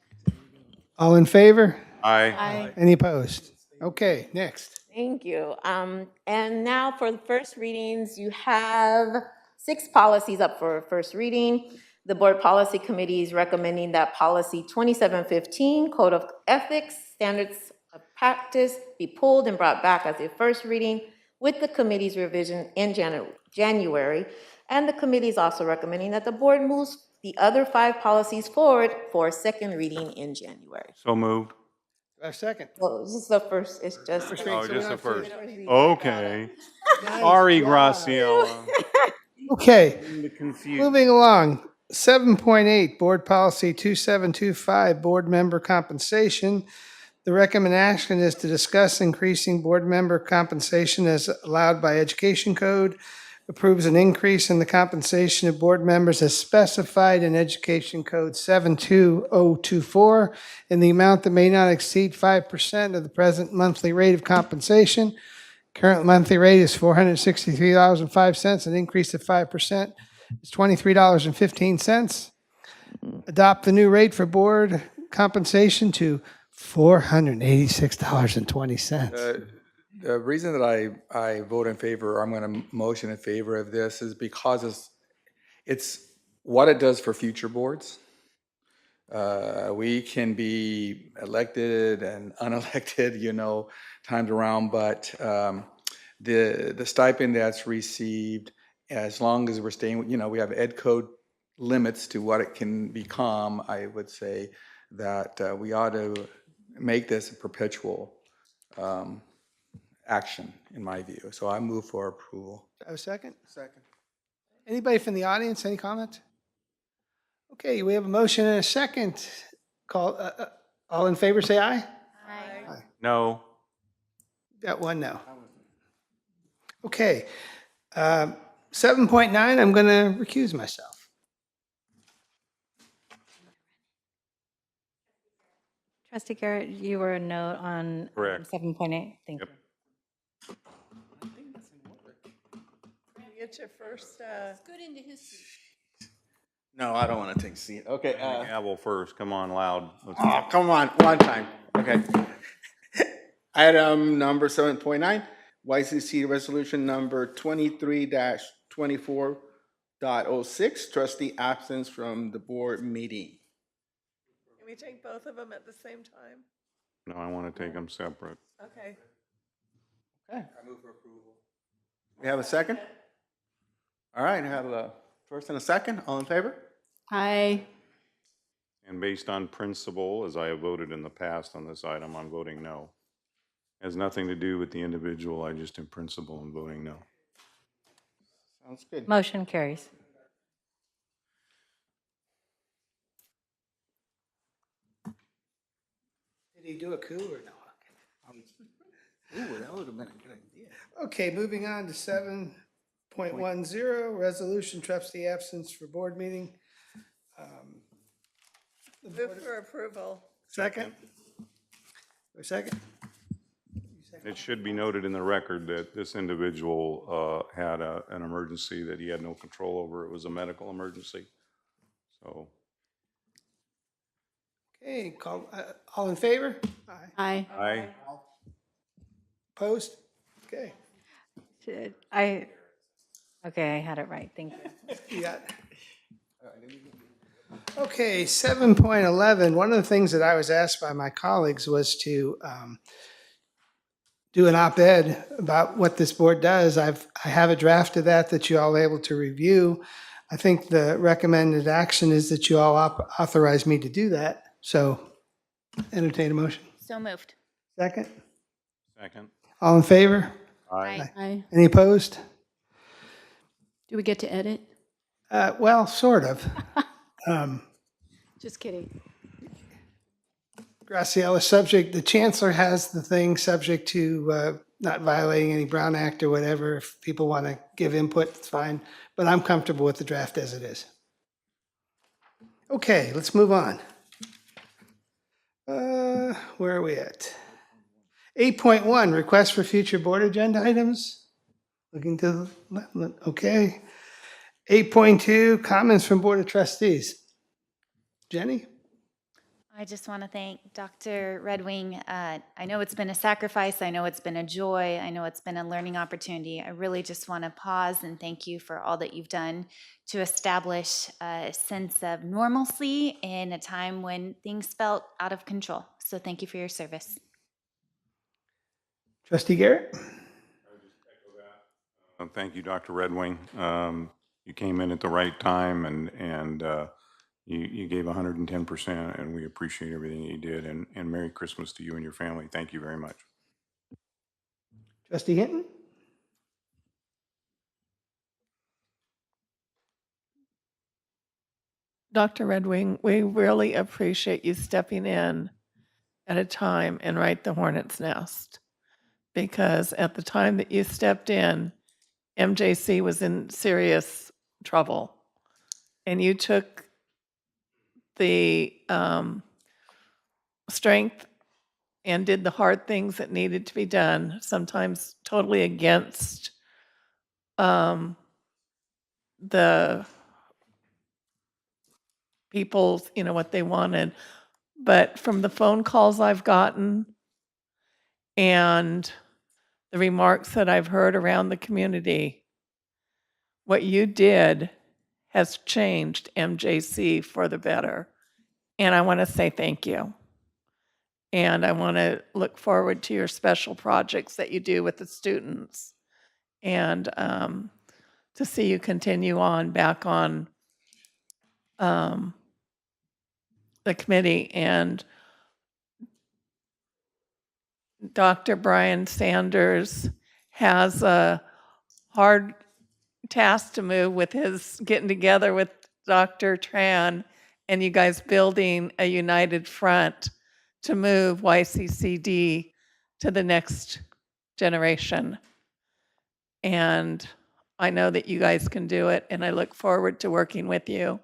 All in favor? Aye. Any opposed? Okay, next. Thank you. And now for the first readings, you have 6 policies up for first reading. The Board Policy Committee is recommending that Policy 2715, Code of Ethics, Standards of Practice, be pulled and brought back as a first reading with the committee's revision in January. And the committee is also recommending that the board moves the other 5 policies forward for a second reading in January. So moved. A second. Well, this is the first, it's just. Oh, just the first. Okay. Sorry, Graciela. Okay, Confused. moving along. 7.8, Board Policy 2725, Board Member Compensation. The recommendation is to discuss increasing board member compensation as allowed by Education Code, approves an increase in the compensation of board members as specified in Education Code 72024 in the amount that may not exceed 5% of the present monthly rate of compensation. Current monthly rate is $463.05, an increase of 5% is $23.15. Adopt the new rate for board compensation to $486.20. The reason that I vote in favor, or I'm going to motion in favor of this, is because it's what it does for future boards. We can be elected and unelected, times around, but the stipend that's received, as long as we're staying, we have ed code limits to what it can become. I would say that we ought to make this a perpetual action, in my view. So I move for approval. A second? Second. Anybody from the audience, any comment? Okay, we have a motion and a second. All in favor, say aye. Aye. No. Got one no. Okay. 7.9, I'm going to recuse myself. Trustee Garrett, you were a note on Correct. 7.8. Thank you. Get your first. Good into history. No, I don't want to take a seat. Okay. Gavel first. Come on, loud. Let's Oh, come on, one time. Okay. Item number 7.9, YCC resolution number 23-24.06, trustee absence from the board meeting. Can we take both of them at the same time? No, I want to take them separate. Okay. Okay. I move for approval. We have a second? All right, I have a first and a second. All in favor? Aye. And based on principle, as I have voted in the past on this item, I'm voting no. Has nothing to do with the individual. I just in principle am voting no. Sounds good. Motion carries. Did he do a coup or no? Ooh, that would have been a good idea. Okay, moving on to 7.10, resolution trustee absence for board meeting. The Move board- for approval. Second? Or second? It should be noted in the record that this individual had an emergency that he had no control over. It was a medical emergency. So, Okay, all in favor? Aye. aye. Opposed? Okay. Okay, I had it right, thank you. You got it. Okay, 7.11, one of the things that I was asked by my colleagues was to do an op-ed about what this board does. I have a draft of that you all are able to review. I think the recommended action is that you all authorize me to do that. So entertain a motion. So moved. Second? Second. All in favor? Aye. Aye. Any opposed? Do we get to edit? Well, sort of. Just kidding. Graciela, subject, the chancellor has the thing subject to not violating any Brown Act or whatever. If people want to give input, it's fine. But I'm comfortable with the draft as it is. Okay, let's move on. Where are we at? 8.1, request for future board agenda items. Looking to the left, okay. 8.2, comments from Board of Trustees. Jenny? I just want to thank Dr. Red Wing. I know it's been a sacrifice. I know it's been a joy. I know it's been a learning opportunity. I really just want to pause and thank you for all that you've done to establish a sense of normalcy in a time when things felt out of control. So thank you for your service. Trustee Garrett? Thank you, Dr. Red Wing. You came in at the right time and you gave 110%, and we appreciate everything you did. And Merry Christmas to you and your family. Thank you very much. Trustee Hinton? Dr. Red Wing, we really appreciate you stepping in at a time and right the hornet's nest. Because at the time that you stepped in, MJC was in serious trouble. And you took the strength and did the hard things that needed to be done, sometimes totally against the people's, what they wanted. But from the phone calls I've gotten and the remarks that I've heard around the community, what you did has changed MJC for the better. And I want to say thank you. And I want to look forward to your special projects that you do with the students. And to see you continue on back on the committee. And Dr. Brian Sanders has a hard task to move with his getting together with Dr. Tran and you guys building a united front to move YCCD to the next generation. And I know that you guys can do it, and I look forward to working with you.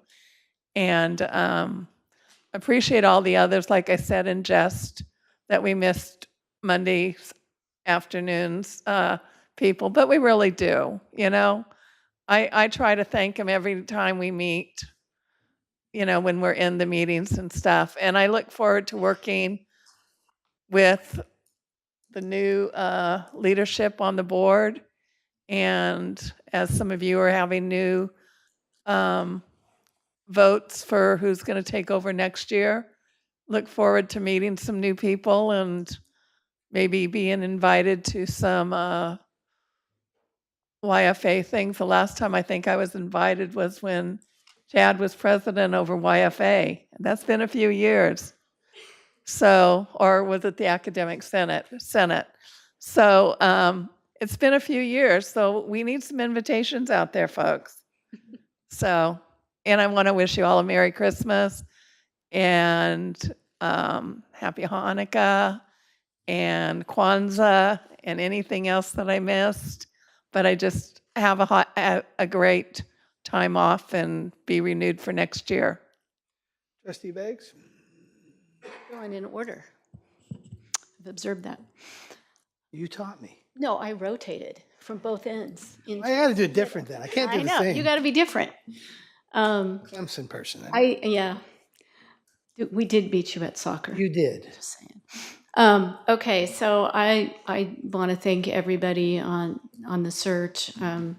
And appreciate all the others, like I said in jest, that we missed Monday afternoons, people, but we really do, I try to thank them every time we meet, when we're in the meetings and stuff. And I look forward to working with the new leadership on the board. And as some of you are having new votes for who's going to take over next year, look forward to meeting some new people and maybe being invited to some YFA things. The last time I think I was invited was when Chad was president over YFA. That's been a few years. So, or was it the Academic Senate? So it's been a few years, so we need some invitations out there, folks. So, and I want to wish you all a Merry Christmas and Happy Hanukkah and Kwanzaa and anything else that I missed. But I just have a great time off and be renewed for next year. Trustee Beggs? Going in order. I've observed that. You taught me. No, I rotated from both ends. I got to do it different then. I can't do I the know, same. you got to be different. Clemson person. Yeah. We did beat you at soccer. You did. Just saying. Okay, so I want to thank everybody on the search. I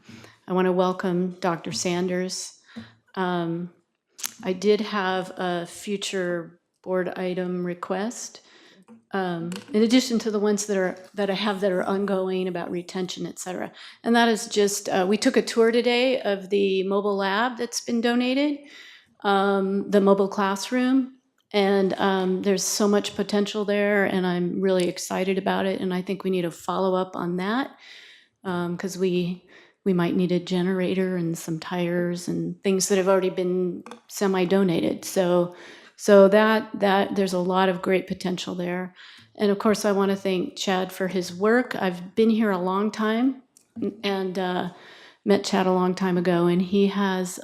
want to welcome Dr. Sanders. I did have a future board item request, in addition to the ones that I have that are ongoing about retention, et cetera. And that is just, we took a tour today of the mobile lab that's been donated, the mobile classroom. And there's so much potential there, and I'm really excited about it. And I think we need to follow up on that because we might need a generator and some tires and things that have already been semi-donated. So that there's a lot of great potential there. And of course, I want to thank Chad for his work. I've been here a long time and met Chad a long time ago, and he has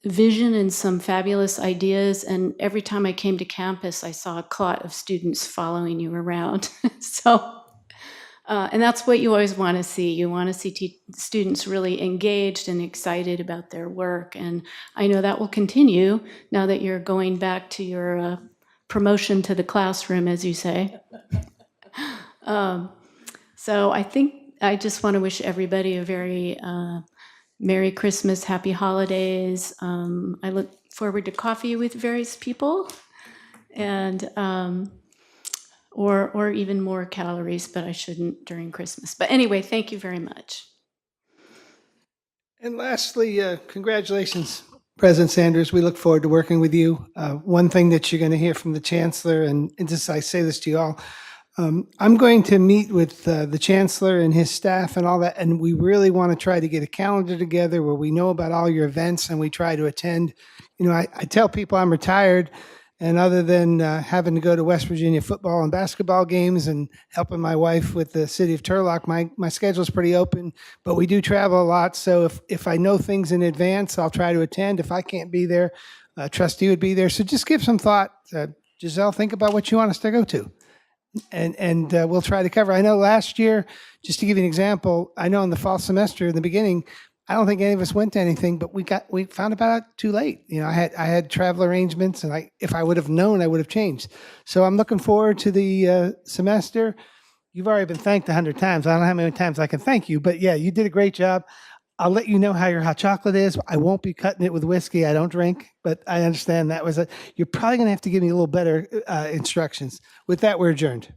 vision and some fabulous ideas. And every time I came to campus, I saw a clot of students following you around. And that's what you always want to see. You want to see students really engaged and excited about their work. And I know that will continue now that you're going back to your promotion to the classroom, as you say. So I think I just want to wish everybody a very Merry Christmas, Happy Holidays. I look forward to coffee with various people and or even more calories, but I shouldn't during Christmas. But anyway, thank you very much. And lastly, congratulations, President Sanders. We look forward to working with you. One thing that you're going to hear from the Chancellor, and just I say this to you all, I'm going to meet with the Chancellor and his staff and all that, and we really want to try to get a calendar together where we know about all your events and we try to attend. You know, I tell people I'm retired, and other than having to go to West Virginia football and basketball games and helping my wife with the city of Turlock, my schedule is pretty open, but we do travel a lot. So if I know things in advance, I'll try to attend. If I can't be there, a trustee would be there. So just give some thought. Giselle, think about what you want us to go to. And we'll try to cover. I know last year, just to give you an example, I know in the fall semester in the beginning, I don't think any of us went to anything, but we found about it too late. You know, I had travel arrangements, and if I would have known, I would have changed. So I'm looking forward to the semester. You've already been thanked 100 times. I don't know how many times I can thank you, but yeah, you did a great job. I'll let you know how your hot chocolate is. I won't be cutting it with whiskey. I don't drink, but I understand that was you're probably going to have to give me a little better instructions. With that, we're adjourned.